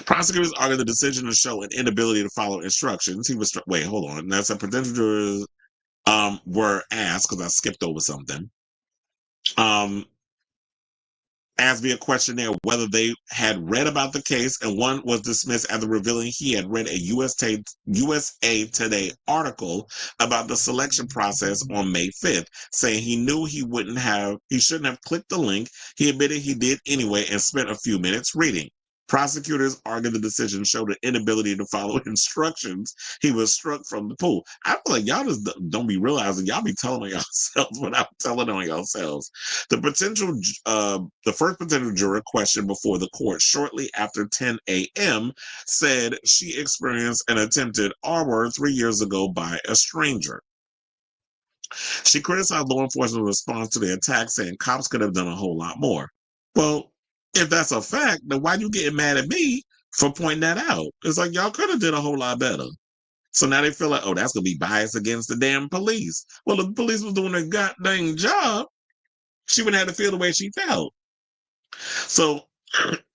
S1: Prosecutors argued the decision to show an inability to follow instructions. Wait, hold on. That's a potential jurors were asked, because I skipped over something. Asked via questionnaire whether they had read about the case, and one was dismissed after revealing he had read a USA Today article about the selection process on May 5th, saying he knew he shouldn't have clicked the link. He admitted he did anyway and spent a few minutes reading. Prosecutors argue the decision showed an inability to follow instructions. He was struck from the pool. I feel like y'all just don't be realizing y'all be telling on yourselves without telling on yourselves. The first potential juror questioned before the court shortly after 10 a.m. said she experienced an attempted R word 3 years ago by a stranger. She criticized law enforcement's response to the attack, saying cops could have done a whole lot more. Well, if that's a fact, then why you getting mad at me for pointing that out? It's like y'all could have did a whole lot better. So now they feel like, oh, that's gonna be biased against the damn police. Well, if the police was doing their goddamn job, she wouldn't have to feel the way she felt. So,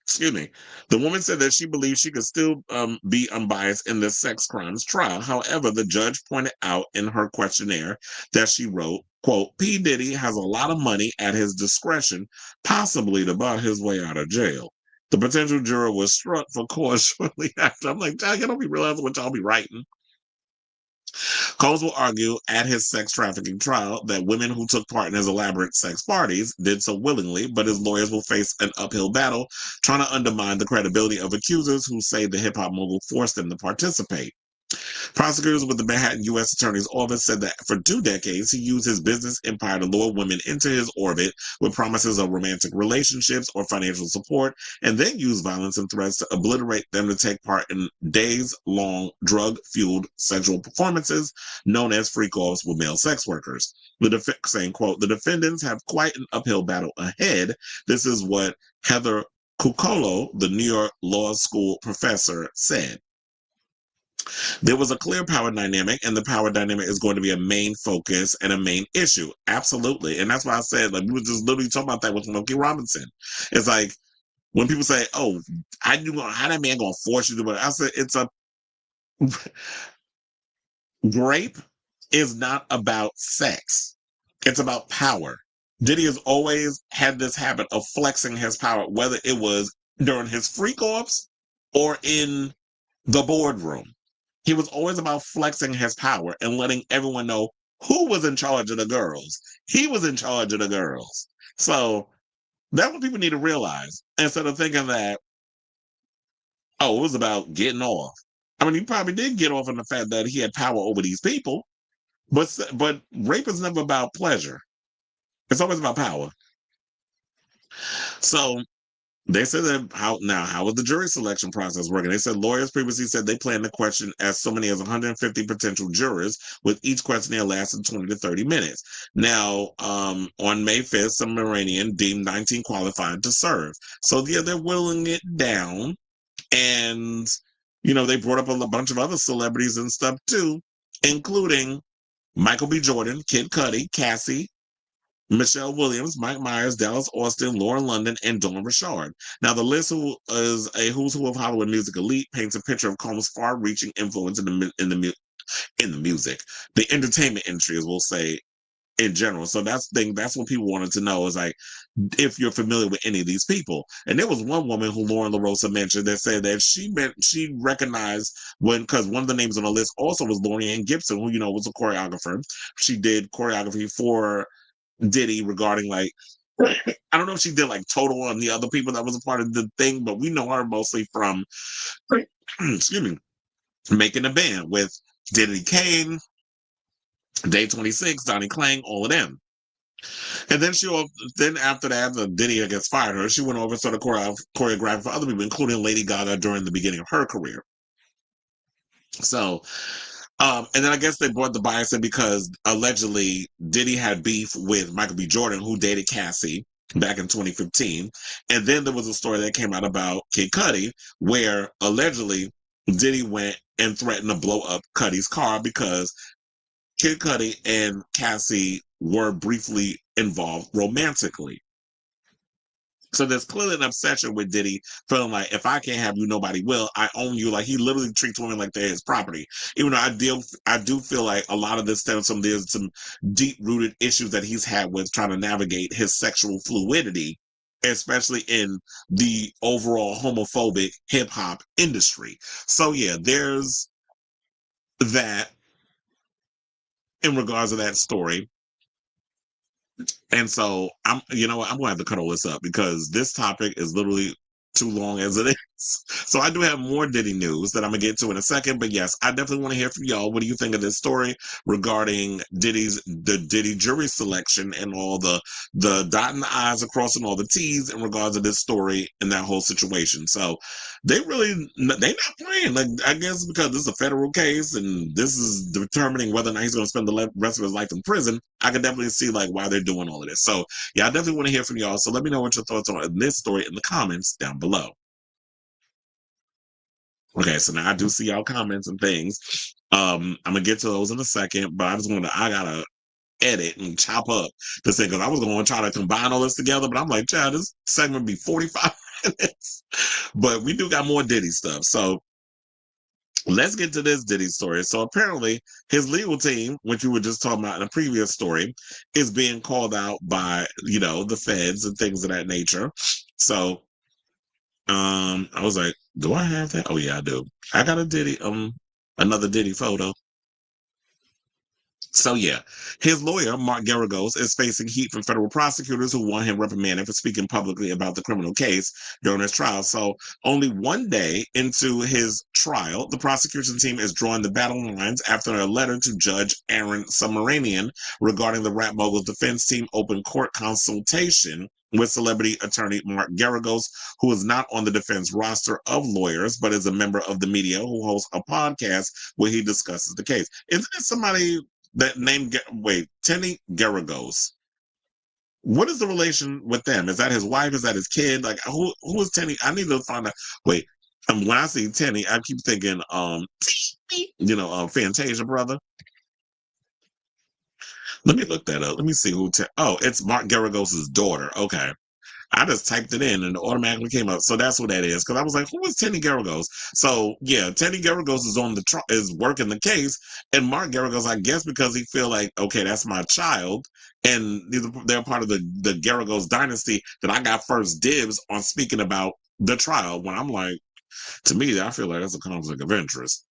S1: excuse me. The woman said that she believes she could still be unbiased in this sex crimes trial. However, the judge pointed out in her questionnaire that she wrote, quote, P. Diddy has a lot of money at his discretion, possibly to buy his way out of jail. The potential juror was struck for cause shortly after. I'm like, y'all don't be realizing what y'all be writing. Combs will argue at his sex trafficking trial that women who took part in his elaborate sex parties did so willingly, but his lawyers will face an uphill battle trying to undermine the credibility of accusers who say the hip-hop mogul forced them to participate. Prosecutors with the Manhattan U.S. Attorney's Office said that for 2 decades, he used his business empire to lure women into his orbit with promises of romantic relationships or financial support, and then used violence and threats to obliterate them to take part in days-long drug-fueled sexual performances known as freak-offs with male sex workers. Saying, quote, the defendants have quite an uphill battle ahead. This is what Heather Cucolo, the New York Law School professor, said. There was a clear power dynamic, and the power dynamic is going to be a main focus and a main issue. Absolutely. And that's why I said, like, we were just literally talking about that with Smokey Robinson. It's like, when people say, oh, how that man going to force you to do it? I said, it's a rape is not about sex. It's about power. Diddy has always had this habit of flexing his power, whether it was during his freak offs or in the boardroom. He was always about flexing his power and letting everyone know who was in charge of the girls. He was in charge of the girls. So that's what people need to realize instead of thinking that, oh, it was about getting off. I mean, he probably did get off on the fact that he had power over these people, but rape is never about pleasure. It's always about power. So they said that how was the jury selection process working? They said lawyers previously said they plan to question as so many as 150 potential jurors, with each questionnaire lasting 20 to 30 minutes. Now, on May 5th, some Iranian deemed 19 qualified to serve. So yeah, they're whittling it down, and they brought up a bunch of other celebrities and stuff too, including Michael B. Jordan, Kid Cudi, Cassie, Michelle Williams, Mike Myers, Dallas Austin, Lauren London, and Dawn Richard. Now, the list is a who's who of Hollywood music elite paints a picture of Combs' far-reaching influence in the music, the entertainment industry, as we'll say in general. So that's the thing. That's what people wanted to know is like if you're familiar with any of these people. And there was one woman who Lauren LaRosa mentioned that said that she recognized because one of the names on the list also was Lorianne Gibson, who was a choreographer. She did choreography for Diddy regarding like I don't know if she did like Total on the other people that was a part of the thing, but we know her mostly from excuse me, making a band with Diddy Kane, Day 26, Donnie Klang, all of them. And then after that, Diddy gets fired her. She went over and started choreographing for other people, including Lady Gaga during the beginning of her career. So and then I guess they brought the bias in because allegedly Diddy had beef with Michael B. Jordan, who dated Cassie back in 2015. And then there was a story that came out about Kid Cudi, where allegedly Diddy went and threatened to blow up Cudi's car because Kid Cudi and Cassie were briefly involved romantically. So there's clearly an obsession with Diddy, feeling like if I can't have you, nobody will. I own you. Like he literally treats women like they're his property. Even though I do feel like a lot of this stems from there's some deep rooted issues that he's had with trying to navigate his sexual fluidity, especially in the overall homophobic hip hop industry. So yeah, there's that in regards to that story. And so I'm gonna have to cut all this up because this topic is literally too long as it is. So I do have more Diddy news that I'm gonna get to in a second, but yes, I definitely want to hear from y'all. What do you think of this story regarding the Diddy jury selection and all the dotting the I's, across and all the T's in regards to this story and that whole situation? So they not playing. Like, I guess because this is a federal case and this is determining whether or not he's going to spend the rest of his life in prison. I can definitely see like why they're doing all of this. So yeah, I definitely want to hear from y'all. So let me know what your thoughts are on this story in the comments down below. Okay, so now I do see y'all comments and things. I'm gonna get to those in a second, but I gotta edit and chop up this thing because I was gonna try to combine all this together, but I'm like, Chad, this segment be 45 minutes. But we do got more Diddy stuff. So let's get to this Diddy story. So apparently his legal team, which we were just talking about in a previous story, is being called out by, the feds and things of that nature. So I was like, do I have that? Oh yeah, I do. I got a Diddy, another Diddy photo. So yeah, his lawyer, Mark Geragos, is facing heat from federal prosecutors who want him reprimanded for speaking publicly about the criminal case during his trial. So only one day into his trial, the prosecution team is drawing the battle lines after a letter to Judge Aaron Summeranian regarding the rap mogul's defense team open court consultation with celebrity attorney Mark Geragos, who is not on the defense roster of lawyers, but is a member of the media who hosts a podcast where he discusses the case. Isn't it somebody that name? Wait, Tenny Geragos. What is the relation with them? Is that his wife? Is that his kid? Like, who is Tenny? I need to find out. Wait, when I see Tenny, I keep thinking, Fantasia brother. Let me look that up. Let me see who. Oh, it's Mark Geragos' daughter. Okay. I just typed it in and it automatically came up. So that's what that is. Because I was like, who is Tenny Geragos? So yeah, Tenny Geragos is on is working the case, and Mark Geragos, I guess, because he feel like, okay, that's my child, and they're part of the Geragos dynasty, that I got first dibs on speaking about the trial. When I'm like, to me, I feel like that's a conflict of interest.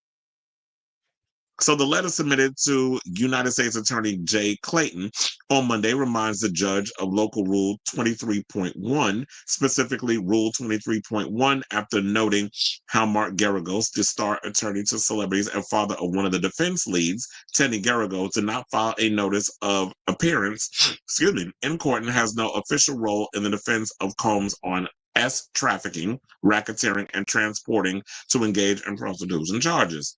S1: So the letter submitted to United States Attorney Jay Clayton on Monday reminds the judge of local rule 23.1, specifically rule 23.1, after noting how Mark Geragos, the star attorney to celebrities and father of one of the defense leads, Tenny Geragos, did not file a notice of appearance, in court and has no official role in the defense of Combs on trafficking, racketeering, and transporting to engage in prostitution charges.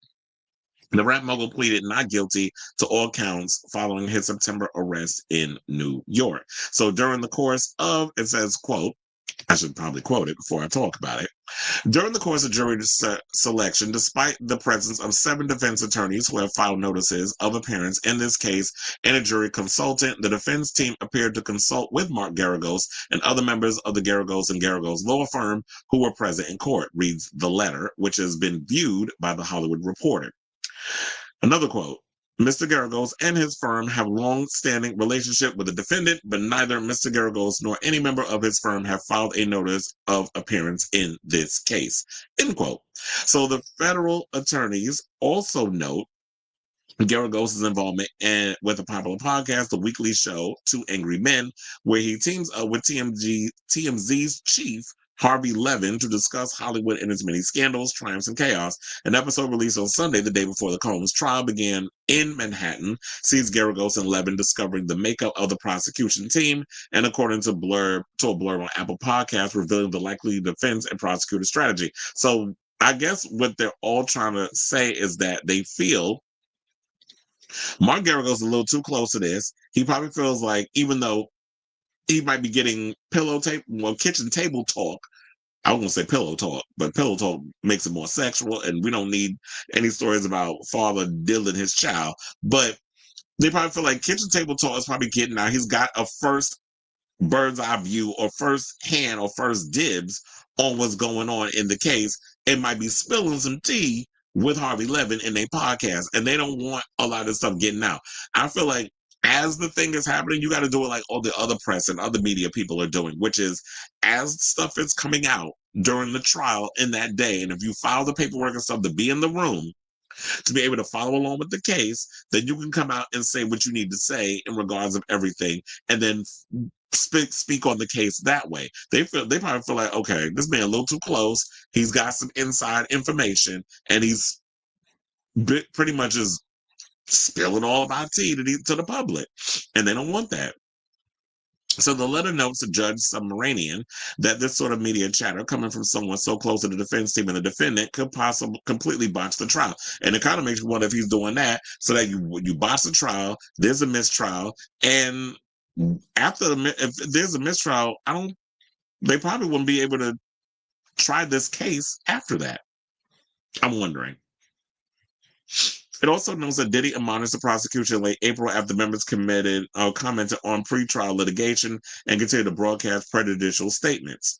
S1: The rap mogul pleaded not guilty to all counts following his September arrest in New York. So during the course of, it says, quote, I should probably quote it before I talk about it. During the course of jury selection, despite the presence of 7 defense attorneys who have filed notices of appearance in this case and a jury consultant, the defense team appeared to consult with Mark Geragos and other members of the Geragos and Geragos law firm who were present in court, reads the letter, which has been viewed by The Hollywood Reporter. Another quote, Mr. Geragos and his firm have long-standing relationship with the defendant, but neither Mr. Geragos nor any member of his firm have filed a notice of appearance in this case, end quote. So the federal attorneys also note Geragos' involvement with a popular podcast, The Weekly Show, Two Angry Men, where he teams up with TMZ's chief, Harvey Levin, to discuss Hollywood and its many scandals, triumphs, and chaos. An episode released on Sunday, the day before the Combs trial began in Manhattan, sees Geragos and Levin discovering the makeup of the prosecution team, and according to a blurb on Apple Podcasts, revealing the likely defense and prosecutor strategy. So I guess what they're all trying to say is that they feel Mark Geragos is a little too close to this. He probably feels like, even though he might be getting kitchen table talk. I was gonna say pillow talk, but pillow talk makes it more sexual, and we don't need any stories about father dilling his child. But they probably feel like kitchen table talk is probably getting now. He's got a first bird's eye view or first hand or first dibs on what's going on in the case. It might be spilling some tea with Harvey Levin in their podcast, and they don't want a lot of stuff getting out. I feel like as the thing is happening, you got to do it like all the other press and other media people are doing, which is as stuff is coming out during the trial in that day, and if you file the paperwork and stuff to be in the room, to be able to follow along with the case, then you can come out and say what you need to say in regards of everything. And then speak on the case that way. They probably feel like, okay, this man a little too close. He's got some inside information, and he's pretty much is spilling all of our tea to the public, and they don't want that. So the letter notes to Judge Submaranian that this sort of media chatter coming from someone so close to the defense team and the defendant could possibly completely botch the trial. And it kind of makes you wonder if he's doing that so that you botch the trial, there's a mistrial, and if there's a mistrial, they probably wouldn't be able to try this case after that. I'm wondering. It also notes that Diddy admonished the prosecution in late April after members commented on pretrial litigation and continued to broadcast prejudicial statements.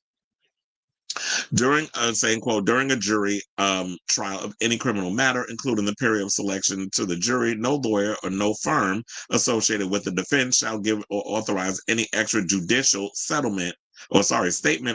S1: During saying, quote, during a jury trial of any criminal matter, including the period of selection to the jury, no lawyer or no firm associated with the defense shall give or authorize any extrajudicial statement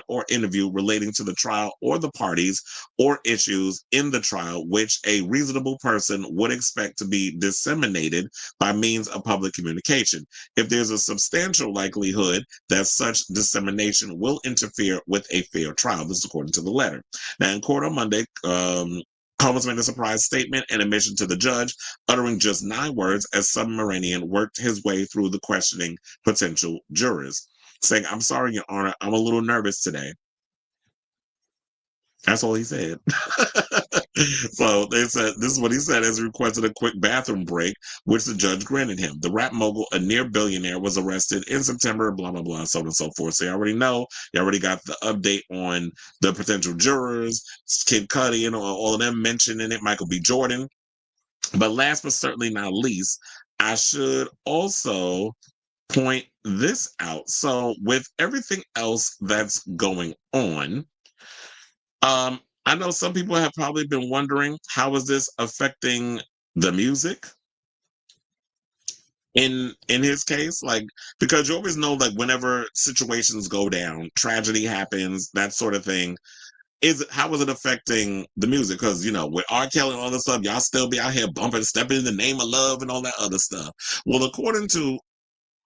S1: or interview relating to the trial or the parties or issues in the trial which a reasonable person would expect to be disseminated by means of public communication if there's a substantial likelihood that such dissemination will interfere with a fair trial. This is according to the letter. Now, in court on Monday, Combs made a surprise statement and admission to the judge, uttering just 9 words as Submaranian worked his way through the questioning potential jurors, saying, "I'm sorry, Your Honor, I'm a little nervous today." That's all he said. So they said, this is what he said as he requested a quick bathroom break, which the judge granted him. The rap mogul, a near billionaire, was arrested in September, blah, blah, blah, so on and so forth. So you already know, you already got the update on the potential jurors, Kid Cudi, and all of them mentioned in it, Michael B. Jordan. But last but certainly not least, I should also point this out. So with everything else that's going on, I know some people have probably been wondering, how is this affecting the music in his case? Like, because you always know, like, whenever situations go down, tragedy happens, that sort of thing, how is it affecting the music? Because, with R. Kelly and all this stuff, y'all still be out here bumping, stepping in the name of love and all that other stuff. Well, according to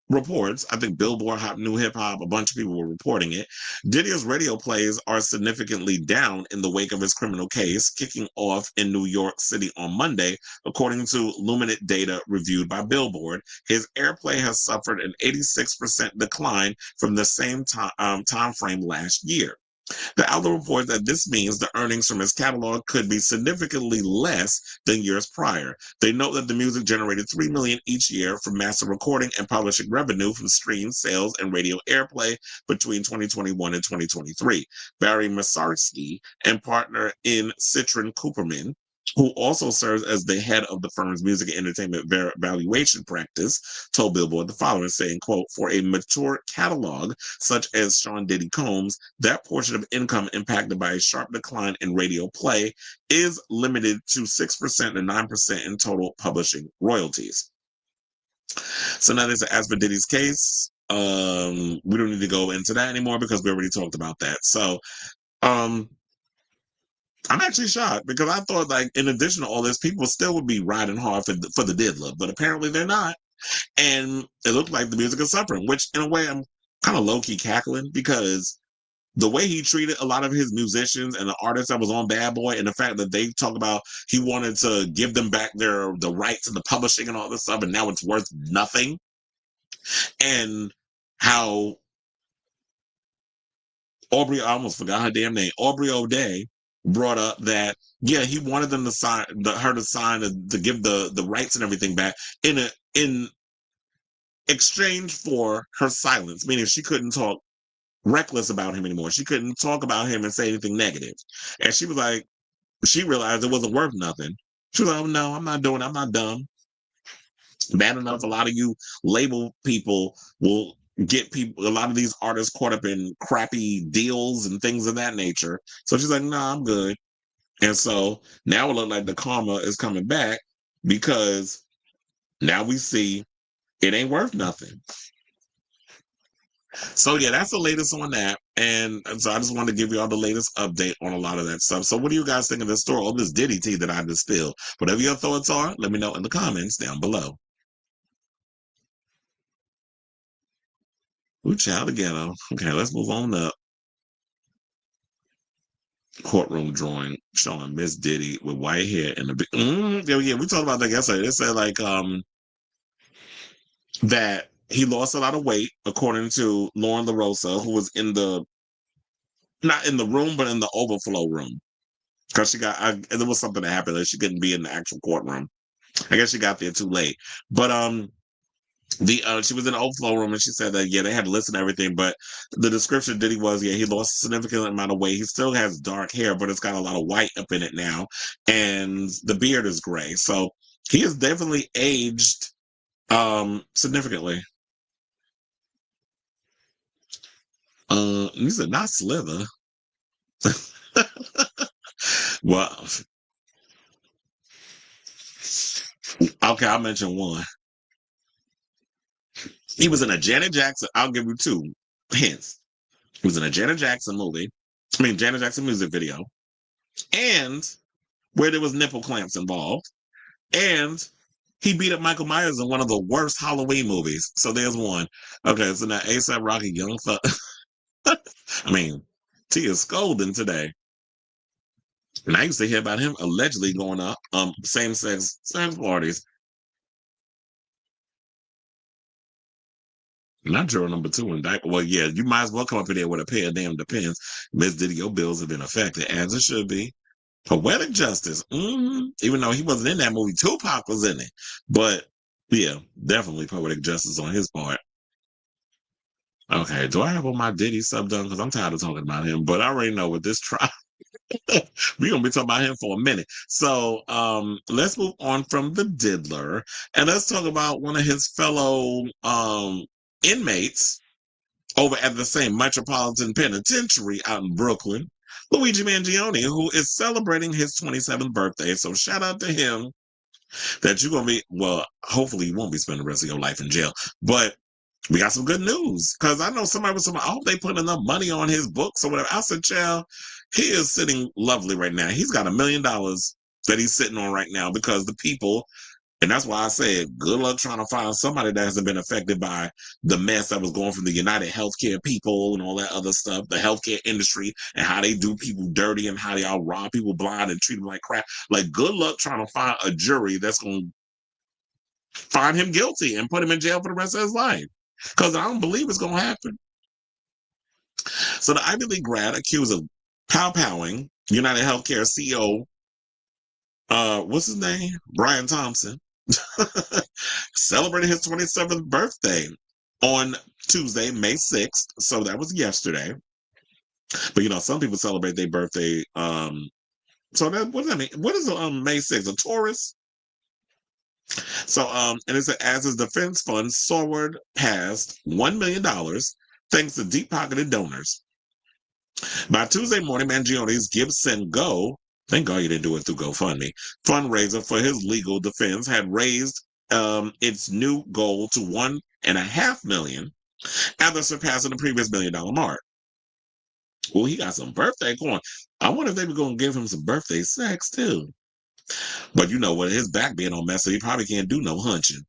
S1: reports, I think Billboard, Hot New Hip Hop, a bunch of people were reporting it, Diddy's radio plays are significantly down in the wake of his criminal case kicking off in New York City on Monday, according to Luminate data reviewed by Billboard. His airplay has suffered an 86% decline from the same time frame last year. The outlet reports that this means the earnings from his catalog could be significantly less than years prior. They note that the music generated $3 million each year from master recording and publishing revenue from streams, sales, and radio airplay between 2021 and 2023. Barry Masarski and partner in Citron Cooperman, who also serves as the head of the firm's music and entertainment valuation practice, told Billboard the following, saying, quote, "For a mature catalog such as Sean Diddy Combs, that portion of income impacted by a sharp decline in radio play is limited to 6% to 9% in total publishing royalties." So now there's as for Diddy's case, we don't need to go into that anymore because we already talked about that. So I'm actually shocked because I thought, like, in addition to all this, people still would be riding hard for the diddler, but apparently they're not. And it looked like the music is suffering, which in a way I'm kind of low-key cackling because the way he treated a lot of his musicians and the artists that was on Bad Boy, and the fact that they talk about he wanted to give them back the rights and the publishing and all this stuff, and now it's worth nothing. And how I almost forgot her damn name, Aubrey O'Day, brought up that, yeah, he wanted them to sign to give the rights and everything back in exchange for her silence, meaning she couldn't talk reckless about him anymore. She couldn't talk about him and say anything negative. And she was like, she realized it wasn't worth nothing. She was like, "Oh no, I'm not doing it. I'm not dumb." Bad enough, a lot of you label people will get a lot of these artists caught up in crappy deals and things of that nature. So she's like, "Nah, I'm good." And so now it looks like the karma is coming back because now we see it ain't worth nothing. So yeah, that's the latest on that. And so I just wanted to give you all the latest update on a lot of that stuff. So what do you guys think of this story, all this Diddy tea that I just spilled? Whatever your thoughts are, let me know in the comments down below. Ooh, child together. Okay, let's move on up. Courtroom drawing showing Miss Diddy with white hair and the big. Yeah, we talked about that yesterday. They said like that he lost a lot of weight, according to Lauren LaRosa, who was in the not in the room, but in the overflow room. Because there was something that happened that she couldn't be in the actual courtroom. I guess she got there too late. But she was in the overflow room and she said that they had to listen to everything, but the description of Diddy was he lost a significant amount of weight. He still has dark hair, but it's got a lot of white up in it now, and the beard is gray. So he has definitely aged significantly. He said not Slither. Well, okay, I'll mention one. He was in a Janet Jackson. I'll give you two hints. He was in a Janet Jackson movie. Janet Jackson music video, and where there was nipple clamps involved, and he beat up Michael Myers in one of the worst Halloween movies. So there's one. Okay, so now ASAP Rocky, young fuck. T is scolding today. And I used to hear about him allegedly going to same-sex parties. Not juror number 2 indictment. Well, yeah, you might as well come up in there with a pair of damn Depends. Miss Diddy, your bills have been affected, as it should be. Poetic justice. Even though he wasn't in that movie, Tupac was in it. But yeah, definitely poetic justice on his part. Okay, do I have all my Diddy stuff done? Because I'm tired of talking about him. But I already know with this trial, we're gonna be talking about him for a minute. So let's move on from the diddler and let's talk about one of his fellow inmates over at the same Metropolitan Penitentiary out in Brooklyn, Luigi Mangione, who is celebrating his 27th birthday. So shout out to him that you're going to be, well, hopefully you won't be spending the rest of your life in jail. But we got some good news because I know somebody was saying, I hope they put enough money on his books or whatever. I said, child, he is sitting lovely right now. He's got $1 million that he's sitting on right now because the people, and that's why I said, good luck trying to find somebody that hasn't been affected by the mess that was going from the United Healthcare people and all that other stuff, the healthcare industry, and how they do people dirty and how they all rob people blind and treat them like crap. Like, good luck trying to find a jury that's going to find him guilty and put him in jail for the rest of his life. Because I don't believe it's going to happen. So the Ivy League grad accused of pow-powing United Healthcare CEO, what's his name? Brian Thompson. Celebrated his 27th birthday on Tuesday, May 6th. So that was yesterday. But some people celebrate their birthday. So that what does that mean? What is May 6th? A Taurus? So and it said as his defense fund soared past $1 million thanks to deep-pocketed donors. By Tuesday morning, Mangione's Gibson Go, thank God you didn't do it through GoFundMe, fundraiser for his legal defense had raised its new goal to $1.5 million after surpassing the previous $1 million mark. Well, he got some birthday corn. I wonder if they were going to give him some birthday sex too. But with his back being all messed up, he probably can't do no hunching.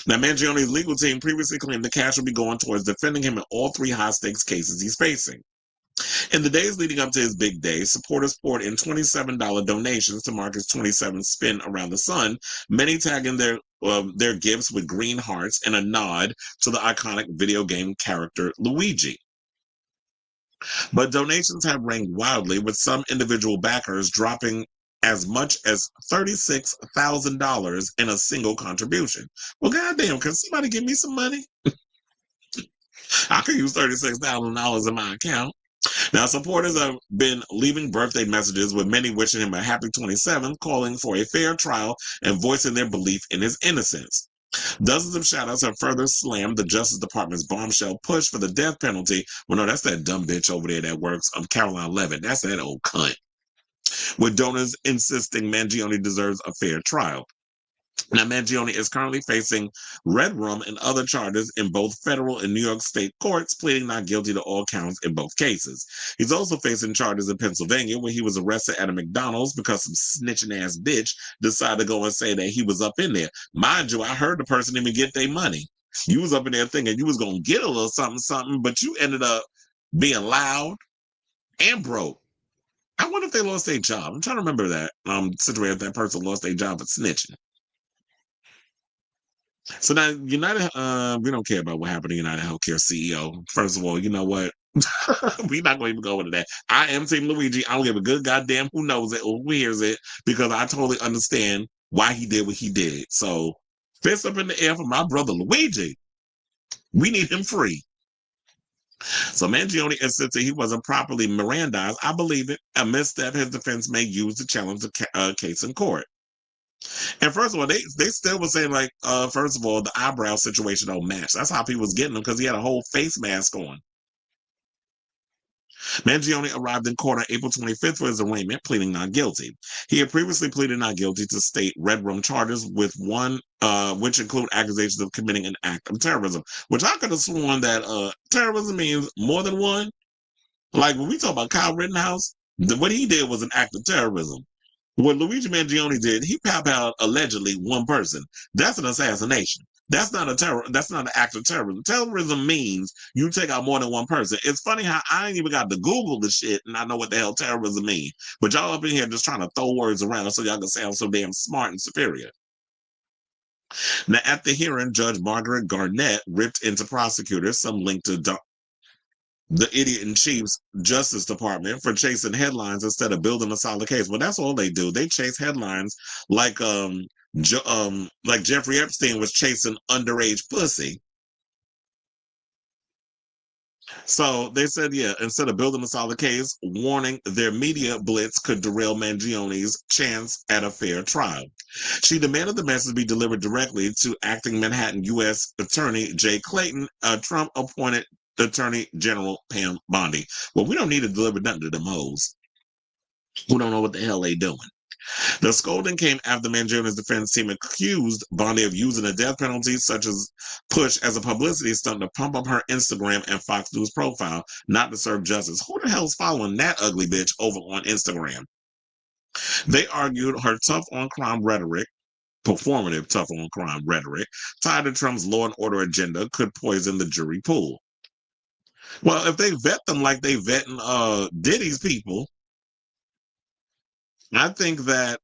S1: Now, Mangione's legal team previously claimed the cash will be going towards defending him in all 3 high-stakes cases he's facing. In the days leading up to his big day, supporters poured in $27 donations to mark his 27th spin around the sun, many tagging their gifts with green hearts and a nod to the iconic video game character Luigi. But donations have ranged wildly, with some individual backers dropping as much as $36,000 in a single contribution. Well, goddamn, can somebody give me some money? I could use $36,000 in my account. Now, supporters have been leaving birthday messages with many wishing him a happy 27th, calling for a fair trial and voicing their belief in his innocence. Dozens of shout-outs have further slammed the Justice Department's bombshell push for the death penalty. Well, no, that's that dumb bitch over there that works, Caroline Levitt. That's that old cunt. With donors insisting Mangione deserves a fair trial. Now, Mangione is currently facing red room and other charges in both federal and New York state courts, pleading not guilty to all counts in both cases. He's also facing charges in Pennsylvania, where he was arrested at a McDonald's because some snitching ass bitch decided to go and say that he was up in there. Mind you, I heard the person didn't even get their money. You was up in there thinking you was gonna get a little something, something, but you ended up being loud and broke. I wonder if they lost their job. I'm trying to remember that situation if that person lost their job for snitching. So now United, we don't care about what happened to United Healthcare CEO. First of all, you know what? We're not going to even go into that. I am Team Luigi. I don't give a good goddamn who knows it or who hears it because I totally understand why he did what he did. So fist up in the air for my brother Luigi. We need him free. So Mangione insisted he wasn't properly Mirandized. I believe it. A misstep his defense may use to challenge the case in court. And first of all, they still were saying like, first of all, the eyebrow situation don't match. That's how people was getting him because he had a whole face mask on. Mangione arrived in court on April 25th for his arraignment, pleading not guilty. He had previously pleaded not guilty to state red room charges, with one which include accusations of committing an act of terrorism. Which I could have sworn that terrorism means more than one. Like when we talk about Kyle Rittenhouse, what he did was an act of terrorism. What Luigi Mangione did, he out allegedly one person. That's an assassination. That's not a terror. That's not an act of terrorism. Terrorism means you take out more than one person. It's funny how I ain't even got to Google the shit and I know what the hell terrorism means. But y'all up in here just trying to throw words around so y'all can sound so damn smart and superior. Now, at the hearing, Judge Margaret Garnett ripped into prosecutors, some linked to the idiot-in-chief's Justice Department, for chasing headlines instead of building a solid case. Well, that's all they do. They chase headlines like Jeffrey Epstein was chasing underage pussy. So they said, yeah, instead of building a solid case, warning their media blitz could derail Mangione's chance at a fair trial. She demanded the message be delivered directly to acting Manhattan U.S. Attorney Jay Clayton, a Trump-appointed Attorney General Pam Bondi. Well, we don't need to deliver nothing to them hoes who don't know what the hell they doing. The scolding came after Mangione's defense team accused Bondi of using the death penalty, such as push, as a publicity stunt to pump up her Instagram and Fox News profile, not to serve justice. Who the hell's following that ugly bitch over on Instagram? They argued her tough on crime rhetoric, performative tough on crime rhetoric, tied to Trump's law and order agenda, could poison the jury pool. Well, if they vet them like they vetting Diddy's people, I think that,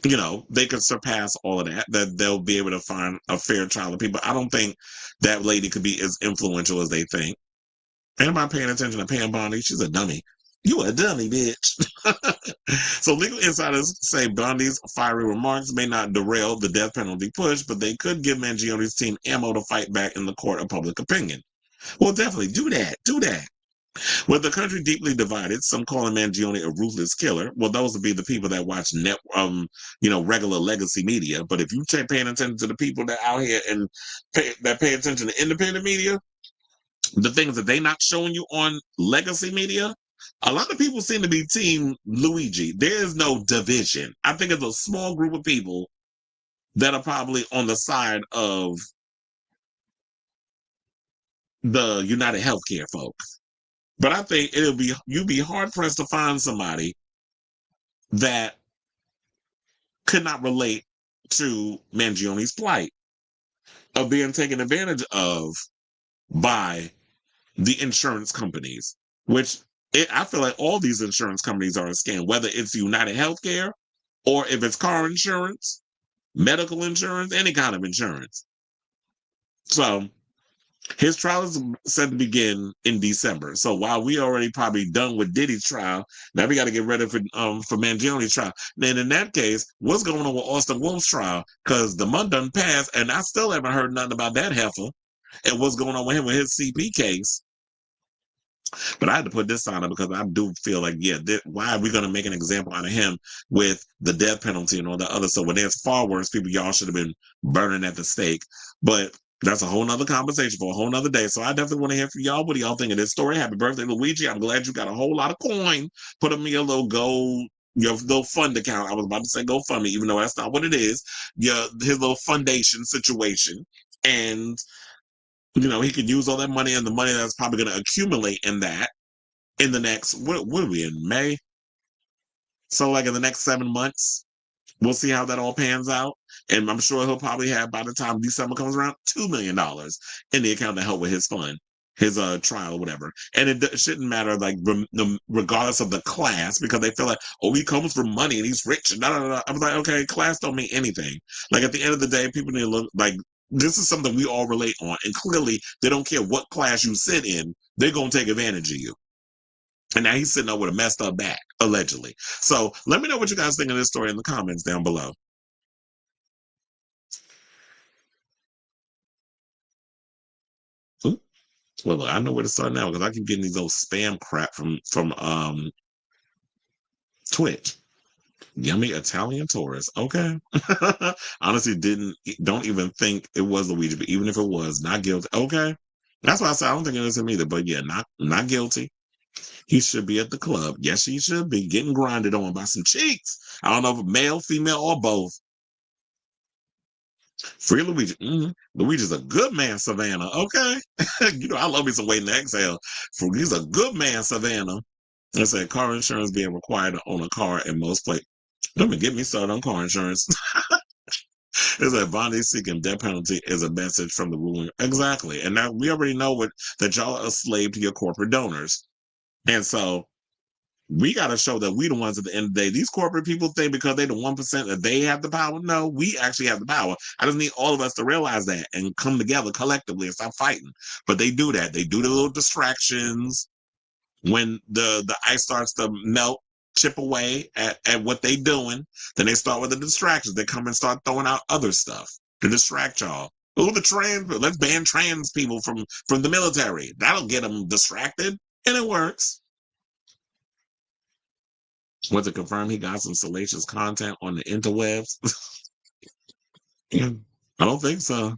S1: you know, they could surpass all of that they'll be able to find a fair trial of people. I don't think that lady could be as influential as they think. Anybody paying attention to Pam Bondi? She's a dummy. You a dummy, bitch. So legal insiders say Bondi's fiery remarks may not derail the death penalty push, but they could give Mangione's team ammo to fight back in the court of public opinion. Well, definitely do that. Do that. With the country deeply divided, some calling Mangione a ruthless killer. Well, those would be the people that watch regular legacy media. But if you paying attention to the people that out here and pay attention to independent media, the things that they not showing you on legacy media, a lot of people seem to be team Luigi. There is no division. I think it's a small group of people that are probably on the side of the United Healthcare folks. But I think you'd be hard pressed to find somebody that could not relate to Mangione's plight of being taken advantage of by the insurance companies, which I feel like all these insurance companies are a scam, whether it's United Healthcare or if it's car insurance, medical insurance, any kind of insurance. So his trial is set to begin in December. So while we already probably done with Diddy's trial, now we got to get ready for Mangione's trial. Then in that case, what's going on with Austin Wolf's trial? Because the month done passed, and I still haven't heard nothing about that heifer and what's going on with him with his CP case. But I had to put this on him because I do feel like, yeah, why are we going to make an example out of him with the death penalty and all the other stuff? When there's far worse people, y'all should have been burning at the stake. But that's a whole nother conversation for a whole nother day. So I definitely want to hear from y'all. What do y'all think of this story? Happy birthday, Luigi. I'm glad you got a whole lot of coin. Put me a little your little fund account. I was about to say GoFundMe, even though that's not what it is. His little foundation situation. And he could use all that money and the money that's probably going to accumulate in that in the next, what are we in, May? So like in the next 7 months, We'll see how that all pans out. And I'm sure he'll probably have, by the time December comes around, $2 million in the account to help with his fund, his trial or whatever. And it shouldn't matter, like, regardless of the class, because they feel like, oh, he comes from money and he's rich. And I was like, okay, class don't mean anything. Like, at the end of the day, people need to look like, this is something we all relate on. And clearly, they don't care what class you sit in, they're going to take advantage of you. And now he's sitting up with a messed up back, allegedly. So let me know what you guys think of this story in the comments down below. Ooh. Well, look, I know where to start now because I keep getting these old spam crap from Twitch. Yummy Italian tourist. Okay. Honestly, don't even think it was Luigi, but even if it was, not guilty. Okay. That's why I said I don't think it is him either. But yeah, not guilty. He should be at the club. Yes, he should be getting grinded on by some cheeks. I don't know if male, female, or both. Free Luigi. Luigi's a good man, Savannah. Okay. I love me some waiting to exhale. He's a good man, Savannah. I said car insurance being required to own a car in most places. Let me get me started on car insurance. It said bonding seeking death penalty is a message from the ruling. Exactly. And now we already know that y'all are a slave to your corporate donors. And so we got to show that we the ones at the end of the day. These corporate people think because they the 1% that they have the power. No, we actually have the power. I just need all of us to realize that and come together collectively and stop fighting. But they do that. They do the little distractions when the ice starts to melt, chip away at what they doing. Then they start with the distractions. They come and start throwing out other stuff to distract y'all. Oh, the trans, let's ban trans people from the military. That'll get them distracted. And it works. Was it confirmed he got some salacious content on the interwebs? I don't think so.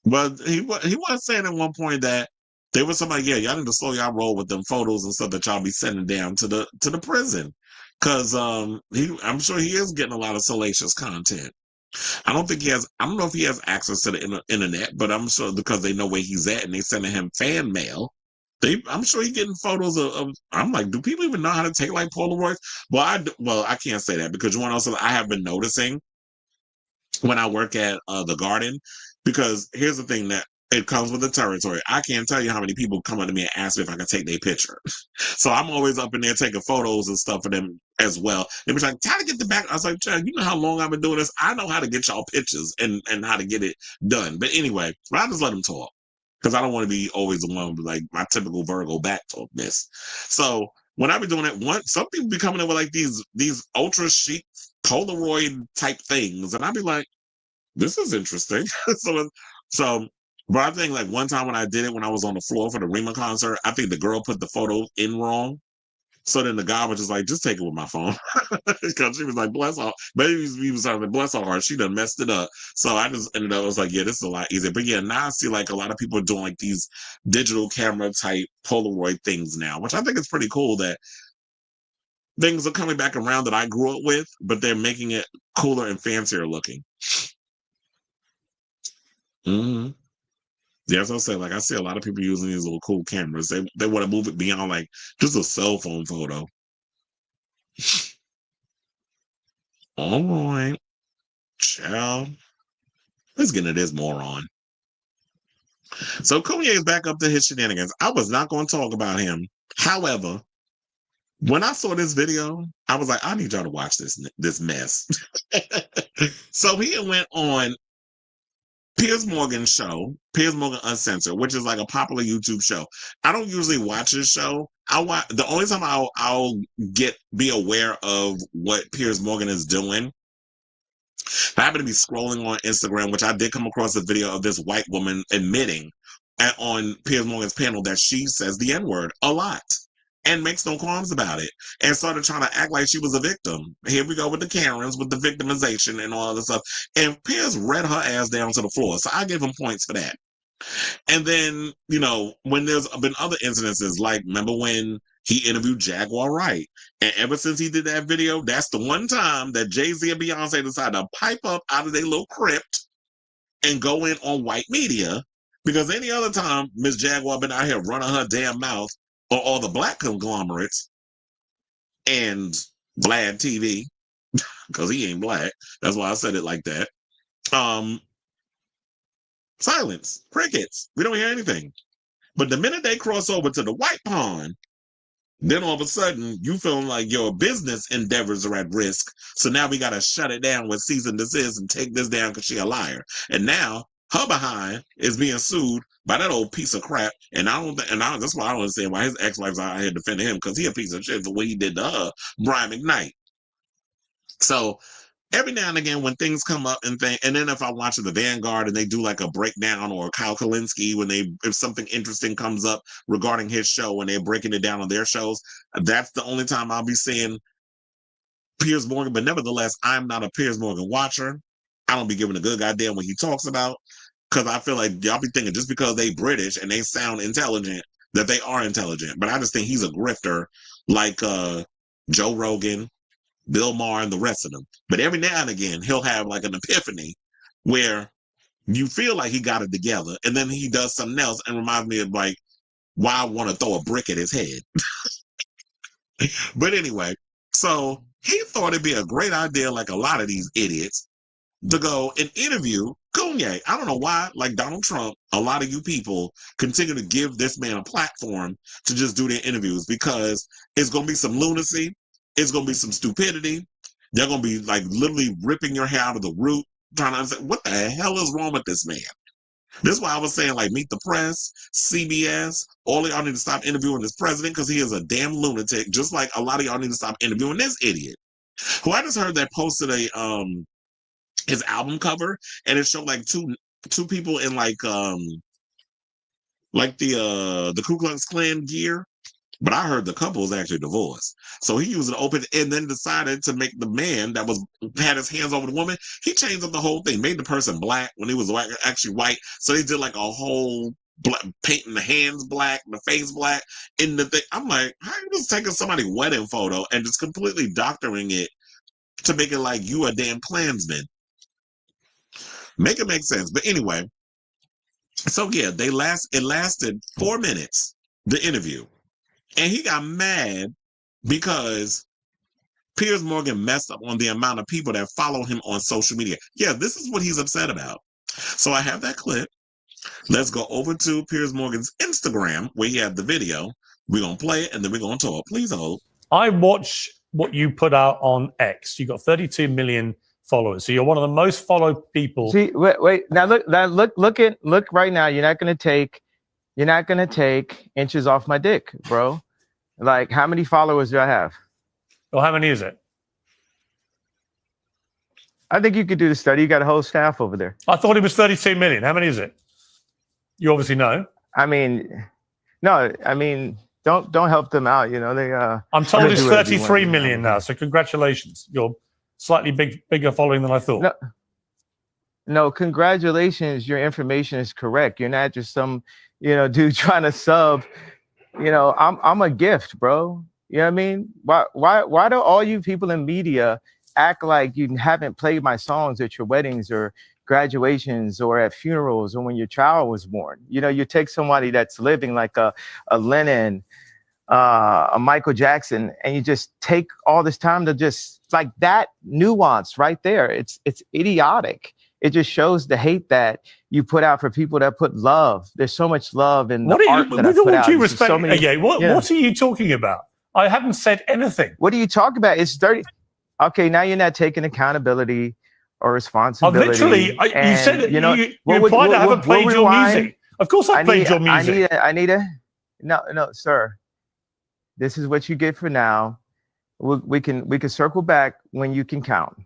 S1: But he was saying at one point that there was somebody, yeah, y'all need to slow y'all roll with them photos and stuff that y'all be sending down to the prison. Cause I'm sure he is getting a lot of salacious content. I don't know if he has access to the internet, but I'm sure because they know where he's at and they sending him fan mail. I'm sure he's getting photos of. I'm like, do people even know how to take like Polaroids? Well, I can't say that because one also I have been noticing when I work at the garden, because here's the thing that it comes with the territory. I can't tell you how many people come up to me and ask me if I can take their picture. So I'm always up in there taking photos and stuff for them as well. They be like, how to get the back? I was like, Chad, you know how long I've been doing this? I know how to get y'all pictures and how to get it done. But anyway, I just let them talk because I don't want to be always the one with like my typical Virgo back talk miss. So when I be doing it, some people be coming in with like these ultra chic Polaroid type things, and I'd be like, this is interesting. so but I think like one time when I did it when I was on the floor for the Rima concert, I think the girl put the photo in wrong. So then the guy was just like, just take it with my phone. Because she was like, bless her. Maybe he was like, bless her heart. She done messed it up. So I just ended up, I was like, yeah, this is a lot easier. But yeah, now I see like a lot of people doing like these digital camera type Polaroid things now, which I think is pretty cool that things are coming back around that I grew up with, but they're making it cooler and fancier looking. Mm-hmm. Yeah, as I say, like I see a lot of people using these little cool cameras. They want to move it beyond like just a cell phone photo. All right, child. Let's get into this moron. So Kanye is back up to his shenanigans. I was not going to talk about him. However, when I saw this video, I was like, I need y'all to watch this mess. So he went on Piers Morgan's show, Piers Morgan Uncensored, which is like a popular YouTube show. I don't usually watch this show. The only time I'll be aware of what Piers Morgan is doing. I happen to be scrolling on Instagram, which I did come across a video of this white woman admitting on Piers Morgan's panel that she says the N-word a lot and makes no qualms about it and started trying to act like she was a victim. Here we go with the Karens, with the victimization and all this stuff. And Piers read her ass down to the floor. So I give him points for that. And then, when there's been other incidences, like remember when he interviewed Jaguar Wright, and ever since he did that video, that's the one time that Jay-Z and Beyonce decided to pipe up out of their little crypt and go in on white media, because any other time Miss Jaguar been out here running her damn mouth on all the black conglomerates and Vlad TV because he ain't black. That's why I said it like that. Silence, crickets. We don't hear anything. But the minute they cross over to the white pond, then all of a sudden you feeling like your business endeavors are at risk. So now we got to shut it down with cease and desist and take this down because she a liar. And now her behind is being sued by that old piece of crap. And that's why I don't understand why his ex-wife's out here defending him, because he a piece of shit the way he did to her, Brian McKnight. So every now and again when things come up and then if I watch the Vanguard and they do like a breakdown, or Kyle Kalinske if something interesting comes up regarding his show and they're breaking it down on their shows, that's the only time I'll be seeing Piers Morgan. But nevertheless, I'm not a Piers Morgan watcher. I don't be giving a good goddamn what he talks about, because I feel like y'all be thinking just because they British and they sound intelligent that they are intelligent. But I just think he's a grifter, like Joe Rogan, Bill Maher, and the rest of them. But every now and again, he'll have like an epiphany where you feel like he got it together, and then he does something else and reminds me of like why I want to throw a brick at his head. But anyway, so he thought it'd be a great idea, like a lot of these idiots, to go and interview Kanye. I don't know why, like Donald Trump, a lot of you people continue to give this man a platform to just do their interviews, because it's going to be some lunacy. It's going to be some stupidity. They're going to be like literally ripping your hair out of the root, trying to understand what the hell is wrong with this man. This is why I was saying, like, Meet the Press, CBS, all of y'all need to stop interviewing this president, because he is a damn lunatic, just like a lot of y'all need to stop interviewing this idiot, who I just heard that posted his album cover, and it showed like two people in like the Ku Klux Klan gear. But I heard the couple was actually divorced. So he used an open and then decided to make the man that had his hands over the woman. He changed up the whole thing, made the person black when he was actually white. So they did like a whole painting the hands black, the face black in the thing. I'm like, how are you just taking somebody's wedding photo and just completely doctoring it to make it like you a damn Klansman? Make it make sense. But anyway, so yeah, it lasted 4 minutes, the interview. And he got mad because Piers Morgan messed up on the amount of people that follow him on social media. Yeah, this is what he's upset about. So I have that clip. Let's go over to Piers Morgan's Instagram where he had the video. We're going to play it and then we're going to talk. Please hold.
S3: I watch what you put out on X. You got 32 million followers. So you're one of the most followed people.
S4: See, wait. Now look right now. You're not going to take inches off my dick, bro. Like, how many followers do I have?
S3: Well, how many is it?
S4: I think you could do the study. You got a whole staff over there.
S3: I thought it was 32 million. How many is it? You obviously know.
S4: I mean, no. I mean, don't help them out. You know they.
S3: I'm told it's 33 million now. So congratulations. You're slightly bigger following than I thought.
S4: No, congratulations. Your information is correct. You're not just some dude trying to sub. I'm a gift, bro. You know what I mean? Why do all you people in media act like you haven't played my songs at your weddings or graduations or at funerals or when your child was born? You take somebody that's living like a Lennon, a Michael Jackson, and you just take all this time to just like that nuance right there. It's idiotic. It just shows the hate that you put out for people that put love. There's so much love in the art that I put out.
S3: What are you talking about? I haven't said anything.
S4: What are you talking about? It's 30. Okay, now you're not taking accountability or responsibility.
S3: You said it. You implied I haven't played your music. Of course I played your music.
S4: No, sir. This is what you get for now. We can circle back when you can count.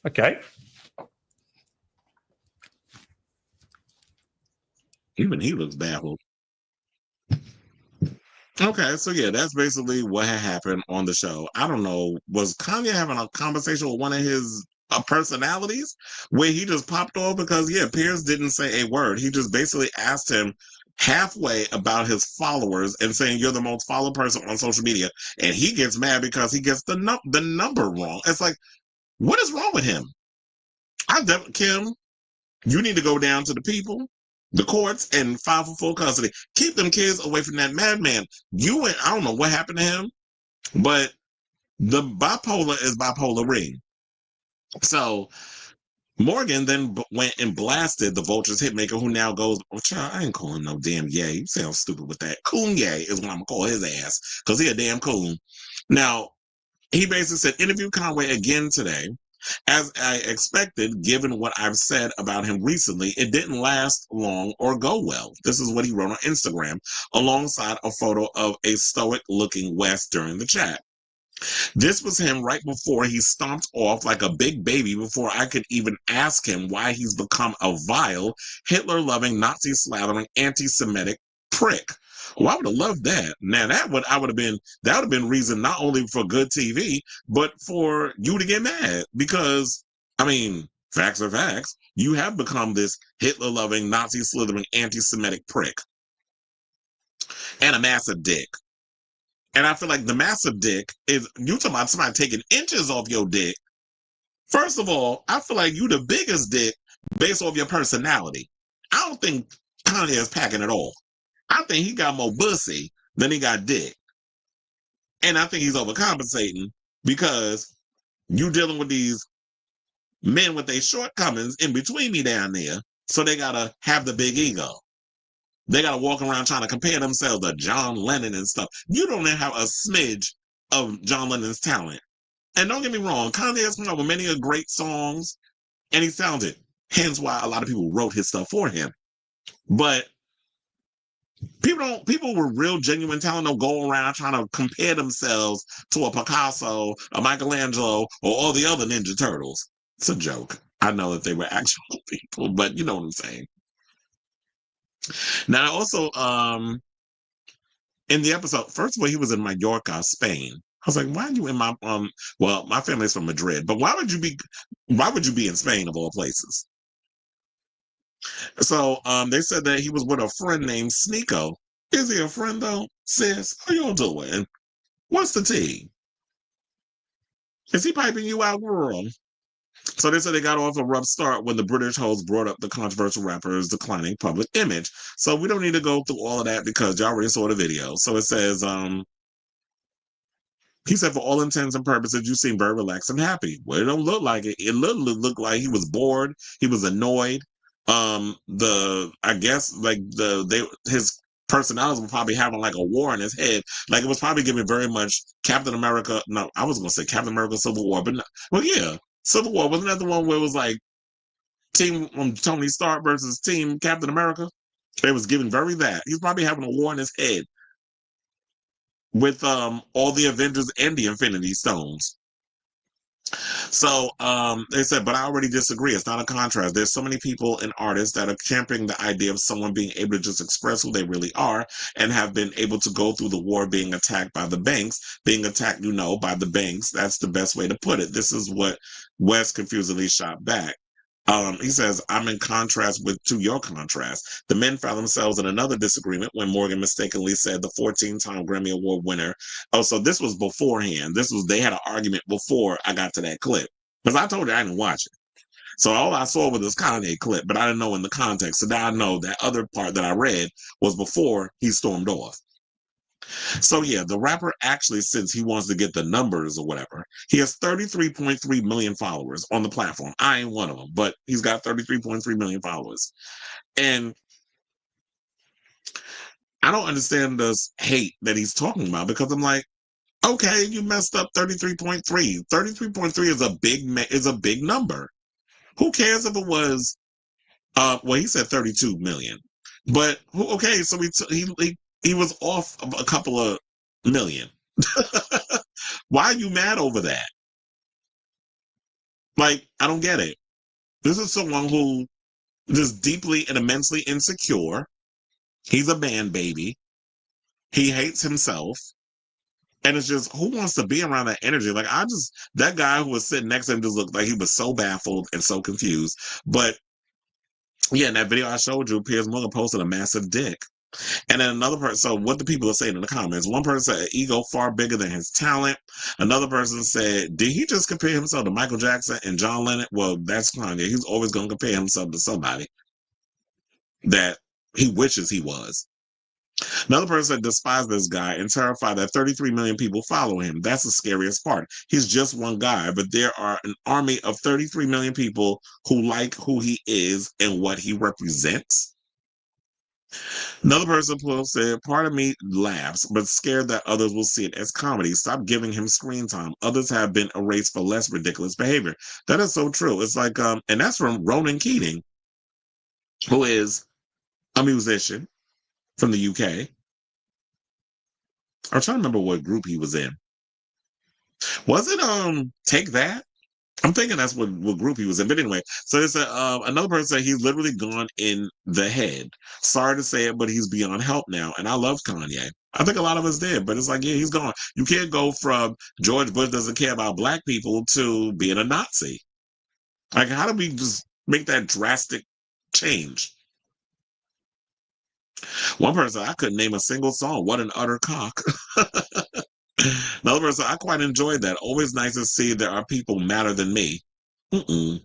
S3: Okay.
S1: Even he looks baffled. Okay, so yeah, that's basically what had happened on the show. I don't know, was Kanye having a conversation with one of his personalities where he just popped off? Because yeah, Piers didn't say a word. He just basically asked him halfway about his followers and saying you're the most followed person on social media, and he gets mad because he gets the number wrong. It's like, what is wrong with him? Kim, you need to go down to the people, the courts, and file for full custody. Keep them kids away from that madman. I don't know what happened to him, but The bipolar is bipolar ring. So Morgan then went and blasted the Vulture's hitmaker, who now goes, oh, child, I ain't calling him no damn Ye. You sound stupid with that. Coon Ye is what I'm going to call his ass, because he a damn coon. Now, he basically said, interview Conway again today. As I expected, given what I've said about him recently, it didn't last long or go well. This is what he wrote on Instagram, alongside a photo of a stoic-looking West during the chat. This was him right before he stomped off like a big baby before I could even ask him why he's become a vile, Hitler-loving, Nazi-slathering, anti-Semitic prick. Well, I would have loved that. Now that would have been reason not only for good TV, but for you to get mad. Because, I mean, facts are facts. You have become this Hitler-loving, Nazi-slithering, anti-Semitic prick. And a massive dick. And I feel like the massive dick is, you talking about somebody taking inches off your dick. First of all, I feel like you the biggest dick based off your personality. I don't think Kanye is packing at all. I think he got more pussy than he got dick. And I think he's overcompensating because you dealing with these men with their shortcomings in between me down there. So they got to have the big ego. They got to walk around trying to compare themselves to John Lennon and stuff. You don't even have a smidge of John Lennon's talent. And don't get me wrong, Kanye has come up with many great songs, and he's talented. Hence why a lot of people wrote his stuff for him. But people with real genuine talent don't go around trying to compare themselves to a Picasso, a Michelangelo, or all the other Ninja Turtles. It's a joke. I know that they were actual people, but you know what I'm saying. Now, also, in the episode, first of all, he was in Mallorca, Spain. I was like, why are you in my, well, my family's from Madrid, but why would you be in Spain of all places? So, they said that he was with a friend named Sneeko. Is he a friend though? Sis, how y'all doing? What's the tea? Is he piping you out, girl? So they said they got off a rough start when the British host brought up the controversial rapper's declining public image. So we don't need to go through all of that because y'all already saw the video. So it says, he said, for all intents and purposes, you seem very relaxed and happy. Well, it don't look like it. It literally looked like he was bored. He was annoyed. I guess like his personalities were probably having like a war in his head. Like it was probably giving very much Captain America. No, I was going to say Captain America Civil War, but no, well, yeah. Civil War, wasn't that the one where it was like Team Tony Stark versus Team Captain America? It was giving very that. He's probably having a war in his head with all the Avengers and the Infinity Stones. So they said, but I already disagree. It's not a contrast. There's so many people and artists that are championing the idea of someone being able to just express who they really are and have been able to go through the war being attacked by the banks, being attacked, by the banks. That's the best way to put it. This is what West confusedly shot back. He says, I'm in contrast to your contrast. The men found themselves in another disagreement when Morgan mistakenly said the 14-time Grammy Award winner. Oh, so this was beforehand. They had an argument before I got to that clip. Because I told you I didn't watch it. So all I saw was this Kanye clip, but I didn't know in the context. So now I know that other part that I read was before he stormed off. So yeah, the rapper actually, since he wants to get the numbers or whatever, he has 33.3 million followers on the platform. I ain't one of them, but he's got 33.3 million followers. And I don't understand this hate that he's talking about because I'm like, okay, you messed up 33.3. 33.3 is a big number. Who cares if it was, well, he said 32 million. But okay, so he was off a couple of million. Why are you mad over that? Like, I don't get it. This is someone who is deeply and immensely insecure. He's a man baby. He hates himself. And it's just, who wants to be around that energy? Like, that guy who was sitting next to him just looked like he was so baffled and so confused. But yeah, in that video I showed you, Piers Morgan posted a massive dick. And then another person, so what the people are saying in the comments, one person said ego far bigger than his talent. Another person said, did he just compare himself to Michael Jackson and John Lennon? Well, that's Kanye. He's always going to compare himself to somebody that he wishes he was. Another person that despises this guy and terrified that 33 million people follow him. That's the scariest part. He's just one guy, but there are an army of 33 million people who like who he is and what he represents. Another person said, part of me laughs, but scared that others will see it as comedy. Stop giving him screen time. Others have been erased for less ridiculous behavior. That is so true. It's like, and that's from Ronan Keating, who is a musician from the UK. I'm trying to remember what group he was in. Was it Take That? I'm thinking that's what group he was in. But anyway, so it's another person said he's literally gone in the head. Sorry to say it, but he's beyond help now. And I love Kanye. I think a lot of us did, but it's like, yeah, he's gone. You can't go from George Bush doesn't care about black people to being a Nazi. Like, how do we just make that drastic change? One person, I couldn't name a single song. What an utter cock. Another person, I quite enjoyed that. Always nice to see there are people madder than me. Mm-mm.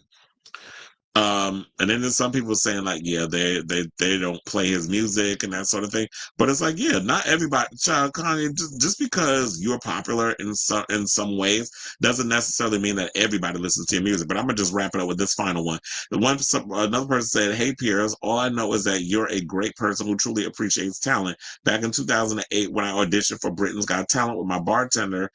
S1: And then there's some people saying like, yeah, they don't play his music and that sort of thing. But it's like, yeah, not everybody. Child Kanye, just because you're popular in some ways doesn't necessarily mean that everybody listens to your music. But I'm gonna just wrap it up with this final one. Another person said, "Hey Piers, all I know is that you're a great person who truly appreciates talent. Back in 2008, when I auditioned for Britain's Got Talent with my bartender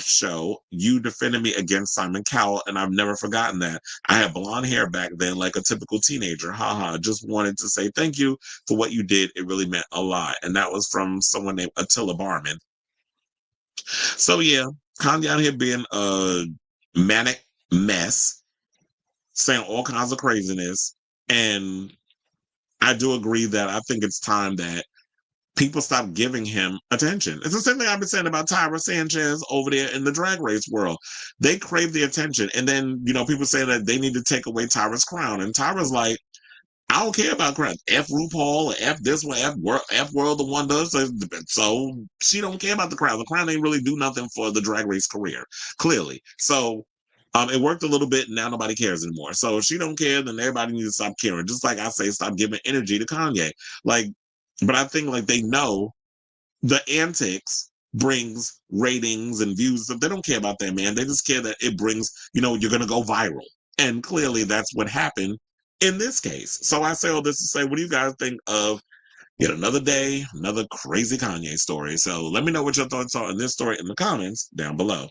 S1: show, you defended me against Simon Cowell, and I've never forgotten that. I had blonde hair back then, like a typical teenager. Haha. Just wanted to say thank you for what you did. It really meant a lot." And that was from someone named Attila Barman. So yeah, Kanye out here being a manic mess, saying all kinds of craziness. And I do agree that I think it's time that people stop giving him attention. It's the same thing I've been saying about Tyra Sanchez over there in the drag race world. They crave the attention. And then, people say that they need to take away Tyra's crown. And Tyra's like, I don't care about crown. F RuPaul or F this one, F World of Wonders. So she don't care about the crown. The crown ain't really do nothing for the drag race career, clearly. So it worked a little bit and now nobody cares anymore. So if she don't care, then everybody needs to stop caring. Just like I say, stop giving energy to Kanye. But I think they know the antics brings ratings and views. So they don't care about that, man. They just care that it brings, you're going to go viral. And clearly that's what happened in this case. So I say all this to say, what do you guys think of yet another day, another crazy Kanye story? So let me know what your thoughts are on this story in the comments down below.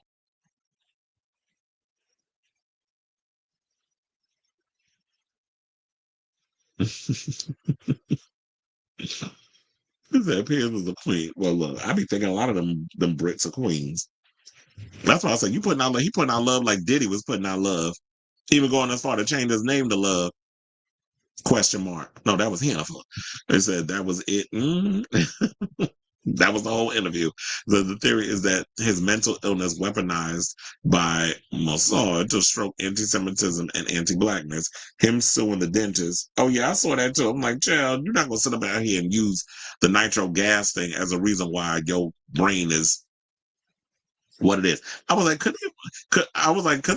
S1: That Piers was a queen. Well, look, I be thinking a lot of them Brits are queens. That's why I said he putting out love like Diddy was putting out love. Even going as far to change his name to Love? Question mark. No, that was him. They said that was it. That was the whole interview. The theory is that his mental illness weaponized by Mossad to stroke anti-Semitism and anti-blackness. Him suing the dentist. Oh yeah, I saw that too. I'm like, child, you're not gonna sit up out here and use the nitro gas thing as a reason why your brain is what it is. I was like, could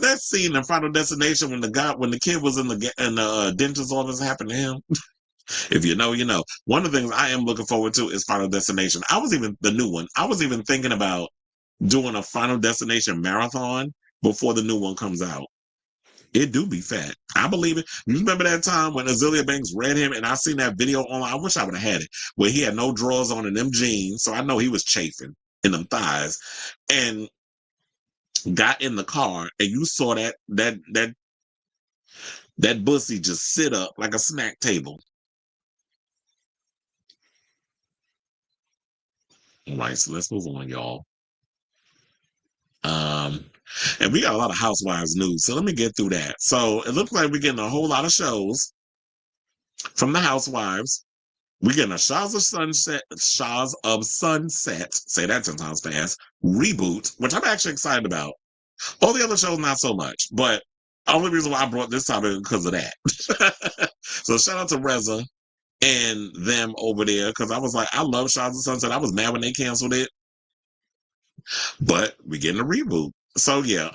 S1: that scene in Final Destination when the kid was in the dentist's office happen to him? If you know, you know. One of the things I am looking forward to is Final Destination. The new one. I was even thinking about doing a Final Destination marathon before the new one comes out. It do be fat. I believe it. You remember that time when Azealia Banks read him and I seen that video online? I wish I would have had it, where he had no drawers on in them jeans. So I know he was chafing in them thighs. And got in the car and you saw that bussy just sit up like a snack table. All right, so let's move on, y'all. And we got a lot of Housewives news, so let me get through that. So it looks like we're getting a whole lot of shows from the Housewives. We're getting a Shahs of Sunset, say that 10 times fast, Reboot, which I'm actually excited about. All the other shows, not so much, but the only reason why I brought this topic is because of that. So shout out to Rexha and them over there, because I was like, I love Shahs of Sunset. I was mad when they canceled it, but we getting a reboot. So yeah,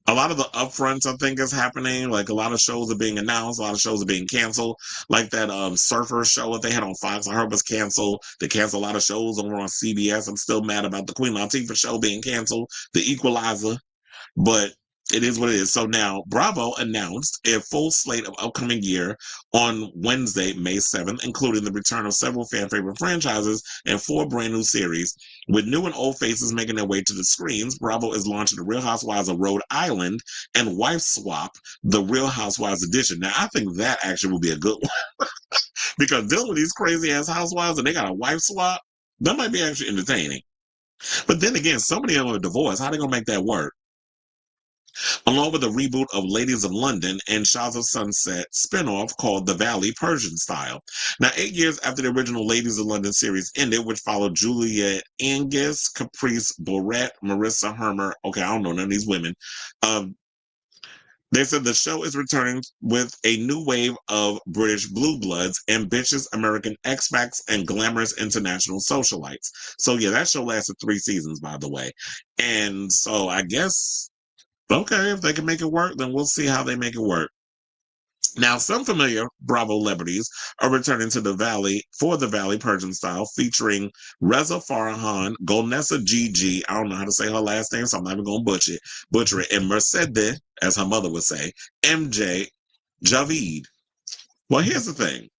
S1: A lot of the upfronts, I think, is happening. Like a lot of shows are being announced, a lot of shows are being canceled. Like that surfer show that they had on Fox, I heard was canceled. They canceled a lot of shows over on CBS. I'm still mad about the Queen Latifah show being canceled. The Equalizer. But it is what it is. So now Bravo announced a full slate of upcoming year on Wednesday, May 7th, including the return of several fan favorite franchises and 4 brand new series. With new and old faces making their way to the screens, Bravo is launching The Real Housewives of Rhode Island and Wife Swap, The Real Housewives Edition. Now, I think that actually will be a good one because dealing with these crazy ass housewives and they got a wife swap, that might be actually entertaining. But then again, so many of them are divorced. How are they going to make that work? Along with a reboot of Ladies of London and Shahs of Sunset spinoff called The Valley Persian Style. Now, 8 years after the original Ladies of London series ended, which followed Juliet Angus, Caprice Bourret, Marissa Hermer, okay, I don't know none of these women, they said the show is returning with a new wave of British blue bloods, ambitious American expats, and glamorous international socialites. So yeah, that show lasted 3 seasons, by the way. And so I guess, okay, if they can make it work, then we'll see how they make it work. Now, some familiar Bravo celebrities are returning to the Valley for the Valley Persian Style, featuring Reza Farhan, Golnessa Gigi, I don't know how to say her last name, so I'm not even going to butcher it, and Mercedes, as her mother would say, MJ Javid. Well, here's the thing.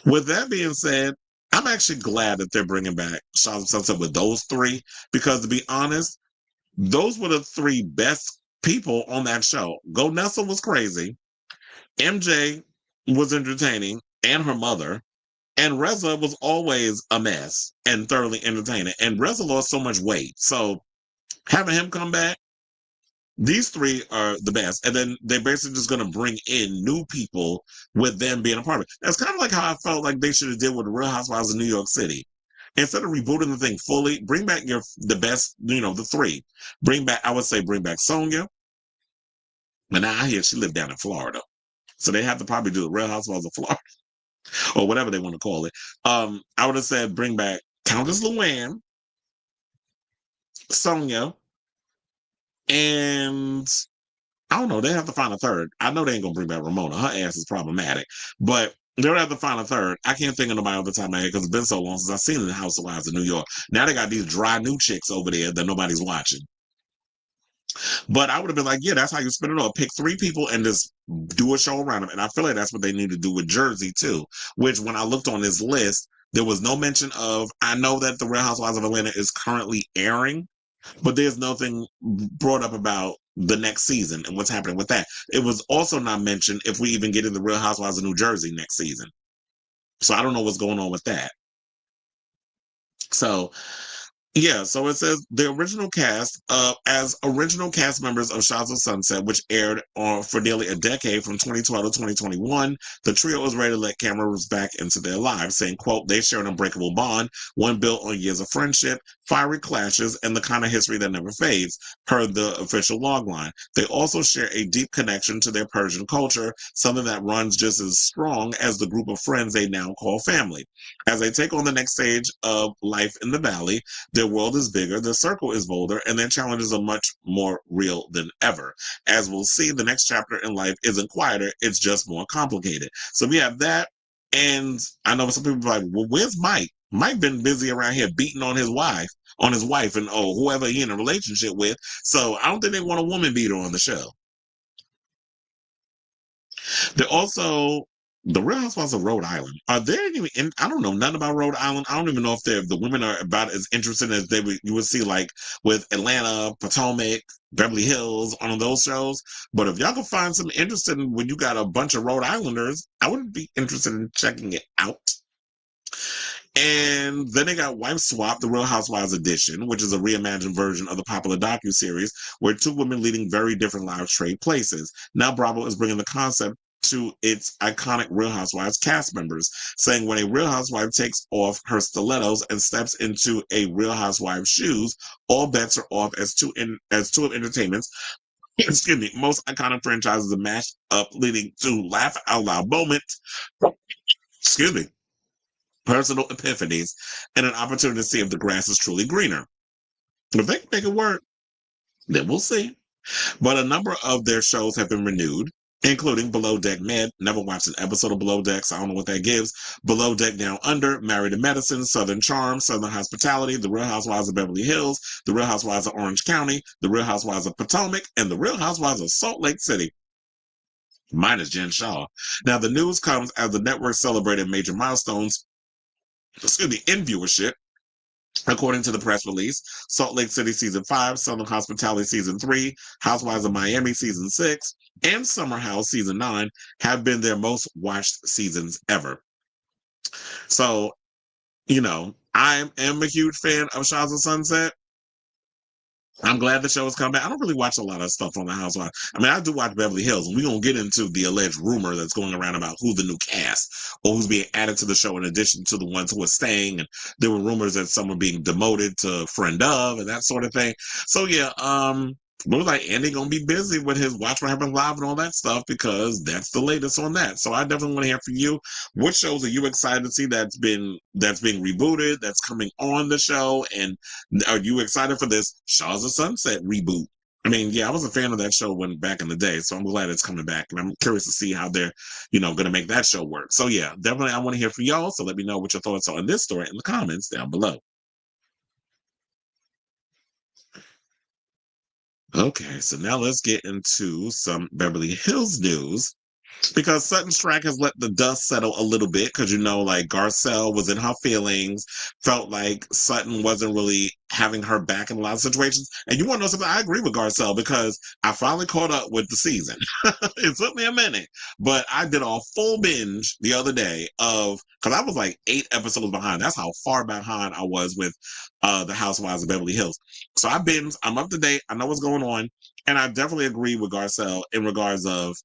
S1: With that being said, I'm actually glad that they're bringing back Shahs of Sunset with those 3, because to be honest, those were the 3 best people on that show. Golnessa was crazy. MJ was entertaining, and her mother. And Reza was always a mess and thoroughly entertaining. And Reza lost so much weight. So having him come back, these 3 are the best. And then they're basically just going to bring in new people with them being a part of it. That's kind of like how I felt like they should have did with the Real Housewives of New York City. Instead of rebooting the thing fully, bring back the best, the 3. Bring back Sonja. But now I hear she lived down in Florida. So they have to probably do the Real Housewives of Florida or whatever they want to call it. I would have said bring back Countess Luann, Sonja, and I don't know. They have to find a third. I know they ain't gonna bring back Ramona. Her ass is problematic, but they'll have to find a third. I can't think of nobody off the top of my head because it's been so long since I've seen the Housewives of New York. Now they got these dry new chicks over there that nobody's watching. But I would have been like, yeah, that's how you spin it all. Pick 3 people and just do a show around them. And I feel like that's what they need to do with Jersey too, which when I looked on this list, there was no mention of, I know that the Real Housewives of Atlanta is currently airing, but there's nothing brought up about the next season and what's happening with that. It was also not mentioned if we even get in the Real Housewives of New Jersey next season. So I don't know what's going on with that. So yeah, so it says the original cast, as original cast members of Shahs of Sunset, which aired for nearly a decade from 2012 to 2021, the trio is ready to let cameras back into their lives, saying, quote, they share an unbreakable bond, one built on years of friendship, fiery clashes, and the kind of history that never fades, per the official logline. They also share a deep connection to their Persian culture, something that runs just as strong as the group of friends they now call family. As they take on the next stage of life in the Valley, their world is bigger, their circle is bolder, and their challenges are much more real than ever. As we'll see, the next chapter in life isn't quieter, it's just more complicated. So we have that, and I know some people are like, well, where's Mike? Mike been busy around here beating on his wife, and whoever he in a relationship with. So I don't think they want a woman beater on the show. They're also the Real Housewives of Rhode Island. Are there any? I don't know nothing about Rhode Island. I don't even know if the women are about as interested as you would see like with Atlanta, Potomac, Beverly Hills on those shows. But if y'all can find some interest in when you got a bunch of Rhode Islanders, I would be interested in checking it out. And then they got Wife Swap, the Real Housewives edition, which is a reimagined version of the popular docuseries where 2 women leading very different lives trade places. Now Bravo is bringing the concept to its iconic Real Housewives cast members, saying when a Real Housewife takes off her stilettos and steps into a Real Housewife's shoes, all bets are off as two of entertainment's excuse me, most iconic franchises are mashed up, leading to laugh out loud moments. Excuse me. Personal epiphanies, and an opportunity to see if the grass is truly greener. If they can make it work, then we'll see. But a number of their shows have been renewed, including Below Deck Med. Never watched an episode of Below Deck, so I don't know what that gives. Below Deck Down Under, Married to Medicine, Southern Charm, Southern Hospitality, The Real Housewives of Beverly Hills, The Real Housewives of Orange County, The Real Housewives of Potomac, and The Real Housewives of Salt Lake City. Minus Jen Shaw. Now, the news comes as the network celebrated major milestones, in viewership. According to the press release, Salt Lake City Season 5, Southern Hospitality Season 3, Housewives of Miami Season 6, and Summer House Season 9 have been their most watched seasons ever. So, I am a huge fan of Shahs of Sunset. I'm glad the show has come back. I don't really watch a lot of stuff on the Housewives. I mean, I do watch Beverly Hills, and we're going to get into the alleged rumor that's going around about who the new cast or who's being added to the show in addition to the ones who are staying. And there were rumors that some were being demoted to friend of and that sort of thing. So, yeah, looks like Andy going to be busy with his Watch What Happens Live and all that stuff because that's the latest on that. So I definitely want to hear from you. What shows are you excited to see that's being rebooted, that's coming on the show? And are you excited for this Shahs of Sunset reboot? I mean, yeah, I was a fan of that show back in the day, so I'm glad it's coming back. And I'm curious to see how they're, going to make that show work. So yeah, definitely I want to hear from y'all. So let me know what your thoughts are on this story in the comments down below. Okay, so now let's get into some Beverly Hills news. Because Sutton Stracke has let the dust settle a little bit because, like Garcelle was in her feelings, felt like Sutton wasn't really having her back in a lot of situations. And you want to know something? I agree with Garcelle because I finally caught up with the season. It took me a minute, but I did a full binge the other day because I was like 8 episodes behind. That's how far behind I was with the Housewives of Beverly Hills. So I binged. I'm up to date. I know what's going on. And I definitely agree with Garcelle in regards of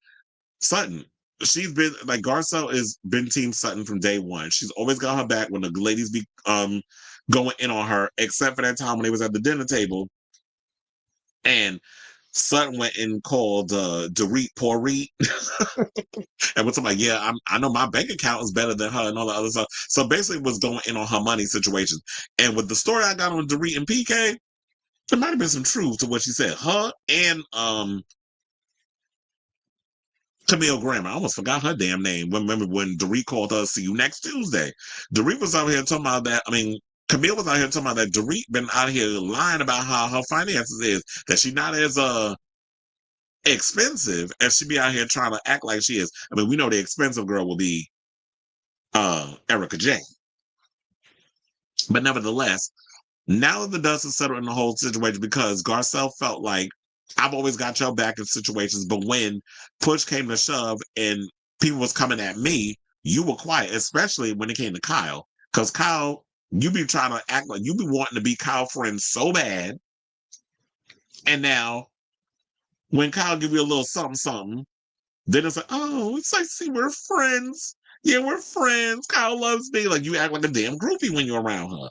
S1: Sutton. She's been like Garcelle has been Team Sutton from day one. She's always got her back when the ladies be going in on her, except for that time when they was at the dinner table. And Sutton went and called Dorit poor Reed. And was like, yeah, I know my bank account is better than her and all the other stuff. So basically was going in on her money situation. And with the story I got on Dorit and PK, there might have been some truth to what she said. Her and Camille Graham. I almost forgot her damn name. Remember when Dorit called her, see you next Tuesday. Dorit was out here talking about that. I mean, Camille was out here talking about that Dorit been out here lying about how her finances is, that she's not as expensive as she be out here trying to act like she is. I mean, we know the expensive girl will be Erica J. But nevertheless, now that the dust is settled in the whole situation, because Garcelle felt like I've always got your back in situations, but when push came to shove and people was coming at me, you were quiet, especially when it came to Kyle. Because Kyle, you be trying to act like you be wanting to be Kyle friends so bad. And now when Kyle give you a little something, then it's like, oh, it's like, see, we're friends. Yeah, we're friends. Kyle loves me. Like you act like a damn groupie when you're around her.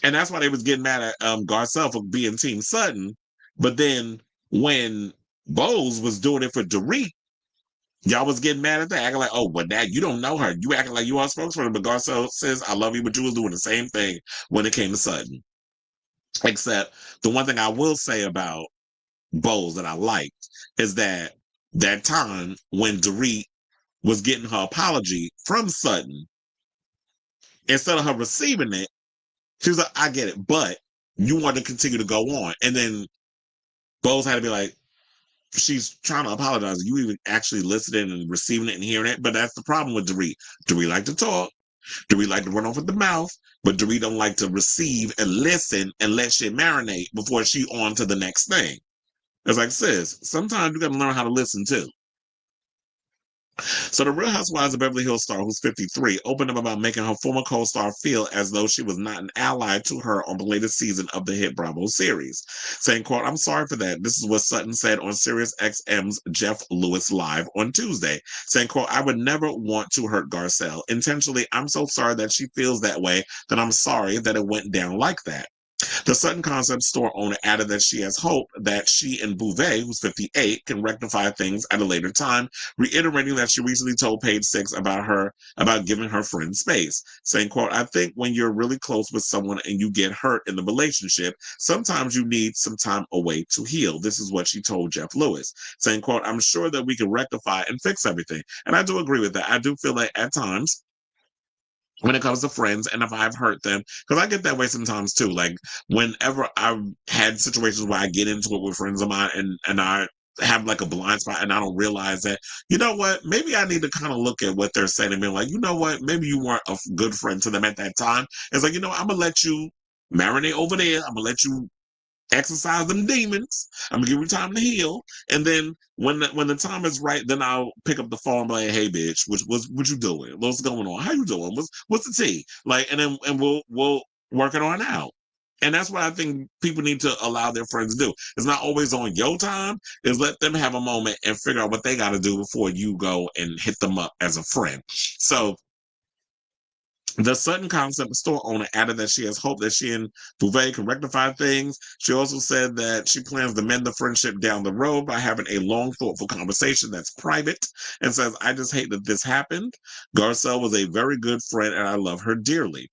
S1: And that's why they was getting mad at Garcelle for being Team Sutton. But then when Bose was doing it for Dorit, y'all was getting mad at that, acting like, oh, but that you don't know her. You acting like you are spokesperson, but Garcelle says, I love you, but you was doing the same thing when it came to Sutton. Except the one thing I will say about Bose that I liked is that time when Dorit was getting her apology from Sutton, instead of her receiving it, she was like, I get it, but you want to continue to go on. And then Bose had to be like, she's trying to apologize. You even actually listening and receiving it and hearing it. But that's the problem with Dorit. Dorit like to talk. Dorit like to run off with the mouth. But Dorit don't like to receive and listen and let shit marinate before she on to the next thing. It's like, sis, sometimes you got to learn how to listen too. So the Real Housewives of Beverly Hills star, who's 53, opened up about making her former co-star feel as though she was not an ally to her on the latest season of the hit Bravo series. Saying, quote, I'm sorry for that. This is what Sutton said on Sirius XM's Jeff Lewis Live on Tuesday. Saying, quote, I would never want to hurt Garcelle. Intentionally, I'm so sorry that she feels that way, that I'm sorry that it went down like that. The Sutton concept store owner added that she has hope that she and Beauvais, who's 58, can rectify things at a later time, reiterating that she recently told Page Six about giving her friend space, saying, quote, I think when you're really close with someone and you get hurt in the relationship, sometimes you need some time away to heal. This is what she told Jeff Lewis, saying, quote, I'm sure that we can rectify and fix everything. And I do agree with that. I do feel like at times, when it comes to friends, and if I've hurt them, because I get that way sometimes too. Like whenever I've had situations where I get into it with friends of mine and I have like a blind spot and I don't realize that, you know what, maybe I need to kind of look at what they're saying and be like, you know what, maybe you weren't a good friend to them at that time. It's like, you know, I'm gonna let you marinate over there. I'm gonna let you exercise them demons. I'm gonna give you time to heal, and then when the time is right, then I'll pick up the phone and be like, "Hey, bitch, what you doing? What's going on? How you doing? What's the tea?" Like, and we'll work it on out. And that's what I think people need to allow their friends to do. It's not always on your time. Is let them have a moment and figure out what they got to do before you go and hit them up as a friend. So the Sutton concept store owner added that she has hope that she and Beauvais can rectify things. She also said that she plans to mend the friendship down the road by having a long, thoughtful conversation that's private, and says, I just hate that this happened. Garcelle was a very good friend, and I love her dearly.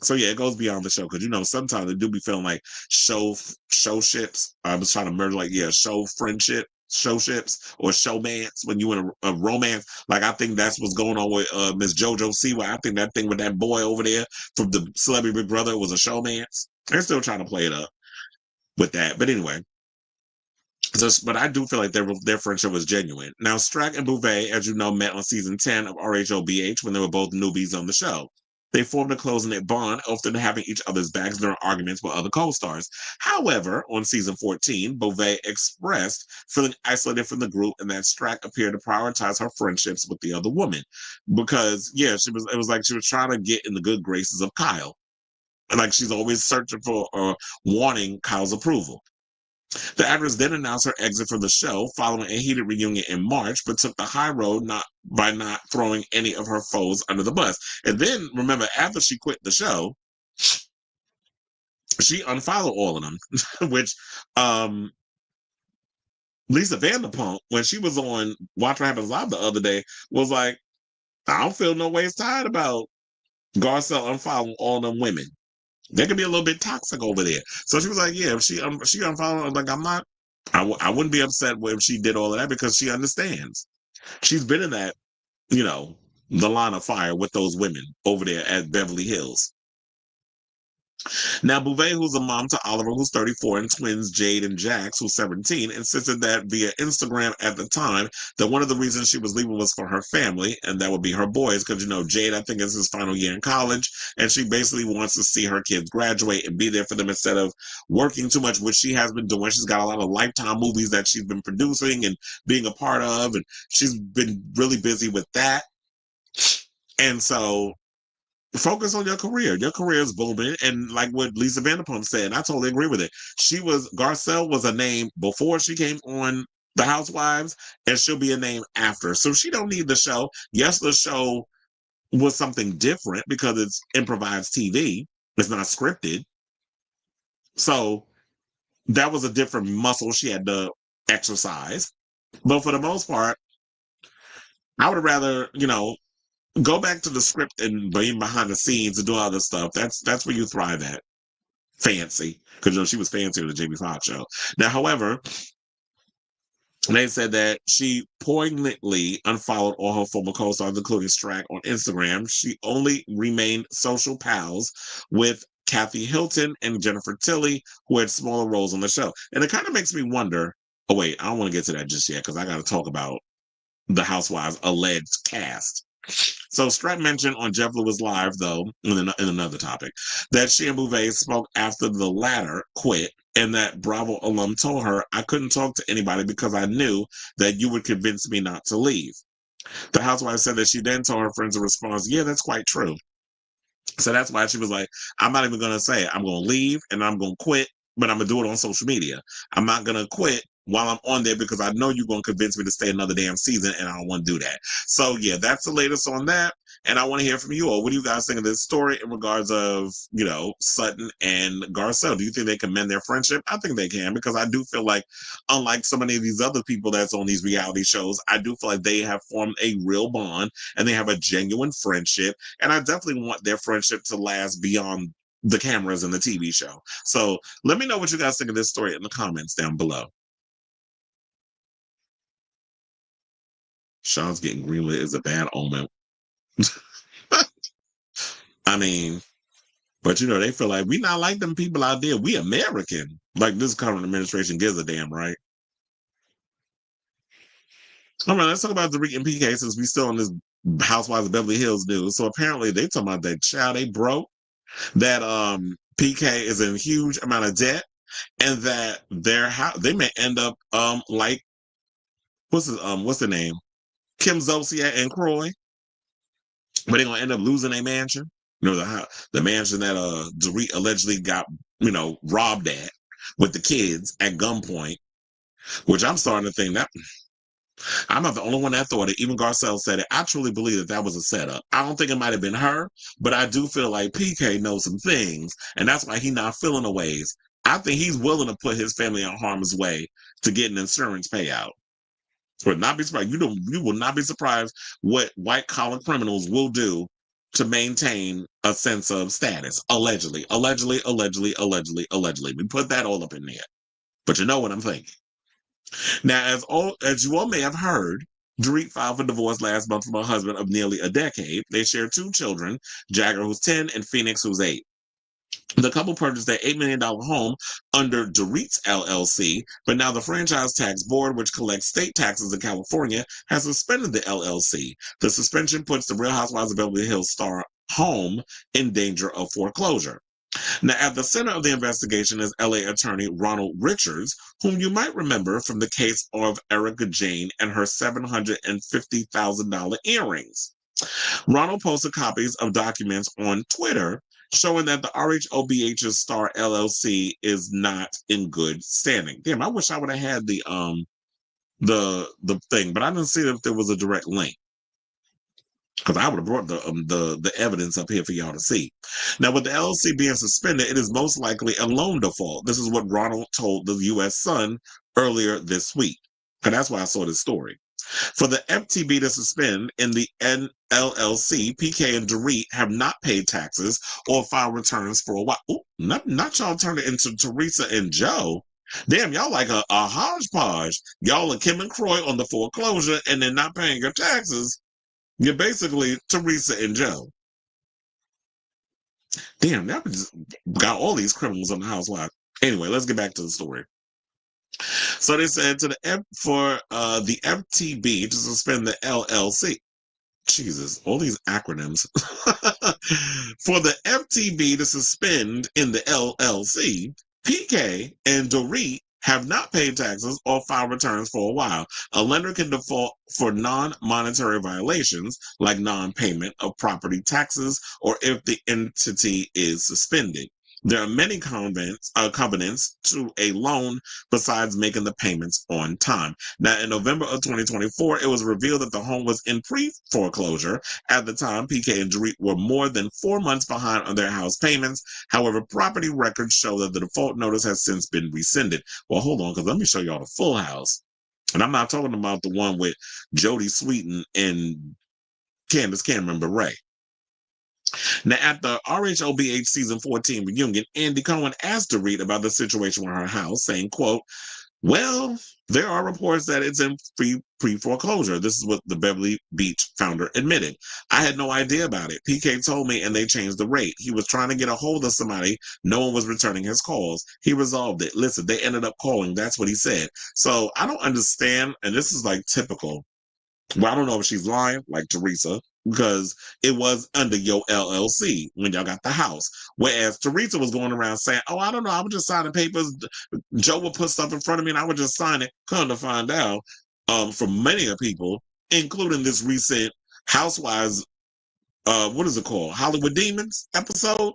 S1: So yeah, it goes beyond the show because you know sometimes they do be feeling like show ships. I was trying to merge like show friendship, show ships, or showmance when you in a romance. Like I think that's what's going on with Miss JoJo Siwa. I think that thing with that boy over there from the Celebrity Big Brother was a showmance. They're still trying to play it up with that, but anyway. But I do feel like their friendship was genuine. Now, Stracke and Beauvais, as you know, met on season 10 of RHOBH when they were both newbies on the show. They formed a close-knit bond, often having each other's backs during arguments with other co-stars. However, on season 14, Beauvais expressed feeling isolated from the group and that Stracke appeared to prioritize her friendships with the other woman. Because, it was like she was trying to get in the good graces of Kyle. And like she's always searching for or wanting Kyle's approval. The actress then announced her exit from the show following a heated reunion in March, but took the high road by not throwing any of her foes under the bus. And then, remember, after she quit the show, she unfollowed all of them, which Lisa Vanderpump, when she was on Watch What Happens Live the other day, was like, I don't feel no ways tired about Garcelle unfollowing all them women. They could be a little bit toxic over there. So she was like, yeah, if she unfollowed, I'm like, I wouldn't be upset if she did all of that because she understands. She's been in that, the line of fire with those women over there at Beverly Hills. Now, Beauvais, who's a mom to Oliver, who's 34, and twins Jade and Jax, who's 17, insisted that via Instagram at the time that one of the reasons she was leaving was for her family, and that would be her boys, because, Jade, I think, is his final year in college, and she basically wants to see her kids graduate and be there for them instead of working too much, which she has been doing. She's got a lot of Lifetime movies that she's been producing and being a part of, and she's been really busy with that. And so focus on your career. Your career is booming. And like what Lisa Vanderpump said, I totally agree with it. Garcelle was a name before she came on The Housewives, and she'll be a name after. So she don't need the show. Yes, the show was something different because it's improvised TV. It's not scripted. So that was a different muscle she had to exercise. But for the most part, I would rather, go back to the script and being behind the scenes and do all this stuff. That's where you thrive at. Fancy. Because she was fancy on the Jamie Foxx show. Now, however, they said that she poignantly unfollowed all her former co-stars, including Stracke, on Instagram. She only remained social pals with Kathy Hilton and Jennifer Tilly, who had smaller roles on the show. And it kind of makes me wonder, oh wait, I don't want to get to that just yet because I got to talk about the Housewives alleged cast. So Stracke mentioned on Jeff Lewis Live, though, in another topic, that she and Beauvais spoke after the latter quit, and that Bravo alum told her, I couldn't talk to anybody because I knew that you would convince me not to leave. The housewife said that she then told her friends in response, yeah, that's quite true. So that's why she was like, I'm not even going to say it. I'm going to leave and I'm going to quit, but I'm going to do it on social media. I'm not going to quit while I'm on there because I know you're going to convince me to stay another damn season and I don't want to do that. So yeah, that's the latest on that. And I want to hear from you all. What do you guys think of this story in regards of, you know, Sutton and Garcelle? Do you think they can mend their friendship? I think they can, because I do feel like, unlike so many of these other people that's on these reality shows, I do feel like they have formed a real bond and they have a genuine friendship. And I definitely want their friendship to last beyond the cameras and the TV show. So let me know what you guys think of this story in the comments down below. Shahs getting greenlit is a bad omen. I mean, but you know, they feel like we not like them people out there. We American. Like this current administration gives a damn, right? All right, let's talk about Dorit and PK since we still on this Housewives of Beverly Hills news. So apparently they talking about that child they broke, that PK is in huge amount of debt, and that their house they may end up like what's the name? Kim Zolciak and Croy, but they're gonna end up losing a mansion. You know, the mansion that Dorit allegedly got, you know, robbed at with the kids at gunpoint, which I'm starting to think that I'm not the only one that thought it. Even Garcelle said it. I truly believe that that was a setup. I don't think it might have been her, but I do feel like PK knows some things, and that's why he's not feeling the ways. I think he's willing to put his family in harm's way to get an insurance payout. Would not be surprised. You will not be surprised what white collar criminals will do to maintain a sense of status. Allegedly. We put that all up in there. But you know what I'm thinking. Now, as you all may have heard, Dorit filed for divorce last month from her husband of nearly a decade. They share 2 children, Jagger, who's 10, and Phoenix, who's 8. The couple purchased their $8 million home under Dorit's LLC, but now the Franchise Tax Board, which collects state taxes in California, has suspended the LLC. The suspension puts the Real Housewives of Beverly Hills star home in danger of foreclosure. Now, at the center of the investigation is LA attorney Ronald Richards, whom you might remember from the case of Erica Jane and her $750,000 earrings. Ronald posted copies of documents on Twitter showing that the RHOBH's Star LLC is not in good standing. Damn, I wish I would have had the thing, but I didn't see if there was a direct link, because I would have brought the evidence up here for y'all to see. Now, with the LLC being suspended, it is most likely a loan default. This is what Ronald told the U.S. Sun earlier this week, and that's why I saw this story. For the FTB to suspend in the LLC, PK and Dorit have not paid taxes or filed returns for a while. Ooh, not y'all turn it into Teresa and Joe. Damn, y'all like a hodgepodge. Y'all are Kim and Croy on the foreclosure and then not paying your taxes. You're basically Teresa and Joe. Damn, that just got all these criminals on the housewife. Anyway, let's get back to the story. So they said to the FTB to suspend the LLC. Jesus, all these acronyms. For the FTB to suspend in the LLC, PK and Dorit have not paid taxes or filed returns for a while. A lender can default for non-monetary violations like non-payment of property taxes or if the entity is suspended. There are many covenants to a loan besides making the payments on time. Now, in November of 2024, it was revealed that the home was in pre-foreclosure. At the time, PK and Dorit were more than 4 months behind on their house payments. However, property records show that the default notice has since been rescinded. Well, hold on, because let me show y'all the full house. And I'm not talking about the one with Jodie Sweetin and Candace Cameron Bure. Now, at the RHOBH season 14 reunion, Andy Cohen asked Dorit about the situation with her house, saying, quote, well, there are reports that it's in pre-foreclosure. This is what the Beverly Beach founder admitted. I had no idea about it. PK told me and they changed the rate. He was trying to get a hold of somebody. No one was returning his calls. He resolved it. Listen, they ended up calling. That's what he said. So I don't understand. And this is like typical. Well, I don't know if she's lying, like Teresa, because it was under your LLC when y'all got the house. Whereas Teresa was going around saying, oh, I don't know, I was just signing papers. Joe would put stuff in front of me and I would just sign it. Come to find out, from many of people, including this recent Housewives, what is it called? Hollywood Demons episode,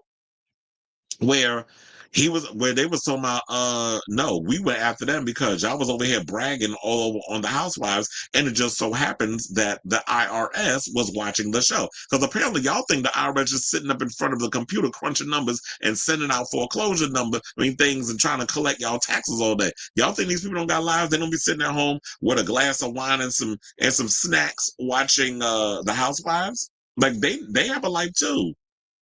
S1: where He was where they was talking about, no, we went after them because y'all was over here bragging all over on the Housewives, and it just so happens that the IRS was watching the show. Because apparently y'all think the IRS is sitting up in front of the computer crunching numbers and sending out foreclosure things and trying to collect y'all taxes all day. Y'all think these people don't got lives? They don't be sitting at home with a glass of wine and some snacks watching the Housewives? Like they have a life too.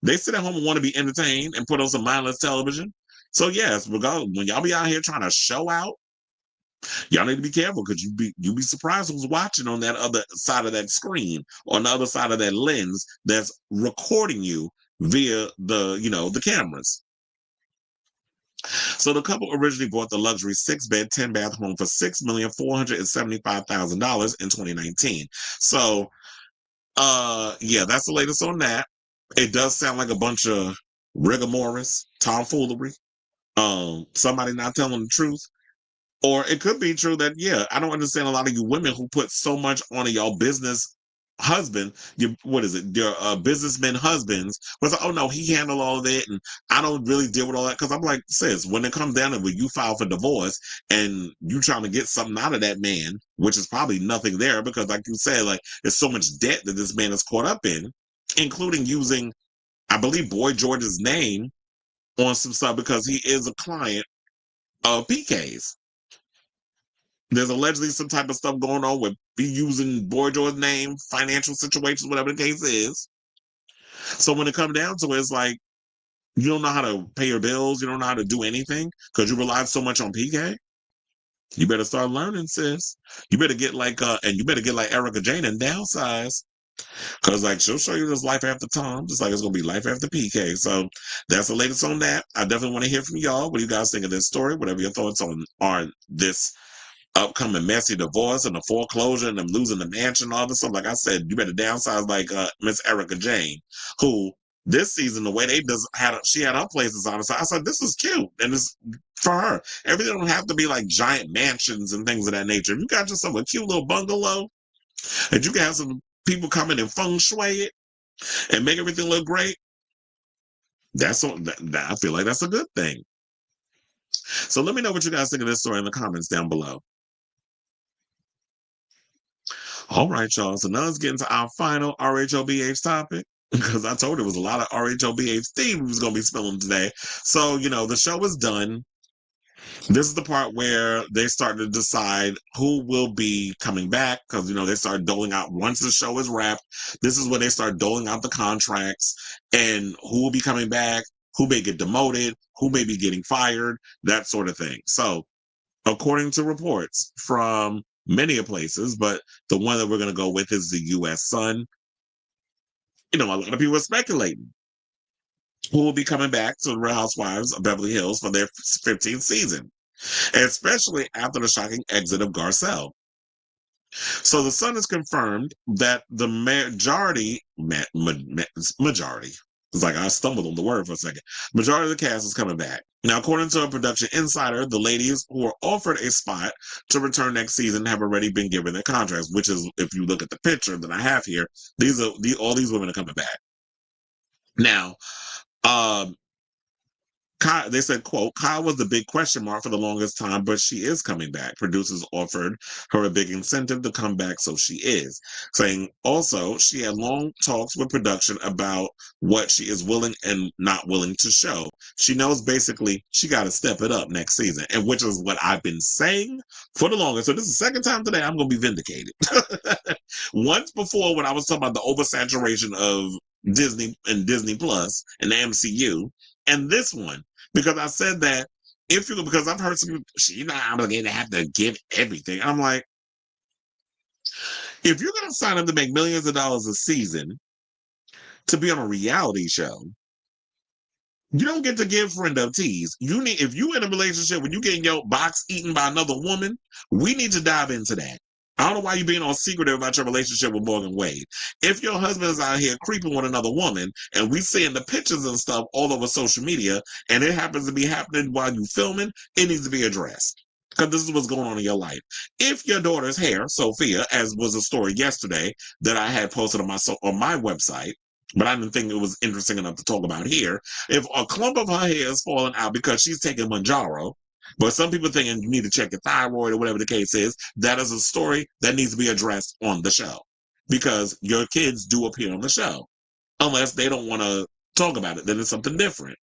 S1: They sit at home and want to be entertained and put on some mindless television. So yes, regardless, when y'all be out here trying to show out, y'all need to be careful because you be surprised who's watching on that other side of that screen, on the other side of that lens that's recording you via the cameras. So the couple originally bought the luxury 6-bed, 10-bath home for $6,475,000 in 2019. So yeah, that's the latest on that. It does sound like a bunch of rigomoris, tomfoolery. Somebody not telling the truth, or it could be true that I don't understand a lot of you women who put so much on your business husband, your businessmen husbands was like, oh no, he handled all of it and I don't really deal with all that. Because I'm like, sis, when it comes down to when you file for divorce and you trying to get something out of that man, which is probably nothing there, because like you said, like there's so much debt that this man is caught up in, including using, I believe, Boy George's name on some stuff because he is a client of PK's. There's allegedly some type of stuff going on with be using Boy George's name, financial situations, whatever the case is. So when it comes down to it, it's like you don't know how to pay your bills, you don't know how to do anything because you rely so much on PK. You better start learning, sis. You better get like Erica Jane and downsize. Cause like she'll show you this life after Tom, just like it's gonna be life after PK. So that's the latest on that. I definitely want to hear from y'all. What do you guys think of this story? Whatever your thoughts on this upcoming messy divorce and the foreclosure and them losing the mansion and all this stuff. Like I said, you better downsize like Miss Erica Jane, who this season, the way she had her places on the side. I said, this is cute. And it's for her. Everything don't have to be like giant mansions and things of that nature. If you got yourself a cute little bungalow and you can have some people come in and feng shui it and make everything look great, I feel like that's a good thing. So let me know what you guys think of this story in the comments down below. All right, y'all. So now let's get into our final RHOBH topic, because I told you it was a lot of RHOBH theme we was going to be spilling today. So, the show is done. This is the part where they start to decide who will be coming back, because, they start doling out, once the show is wrapped, this is when they start doling out the contracts and who will be coming back, who may get demoted, who may be getting fired, that sort of thing. So, according to reports from many places, but the one that we're going to go with is the U.S. Sun. A lot of people are speculating who will be coming back to the Real Housewives of Beverly Hills for their 15th season, especially after the shocking exit of Garcelle. So the Sun has confirmed that the majority, it's like I stumbled on the word for a second. Majority of the cast is coming back. Now, according to a production insider, the ladies who were offered a spot to return next season have already been given their contracts, which is, if you look at the picture that I have here, all these women are coming back. Now, they said, quote, Kyle was the big question mark for the longest time, but she is coming back. Producers offered her a big incentive to come back, so she is. Saying also, she had long talks with production about what she is willing and not willing to show. She knows basically she got to step it up next season, and which is what I've been saying for the longest. So this is the second time today I'm going to be vindicated. Once before, when I was talking about the oversaturation of Disney and Disney Plus and the MCU, and this one, because I said that because I've heard some people, you're not obligated to have to give everything. I'm like, if you're going to sign up to make millions of dollars a season to be on a reality show, you don't get to give friend of teas. If you in a relationship when you getting your box eaten by another woman, we need to dive into that. I don't know why you're being all secretive about your relationship with Morgan Wade. If your husband is out here creeping with another woman and we seeing the pictures and stuff all over social media and it happens to be happening while you filming, it needs to be addressed. Because this is what's going on in your life. If your daughter's hair, Sophia, as was a story yesterday that I had posted on my website, but I didn't think it was interesting enough to talk about here. If a clump of her hair is falling out because she's taking Mangione, but some people thinking you need to check your thyroid or whatever the case is, that is a story that needs to be addressed on the show because your kids do appear on the show. Unless they don't want to talk about it, then it's something different.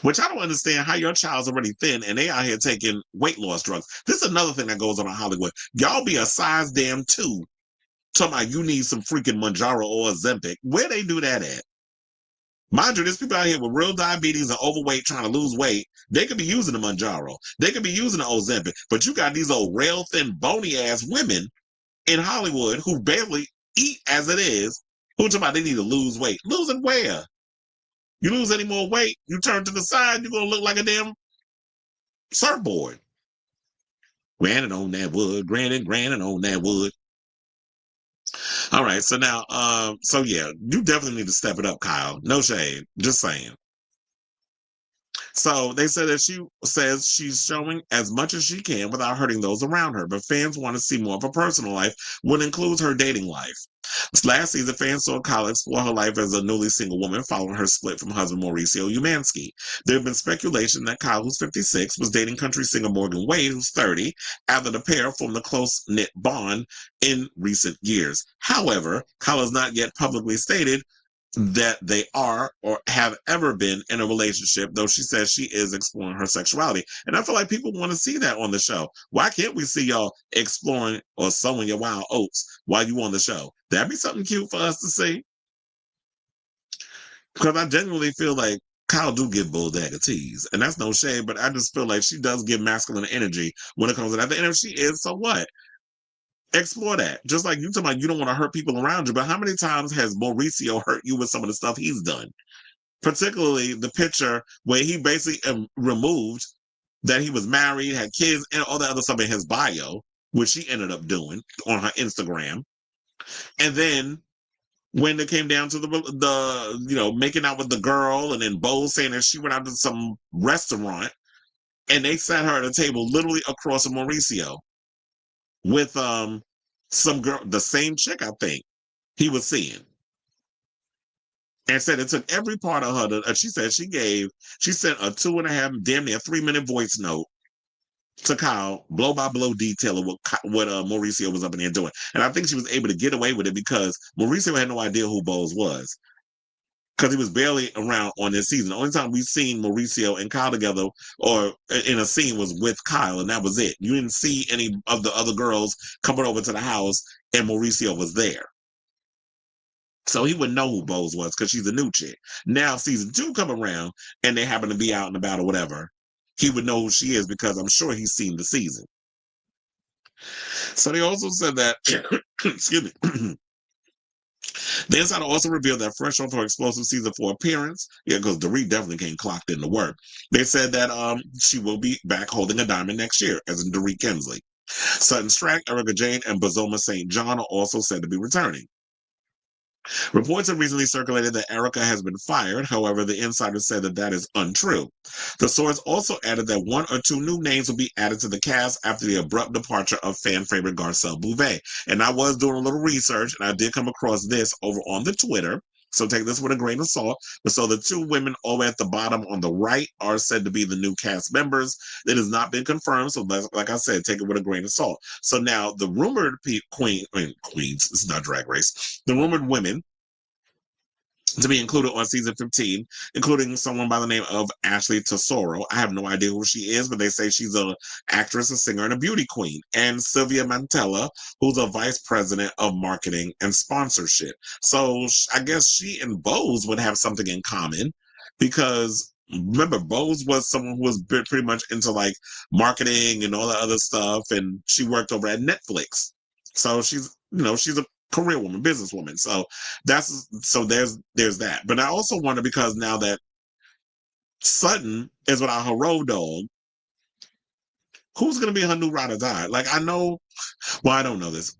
S1: Which I don't understand how your child's already thin and they out here taking weight loss drugs. This is another thing that goes on in Hollywood. Y'all be a size damn 2. Talking about you need some freaking Mangione or Ozempic. Where they do that at? Mind you, there's people out here with real diabetes and overweight trying to lose weight. They could be using the Mangione. They could be using the Ozempic. But you got these old rail thin, bony ass women in Hollywood who barely eat as it is. Who talking about they need to lose weight? Losing where? You lose any more weight, you turn to the side, you're going to look like a damn surfboard. Granted on that wood. Granted on that wood. All right, so now, so yeah, you definitely need to step it up, Kyle. No shade, just saying. So they said that she says she's showing as much as she can without hurting those around her, but fans want to see more of her personal life, which includes her dating life. Last season, fans saw Kyle explore her life as a newly single woman following her split from husband Mauricio Umansky. There have been speculation that Kyle, who's 56, was dating country singer Morgan Wade, who's 30, after the pair formed a close-knit bond in recent years. However, Kyle has not yet publicly stated that they are or have ever been in a relationship, though she says she is exploring her sexuality. And I feel like people want to see that on the show. Why can't we see y'all exploring or sowing your wild oats while you on the show? That'd be something cute for us to see. Because I genuinely feel like Kyle do give bulldagger tease. And that's no shade, but I just feel like she does give masculine energy when it comes to that. The energy she is, so what? Explore that. Just like you talking about you don't want to hurt people around you, but how many times has Mauricio hurt you with some of the stuff he's done? Particularly the picture where he basically removed that he was married, had kids, and all that other stuff in his bio, which she ended up doing on her Instagram. And then when it came down to the making out with the girl, and then Bo saying that she went out to some restaurant and they sat her at a table literally across from Mauricio with some girl, the same chick I think he was seeing, and said it took every part of her. She said she sent a 2.5, damn near 3-minute voice note to Kyle, blow by blow detail of what Mauricio was up in there doing, and I think she was able to get away with it because Mauricio had no idea who Bose was. Because he was barely around on this season. The only time we've seen Mauricio and Kyle together or in a scene was with Kyle, and that was it. You didn't see any of the other girls coming over to the house, and Mauricio was there. So he wouldn't know who Bose was because she's a new chick. Now, season 2 come around, and they happen to be out and about or whatever. He would know who she is because I'm sure he's seen the season. So they also said that, excuse me, the insider also revealed that fresh off her explosive season 4 appearance, because Dorit definitely came clocked into work. They said that she will be back holding a diamond next year, as in Dorit Kemsley. Sutton Stracke, Erica Jane, and Bazoma St. John are also said to be returning. Reports have recently circulated that Erica has been fired. However, the insider said that is untrue. The source also added that 1 or 2 new names will be added to the cast after the abrupt departure of fan favorite Garcelle Beauvais. And I was doing a little research, and I did come across this over on the Twitter. So take this with a grain of salt. But so the 2 women over at the bottom on the right are said to be the new cast members. It has not been confirmed. So like I said, take it with a grain of salt. So now the rumored queens, this is not Drag Race, the rumored women to be included on season 15, including someone by the name of Ashley Tesoro. I have no idea who she is, but they say she's an actress, a singer, and a beauty queen. And Sylvia Mantella, who's a vice president of marketing and sponsorship. So I guess she and Bose would have something in common because remember, Bose was someone who was pretty much into like marketing and all that other stuff. And she worked over at Netflix. So she's a career woman, businesswoman. So there's that. But I also wonder, because now that Sutton is without her road dog, who's going to be her new ride or die? Like, I know, well, I don't know this.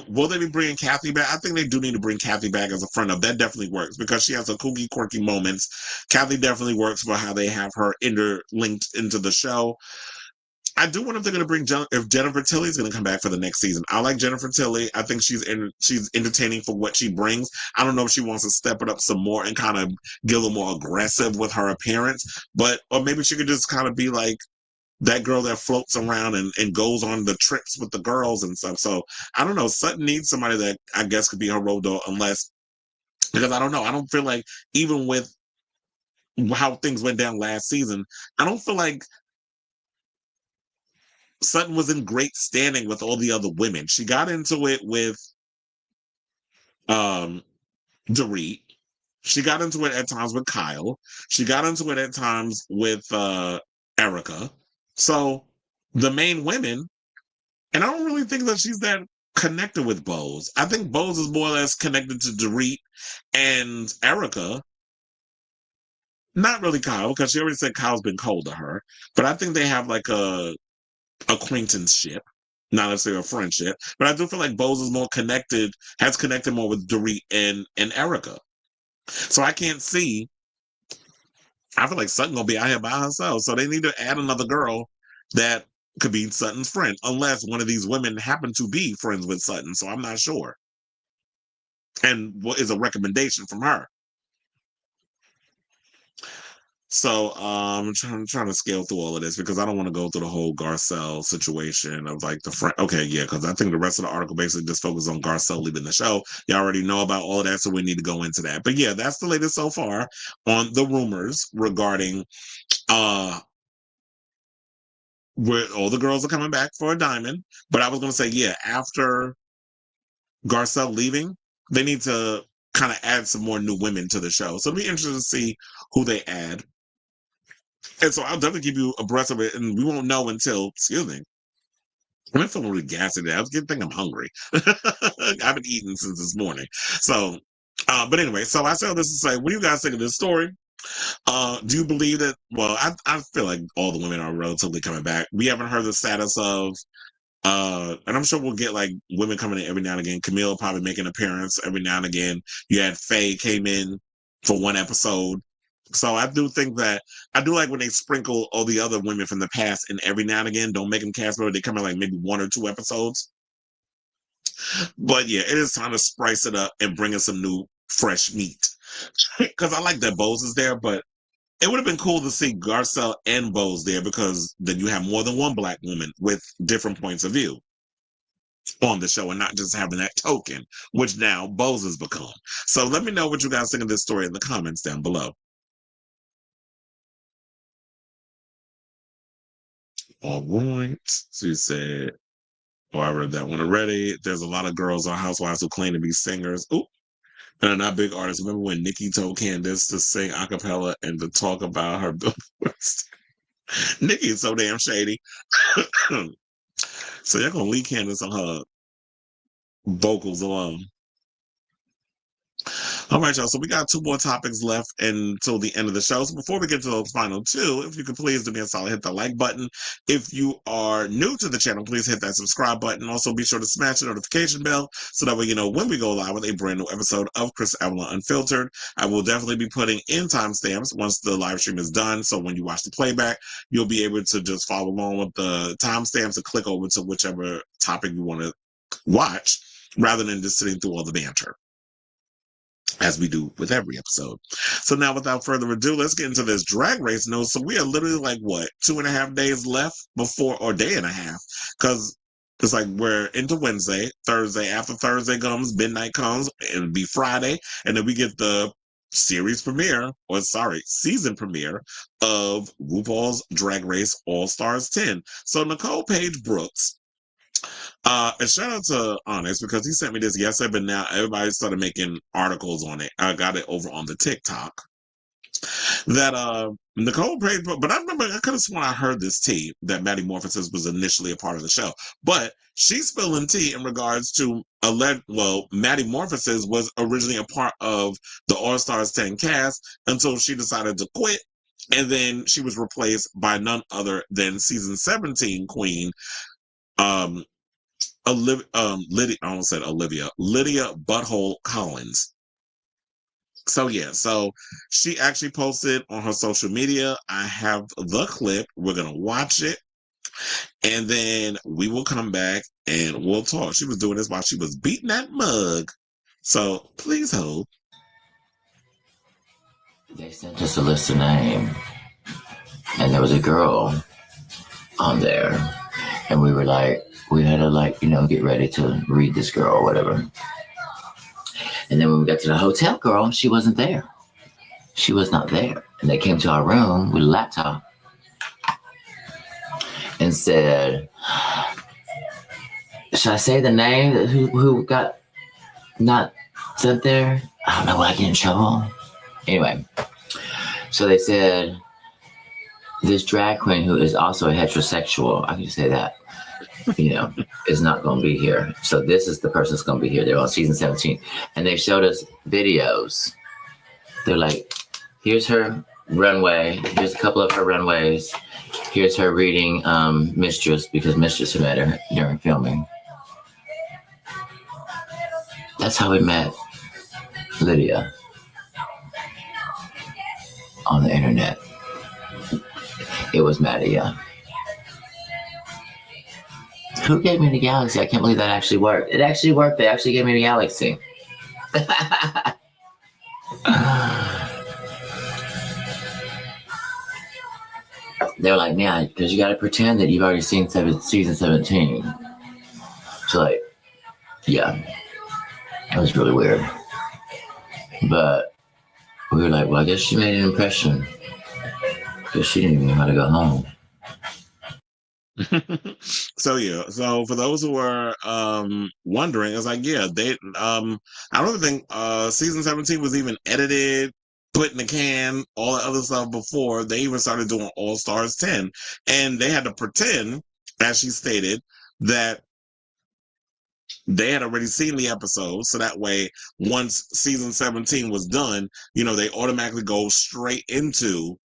S1: Will they be bringing Kathy back? I think they do need to bring Kathy back as a friend of. That definitely works because she has some kooky, quirky moments. Kathy definitely works for how they have her interlinked into the show. I do wonder if they're going to bring if Jennifer Tilly's going to come back for the next season. I like Jennifer Tilly. I think she's entertaining for what she brings. I don't know if she wants to step it up some more and kind of get a little more aggressive with her appearance, or maybe she could just kind of be like that girl that floats around and goes on the trips with the girls and stuff. So I don't know. Sutton needs somebody that I guess could be her road dog, because I don't know. I don't feel like, even with how things went down last season, I don't feel like Sutton was in great standing with all the other women. She got into it with Dorit. She got into it at times with Kyle. She got into it at times with Erica. So the main women, and I don't really think that she's that connected with Bose. I think Bose is more or less connected to Dorit and Erica. Not really Kyle, because she already said Kyle's been cold to her. But I think they have like a acquaintanceship, not necessarily a friendship. But I do feel like Bose is more connected, has connected more with Dorit and Erica. So I can't see. I feel like Sutton gonna be out here by herself. So they need to add another girl that could be Sutton's friend, unless one of these women happen to be friends with Sutton. So I'm not sure. And what is a recommendation from her? So I'm trying to scale through all of this because I don't want to go through the whole Garcelle situation of like the friend. Okay, yeah, because I think the rest of the article basically just focuses on Garcelle leaving the show. You already know about all of that, so we need to go into that. But yeah, that's the latest so far on the rumors regarding where all the girls are coming back for a diamond. But I was gonna say, yeah, after Garcelle leaving, they need to kind of add some more new women to the show. So it'll be interesting to see who they add. And so I'll definitely keep you abreast of it, and we won't know until, excuse me, I'm feeling really gassy today. I was getting think I'm hungry. I haven't eaten since this morning. So, but anyway, so I say all this to say, what do you guys think of this story? Do you believe that, well, I feel like all the women are relatively coming back. We haven't heard the status of, and I'm sure we'll get like women coming in every now and again. Camille probably make an appearance every now and again. You had Faye came in for one episode. So I do think that I do like when they sprinkle all the other women from the past and every now and again. Don't make them cast member. They come in like maybe 1 or 2 episodes. But yeah, it is time to spice it up and bring in some new fresh meat. Because I like that Bose is there, but it would have been cool to see Garcelle and Bose there, because then you have more than one Black woman with different points of view on the show and not just having that token, which now Bose has become. So let me know what you guys think of this story in the comments down below. All right. So you said, oh, I read that one already. There's a lot of girls on Housewives who claim to be singers. Ooh. And are not big artists. Remember when Nikki told Candace to sing a cappella and to talk about her billboards? Nikki is so damn shady. So you're gonna leave Candace on her vocals alone. All right, y'all. So we got 2 more topics left until the end of the show. So before we get to those final 2, if you could please do me a solid, hit the like button. If you are new to the channel, please hit that subscribe button. Also, be sure to smash the notification bell so that way you know when we go live with a brand new episode of Chris Evelyn Unfiltered. I will definitely be putting in timestamps once the live stream is done. So when you watch the playback, you'll be able to just follow along with the timestamps and click over to whichever topic you want to watch, rather than just sitting through all the banter, as we do with every episode. So now, without further ado, let's get into this Drag Race news. So we are literally like, what, 2.5 days left before, or day and a half, because it's like we're into Wednesday, Thursday. After Thursday comes, midnight comes, it'll be Friday, and then we get the season premiere of RuPaul's Drag Race All-Stars 10. So Nicole Paige Brooks, and shout out to Onyx, because he sent me this yesterday, but now everybody started making articles on it. I got it over on the TikTok. That Nicole Paige, but I remember I could have sworn I heard this tea that Maddie Morphosis was initially a part of the show, but she's spilling tea in regards to Maddie Morphosis was originally a part of the All Stars 10 cast until she decided to quit, and then she was replaced by none other than season 17 queen, Lydia Butthole Collins. So yeah, so she actually posted on her social media. I have the clip. We're gonna watch it. And then we will come back and we'll talk. She was doing this while she was beating that mug. So please hold.
S5: They sent us a list of names, and there was a girl on there, and we were like, we had to like, get ready to read this girl or whatever. And then when we got to the hotel girl, she wasn't there. She was not there. And they came to our room with a laptop and said, should I say the name that who got not sent there? I don't know, will I get in trouble? Anyway, so they said, this drag queen who is also a heterosexual, I can just say that, is not going to be here. So this is the person that's going to be here. They're on season 17. And they showed us videos. They're like, here's her runway. Here's a couple of her runways. Here's her reading Mistress, because Mistress met her during filming. That's how we met Lydia on the internet. It was Maddie. Who gave me the galaxy? I can't believe that actually worked. It actually worked. They actually gave me the galaxy. They were like, yeah, because you got to pretend that you've already seen season 17. So like, yeah, it was really weird. But we were like, well, I guess she made an impression, because she didn't even know how to go home.
S1: So yeah, so for those who are wondering, it's like, yeah, they I don't think season 17 was even edited, put in the can, all the other stuff before they even started doing All Stars 10. And they had to pretend, as she stated, that they had already seen the episode, so that way once season 17 was done, they automatically go straight into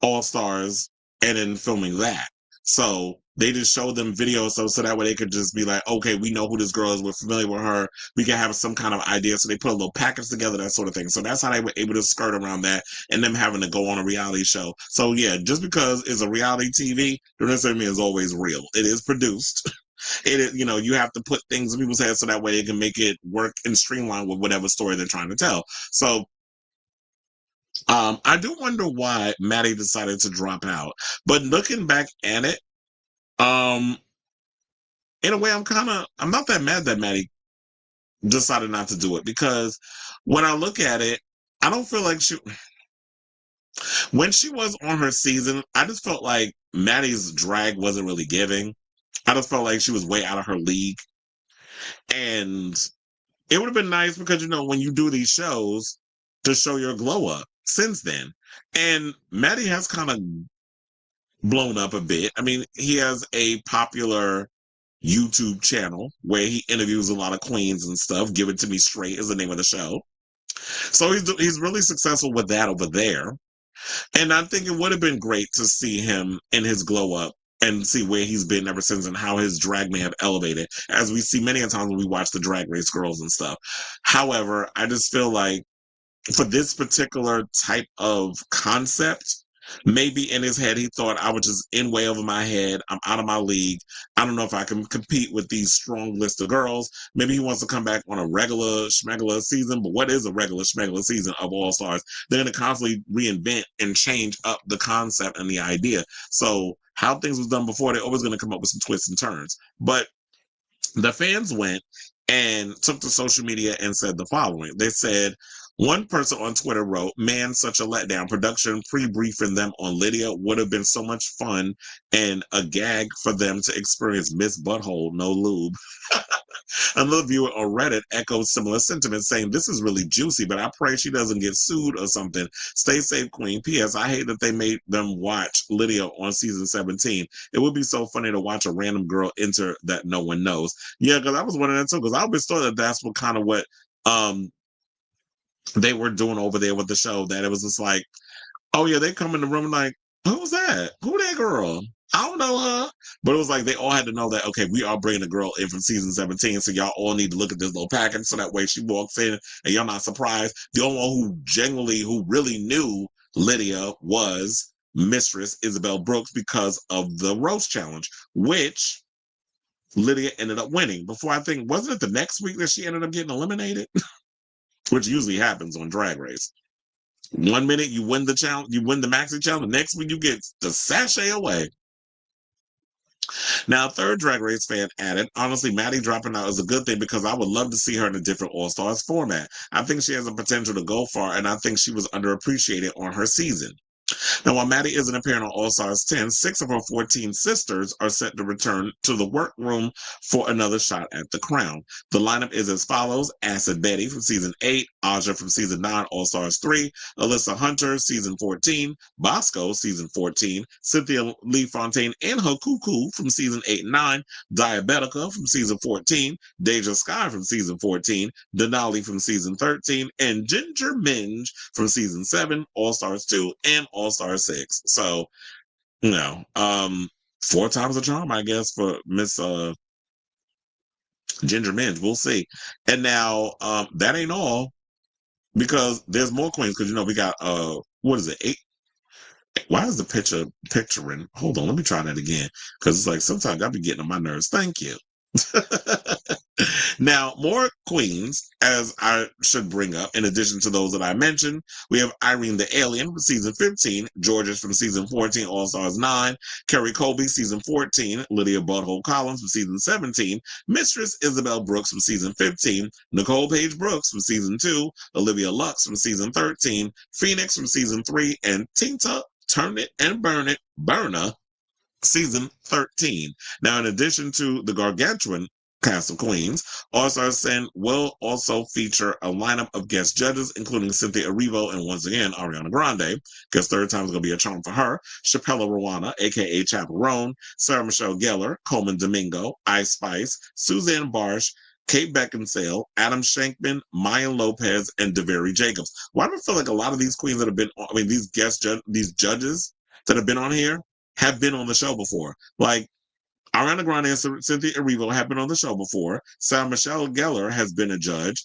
S1: All Stars and then filming that. So they just showed them videos so that way they could just be like, okay, we know who this girl is, we're familiar with her, we can have some kind of idea. So they put a little package together, that sort of thing. So that's how they were able to skirt around that and them having to go on a reality show. So yeah, just because it's a reality TV, don't necessarily mean it's always real. It is produced. It is, you have to put things in people's heads so that way they can make it work and streamline with whatever story they're trying to tell. So I do wonder why Maddie decided to drop out. But looking back at it, in a way, I'm not that mad that Maddie decided not to do it, because when I look at it, I don't feel like when she was on her season, I just felt like Maddie's drag wasn't really giving. I just felt like she was way out of her league. And it would have been nice because, when you do these shows, to show your glow up since then. And Maddie has kind of blown up a bit. I mean, he has a popular YouTube channel where he interviews a lot of queens and stuff. Give It To Me Straight is the name of the show. So he's really successful with that over there. And I think it would have been great to see him in his glow up and see where he's been ever since and how his drag may have elevated, as we see many a times when we watch the Drag Race girls and stuff. However, I just feel like for this particular type of concept, maybe in his head he thought I was just in way over my head. I'm out of my league. I don't know if I can compete with these strong list of girls. Maybe he wants to come back on a regular schmegular season, but what is a regular schmegular season of All Stars? They're going to constantly reinvent and change up the concept and the idea. So how things was done before, they're always going to come up with some twists and turns. But the fans went and took to social media and said the following. They said, one person on Twitter wrote, man, such a letdown. Production pre-briefing them on Lydia would have been so much fun and a gag for them to experience Miss Butthole, no lube. Another viewer on Reddit echoed similar sentiments, saying, this is really juicy, but I pray she doesn't get sued or something. Stay safe, Queen. P.S. I hate that they made them watch Lydia on season 17. It would be so funny to watch a random girl enter that no one knows. Yeah, because I was wondering that too, because I always thought that that's what kind of what they were doing over there with the show, that it was just like, oh yeah, they come in the room like, who's that? Who that girl? I don't know her. But it was like they all had to know that, okay, we are bringing a girl in from season 17, so y'all all need to look at this little package so that way she walks in and y'all not surprised. The only one who really knew Lydia was Mistress Isabel Brooks because of the roast challenge, which Lydia ended up winning. Before, I think, wasn't it the next week that she ended up getting eliminated? Which usually happens on Drag Race. 1 minute you win the challenge, you win the maxi challenge. The next week you get the sachet away. Now, third Drag Race fan added, honestly, Maddie dropping out is a good thing because I would love to see her in a different All-Stars format. I think she has the potential to go far, and I think she was underappreciated on her season. Now, while Maddie isn't appearing on All Stars 10, 6 of her 14 sisters are set to return to the workroom for another shot at the crown. The lineup is as follows: Acid Betty from season 8, Iger from season 9, All Stars 3, Alyssa Hunter, season 14, Bosco, season 14, Cynthia Lee Fontaine and her cuckoo from season 8 and 9, Diabetica from season 14, Deja Sky from season 14, Denali from season 13, and Ginger Minge from season 7, All Stars 2, and All Star 6. So, 4 times a charm, I guess, for Miss Ginger Minge. We'll see. And now, that ain't all, because there's more queens. Because we got what is it? 8. Why is the picturing? Hold on, let me try that again. Because it's like sometimes I be getting on my nerves. Thank you. Now, more queens, as I should bring up, in addition to those that I mentioned, we have Irene the Alien from season 15, Georges from season 14, All Stars 9, Kerry Colby, season 14, Lydia Butthole Collins from season 17, Mistress Isabel Brooks from season 15, Nicole Paige Brooks from season 2, Olivia Lux from season 13, Phoenix from season 3, and Tinta Turn It and Burn It, Burna, season 13. Now, in addition to the gargantuan cast of queens, All Stars 10 will also feature a lineup of guest judges, including Cynthia Erivo and, once again, Ariana Grande. Guess third time is going to be a charm for her. Chappella Rowana, a.k.a. Chaperone, Sarah Michelle Gellar, Coleman Domingo, Ice Spice, Suzanne Barsh, Kate Beckinsale, Adam Shankman, Mayan Lopez, and DeVary Jacobs. Why do I feel like a lot of these queens that have been, these these judges that have been on here have been on the show before? Like, Ariana Grande and Cynthia Erivo have been on the show before. Sarah Michelle Gellar has been a judge.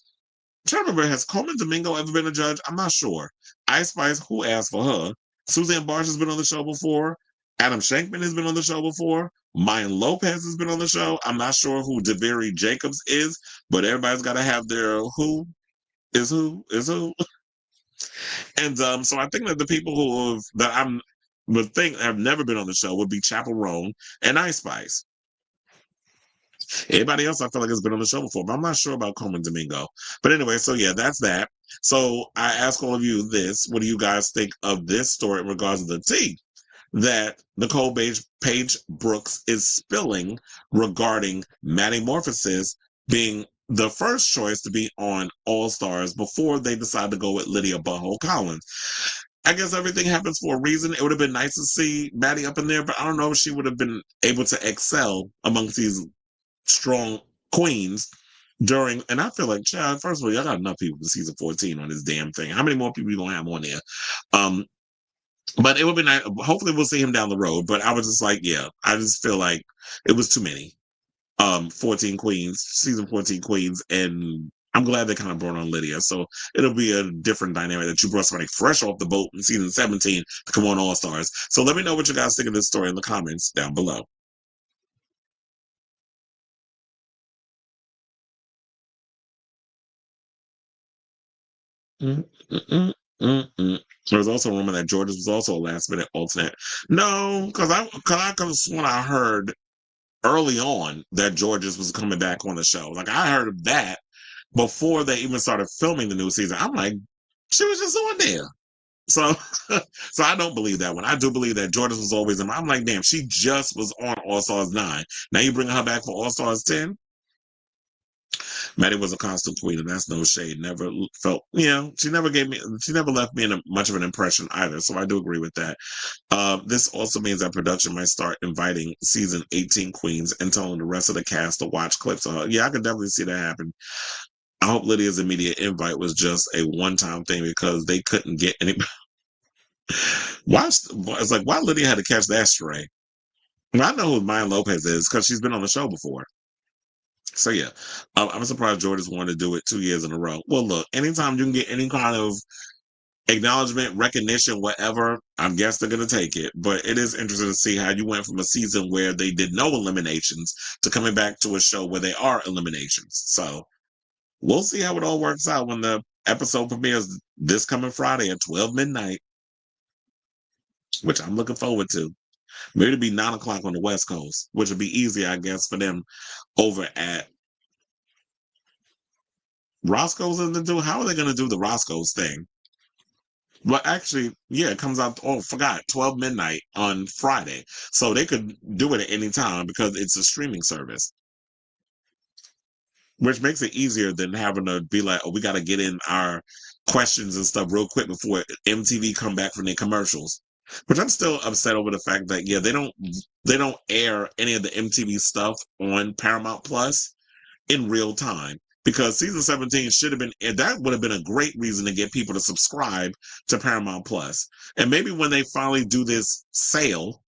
S1: I'm trying to remember, has Coleman Domingo ever been a judge? I'm not sure. Ice Spice, who asked for her? Suzanne Barsh has been on the show before. Adam Shankman has been on the show before. Mayan Lopez has been on the show. I'm not sure who DeVary Jacobs is, but everybody's got to have their who is who is who. And so I think that the people would think have never been on the show would be Chaperone and Ice Spice. Everybody else I feel like has been on the show before, but I'm not sure about Coleman Domingo. But anyway, so yeah, that's that. So I ask all of you this: what do you guys think of this story in regards to the tea that Nicole Paige Brooks is spilling regarding Maddie Morphosis being the first choice to be on All Stars before they decide to go with Lydia Butthole Collins? I guess everything happens for a reason. It would have been nice to see Maddie up in there, but I don't know if she would have been able to excel amongst these strong queens during. And I feel like, child, first of all, y'all got enough people for season 14 on this damn thing. How many more people you gonna have on there? But it would be nice. Hopefully we'll see him down the road. But I was just like, yeah, I just feel like it was too many. 14 queens, season 14 queens, and I'm glad they kind of brought on Lydia. So it'll be a different dynamic that you brought somebody fresh off the boat in season 17 to come on All Stars. So let me know what you guys think of this story in the comments down below. There was also a rumor that Georges was also a last minute alternate. No, because I could have sworn I heard early on that Georges was coming back on the show. Like, I heard of that before they even started filming the new season. I'm like, she was just on there. So, so I don't believe that one. I do believe that Georges was always in. I'm like, damn, she just was on All Stars 9. Now you bringing her back for All Stars 10? Maddie was a constant queen, and that's no shade. Never felt, she never left me in much of an impression either. So I do agree with that. This also means that production might start inviting season 18 queens and telling the rest of the cast to watch clips of her. Yeah, I could definitely see that happen. I hope Lydia's immediate invite was just a one-time thing because they couldn't get any. It's like, why Lydia had to catch that stray? I know who Maya Lopez is because she's been on the show before. So yeah, I'm surprised Georges wanted to do it 2 years in a row. Well, look, anytime you can get any kind of acknowledgement, recognition, whatever. I guess they're going to take it. But it is interesting to see how you went from a season where they did no eliminations to coming back to a show where they are eliminations. So we'll see how it all works out when the episode premieres this coming Friday at 12 midnight, which I'm looking forward to. Maybe it'll be 9 o'clock on the West Coast, which would be easier, I guess, for them over at Roscoe's. How are they going to do the Roscoe's thing? Well, actually, yeah, it comes out, 12 midnight on Friday. So they could do it at any time because it's a streaming service, which makes it easier than having to be like, oh, we got to get in our questions and stuff real quick before MTV come back from their commercials. Which I'm still upset over the fact that, yeah, they don't air any of the MTV stuff on Paramount Plus in real time. Because season 17 should have been, that would have been a great reason to get people to subscribe to Paramount Plus. And maybe when they finally do this sale,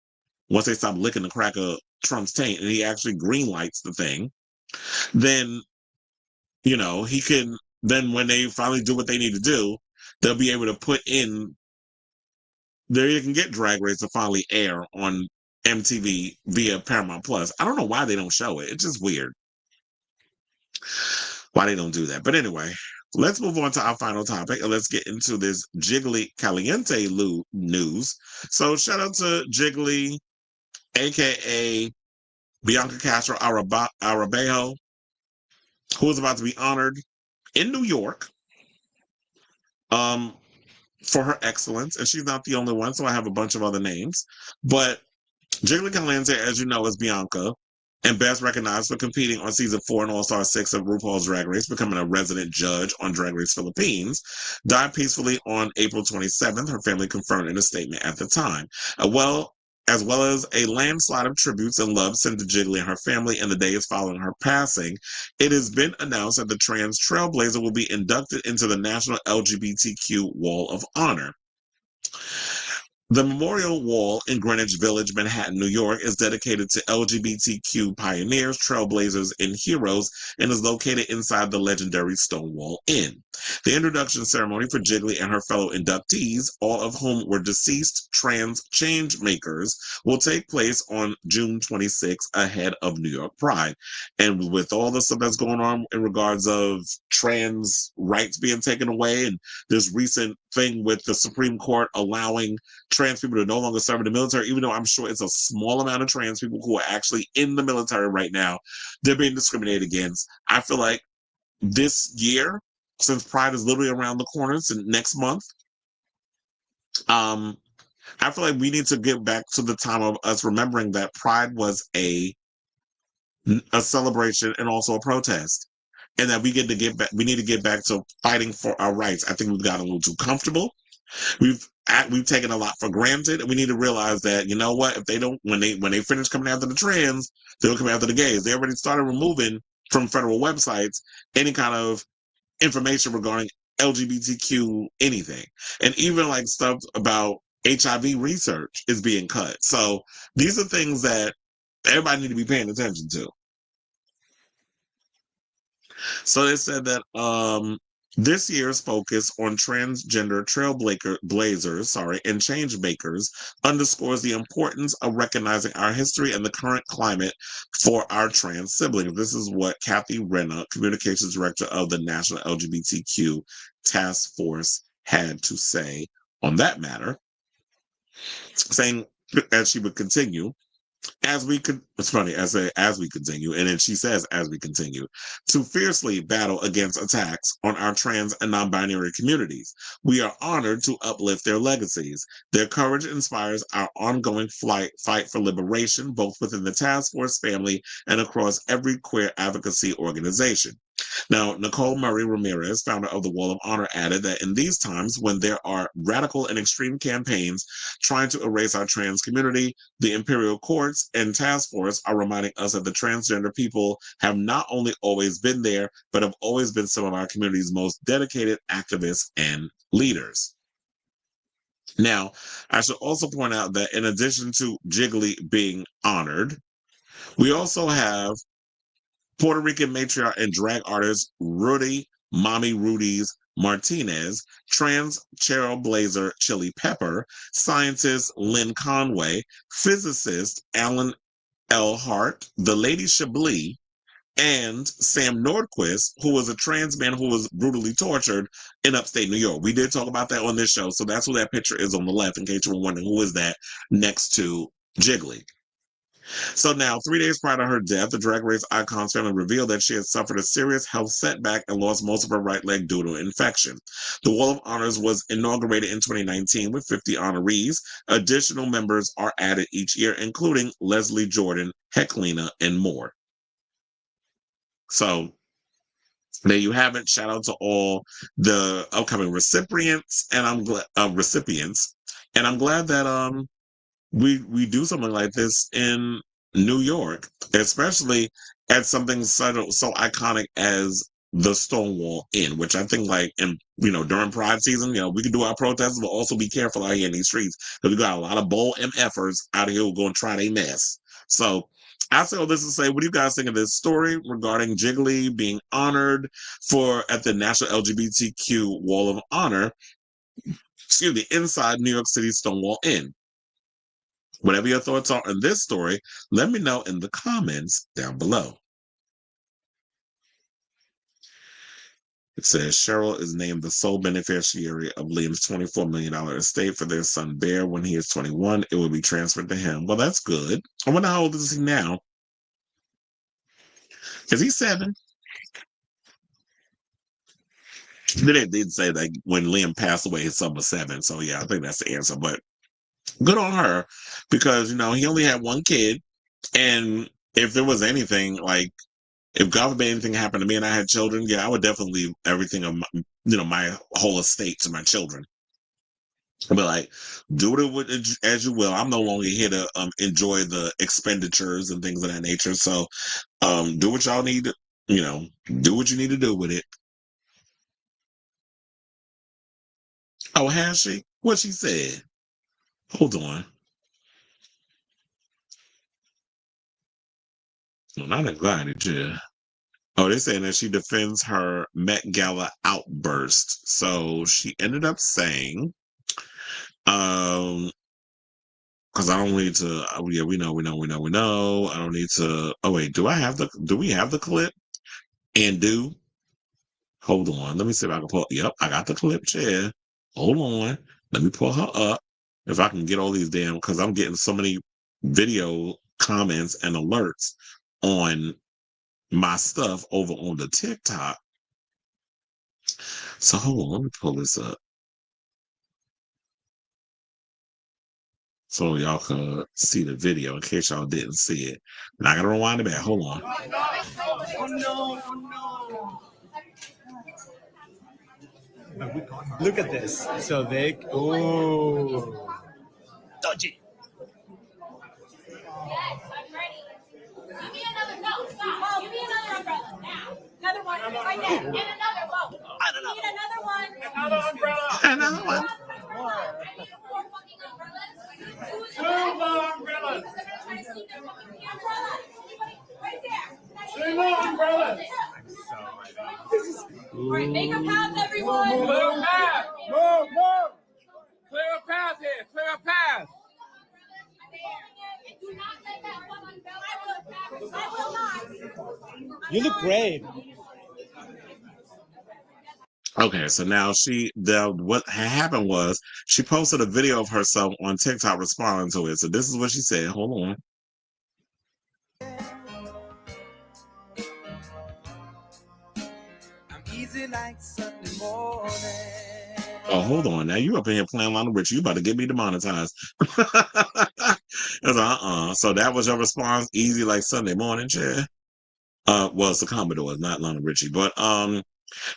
S1: once they stop licking the crack of Trump's taint and he actually greenlights the thing, then, he can, then when they finally do what they need to do, they'll be able to put in, there you can get Drag Race to finally air on MTV via Paramount Plus. I don't know why they don't show it. It's just weird why they don't do that. But anyway, let's move on to our final topic and let's get into this Jiggly Caliente news. So shout out to Jiggly, aka Bianca Castro Arabejo, who is about to be honored in New York for her excellence. And she's not the only one, so I have a bunch of other names. But Jiggly Caliente, as you know, is Bianca, and best recognized for competing on season 4 and All-Star 6 of RuPaul's Drag Race, becoming a resident judge on Drag Race Philippines, died peacefully on April 27th, her family confirmed in a statement at the time. As well as a landslide of tributes and love sent to Jiggly and her family in the days following her passing, it has been announced that the trans trailblazer will be inducted into the National LGBTQ Wall of Honor. The Memorial Wall in Greenwich Village, Manhattan, New York, is dedicated to LGBTQ pioneers, trailblazers, and heroes, and is located inside the legendary Stonewall Inn. The introduction ceremony for Jiggly and her fellow inductees, all of whom were deceased trans change makers, will take place on June 26 ahead of New York Pride. And with all the stuff that's going on in regards of trans rights being taken away, and this recent thing with the Supreme Court allowing trans people to no longer serve in the military, even though I'm sure it's a small amount of trans people who are actually in the military right now, they're being discriminated against. I feel like this year, since Pride is literally around the corner, since next month, I feel like we need to get back to the time of us remembering that Pride was a celebration and also a protest. And that we need to get back to fighting for our rights. I think we've gotten a little too comfortable. We've taken a lot for granted, and we need to realize that, you know what, if they don't, when they finish coming after the trans, they'll come after the gays. They already started removing from federal websites any kind of information regarding LGBTQ anything, and even like stuff about HIV research is being cut. So these are things that everybody need to be paying attention to. So they said that this year's focus on transgender trailblazers, and change makers underscores the importance of recognizing our history and the current climate for our trans siblings. This is what Kathy Renna, Communications Director of the National LGBTQ Task Force, had to say on that matter, saying, as she would continue, it's funny, as we continue, and then she says, as we continue to fiercely battle against attacks on our trans and non-binary communities, we are honored to uplift their legacies. Their courage inspires our ongoing fight for liberation, both within the task force family and across every queer advocacy organization. Now, Nicole Murray Ramirez, founder of the Wall of Honor, added that in these times when there are radical and extreme campaigns trying to erase our trans community, the imperial courts and task force are reminding us that the transgender people have not only always been there, but have always been some of our community's most dedicated activists and leaders. Now, I should also point out that in addition to Jiggly being honored, we also have Puerto Rican matriarch and drag artist Rhode, Mommy Rudy's Martinez, trans trailblazer Chili Pepper, scientist Lynn Conway, physicist Alan L. Hart, the Lady Chablis, and Sam Nordquist, who was a trans man who was brutally tortured in upstate New York. We did talk about that on this show, so that's who that picture is on the left, in case you were wondering who is that next to Jiggly. So now, 3 days prior to her death, the Drag Race icon's family revealed that she had suffered a serious health setback and lost most of her right leg due to infection. The Wall of Honors was inaugurated in 2019 with 50 honorees. Additional members are added each year, including Leslie Jordan, Heclina, and more. So there you have it. Shout out to all the upcoming recipients, and I'm glad that we do something like this in New York, especially at something so iconic as the Stonewall Inn, which I think, like, in, during Pride season, we can do our protests, but also be careful out here in these streets, because we got a lot of bold MFers out here who are going to try their mess. So I say all this to say, what do you guys think of this story regarding Jiggly being honored at the National LGBTQ Wall of Honor, inside New York City's Stonewall Inn? Whatever your thoughts are on this story, let me know in the comments down below. It says Cheryl is named the sole beneficiary of Liam's $24 million estate for their son Bear. When he is 21, it will be transferred to him. Well, that's good. I wonder how old is he now? Is he 7? They did say that when Liam passed away, his son was 7. So yeah, I think that's the answer. But good on her, because he only had one kid, and if there was anything, like, if God forbid anything happened to me and I had children, yeah, I would definitely leave everything of my whole estate to my children. I'd be like, do it as you will. I'm no longer here to enjoy the expenditures and things of that nature. So do what y'all need to, do what you need to do with it. Oh, has she? What she said? Hold on. No, not anxiety, Jill. Oh, they're saying that she defends her Met Gala outburst. So she ended up saying, because I don't need to. Oh, yeah, we know. I don't need to. Oh wait, do we have the clip? And hold on. Let me see if I can pull. Yep, I got the clip. Chair. Hold on. Let me pull her up. If I can get all these because I'm getting so many video comments and alerts on my stuff over on the TikTok. So hold on, let me pull this up so y'all can see the video in case y'all didn't see it. And I gotta rewind it back. Hold on.
S6: Oh no. Look at this. So they dodgy.
S7: Yes, I'm ready. Give me another. No, stop. Give me another umbrella now. Another one right there. And another one. I need another one.
S6: Another umbrella.
S1: Another one.
S7: I need 4 fucking umbrellas.
S6: 2 more umbrellas.
S7: Right there.
S6: 2 more umbrellas.
S7: All right, make a path, everyone.
S6: Clear a path. Move. Clear a path here. Clear a path.
S7: Do not let that one umbrella. I will not.
S6: You look great.
S1: Okay, so now what happened was she posted a video of herself on TikTok responding to it. So this is what she said. Hold on.
S8: I'm easy like Sunday morning.
S1: Oh, hold on. Now you up in here playing Lionel Richie. You about to get me demonetized. So that was your response? Easy like Sunday morning, chair? Well, it's the Commodores, not Lionel Richie. But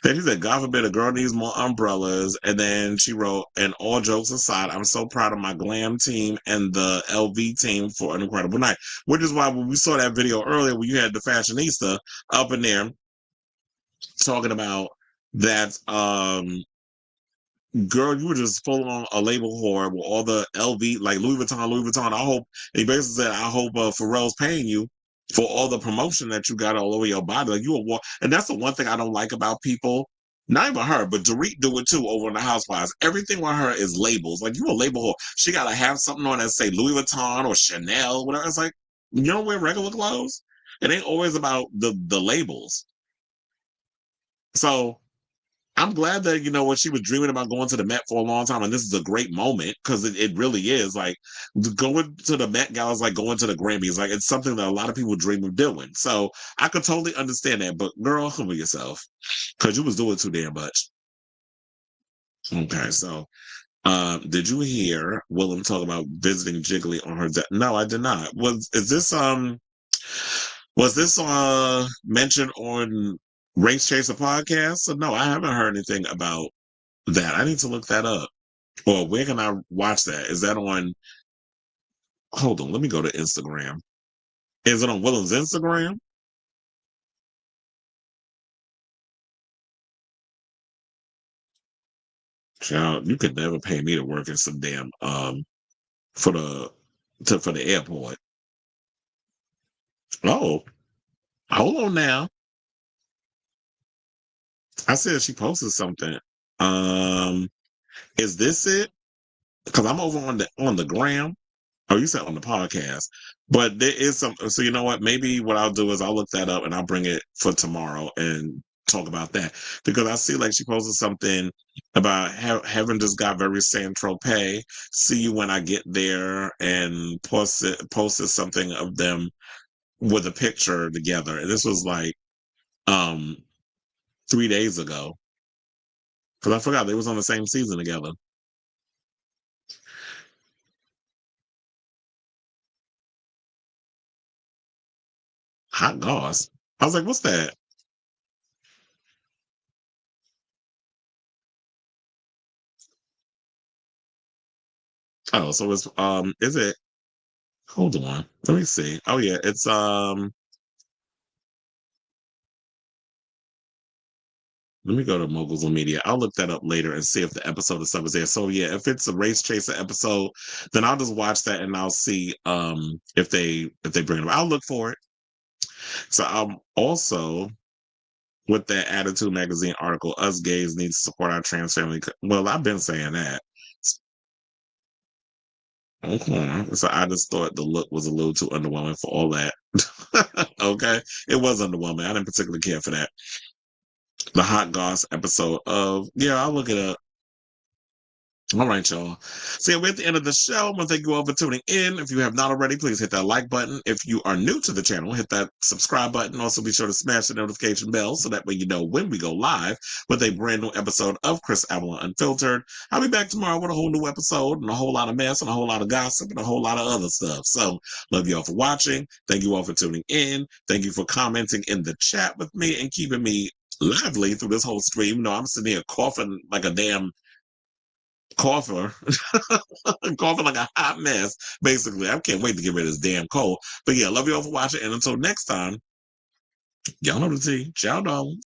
S1: then she said, God forbid a girl needs more umbrellas. And then she wrote, and all jokes aside, I'm so proud of my glam team and the LV team for an incredible night. Which is why when we saw that video earlier, when you had the fashionista up in there talking about that, girl, you were just full on a label whore with all the LV, like Louis Vuitton. I hope, he basically said, I hope Pharrell's paying you for all the promotion that you got all over your body. Like, and that's the one thing I don't like about people Not even her, but Dorit do it too over in the Housewives. Everything with her is labels. Like, you a label whore. She gotta have something on that say Louis Vuitton or Chanel, whatever. It's like, you don't wear regular clothes. It ain't always about the labels. So I'm glad that, you know, when she was dreaming about going to the Met for a long time, and this is a great moment, because it really is. Like, going to the Met Gala is like going to the Grammys. Like, it's something that a lot of people dream of doing. So I could totally understand that. But girl, humble yourself, because you was doing too damn much. Okay, so did you hear Willem talk about visiting Jiggly on her death? No, I did not. Was this mentioned on Race Chaser podcast? So no, I haven't heard anything about that. I need to look that up. Or where can I watch that? Is that on? Hold on, let me go to Instagram. Is it on Willem's Instagram? Child, you could never pay me to work in some damn for the airport. Oh, hold on now. I said she posted something. Is this it? Because I'm over on the gram. Oh, you said on the podcast. But there is some. So you know what? Maybe what I'll do is I'll look that up and I'll bring it for tomorrow and talk about that, because I see like she posted something about heaven just got very Saint Tropez. See you when I get there, and posted something of them with a picture together. And this was like 3 days ago, because I forgot they was on the same season together. Hot goss. I was like, what's that? Oh, so it's is it, hold on. Let me see. Oh yeah, it's let me go to Moguls on Media. I'll look that up later and see if the episode of stuff is there. So yeah, if it's a Race Chaser episode, then I'll just watch that and I'll see if they bring it up. I'll look for it. So also with that Attitude Magazine article, us gays need to support our trans family. Well, I've been saying that. Okay. So I just thought the look was a little too underwhelming for all that. Okay. It was underwhelming. I didn't particularly care for that. The Hot Goss episode of, yeah, I'll look it up. All right, y'all. So yeah, we're at the end of the show. I want to thank you all for tuning in. If you have not already, please hit that like button. If you are new to the channel, hit that subscribe button. Also, be sure to smash the notification bell so that way you know when we go live with a brand new episode of Chris Avalon Unfiltered. I'll be back tomorrow with a whole new episode and a whole lot of mess and a whole lot of gossip and a whole lot of other stuff. So, love you all for watching. Thank you all for tuning in. Thank you for commenting in the chat with me and keeping me lively through this whole stream. You know, I'm sitting here coughing like a damn cougher, coughing like a hot mess, basically. I can't wait to get rid of this damn cold. But yeah, love you all for watching. And until next time, y'all know the tea. Ciao, darling.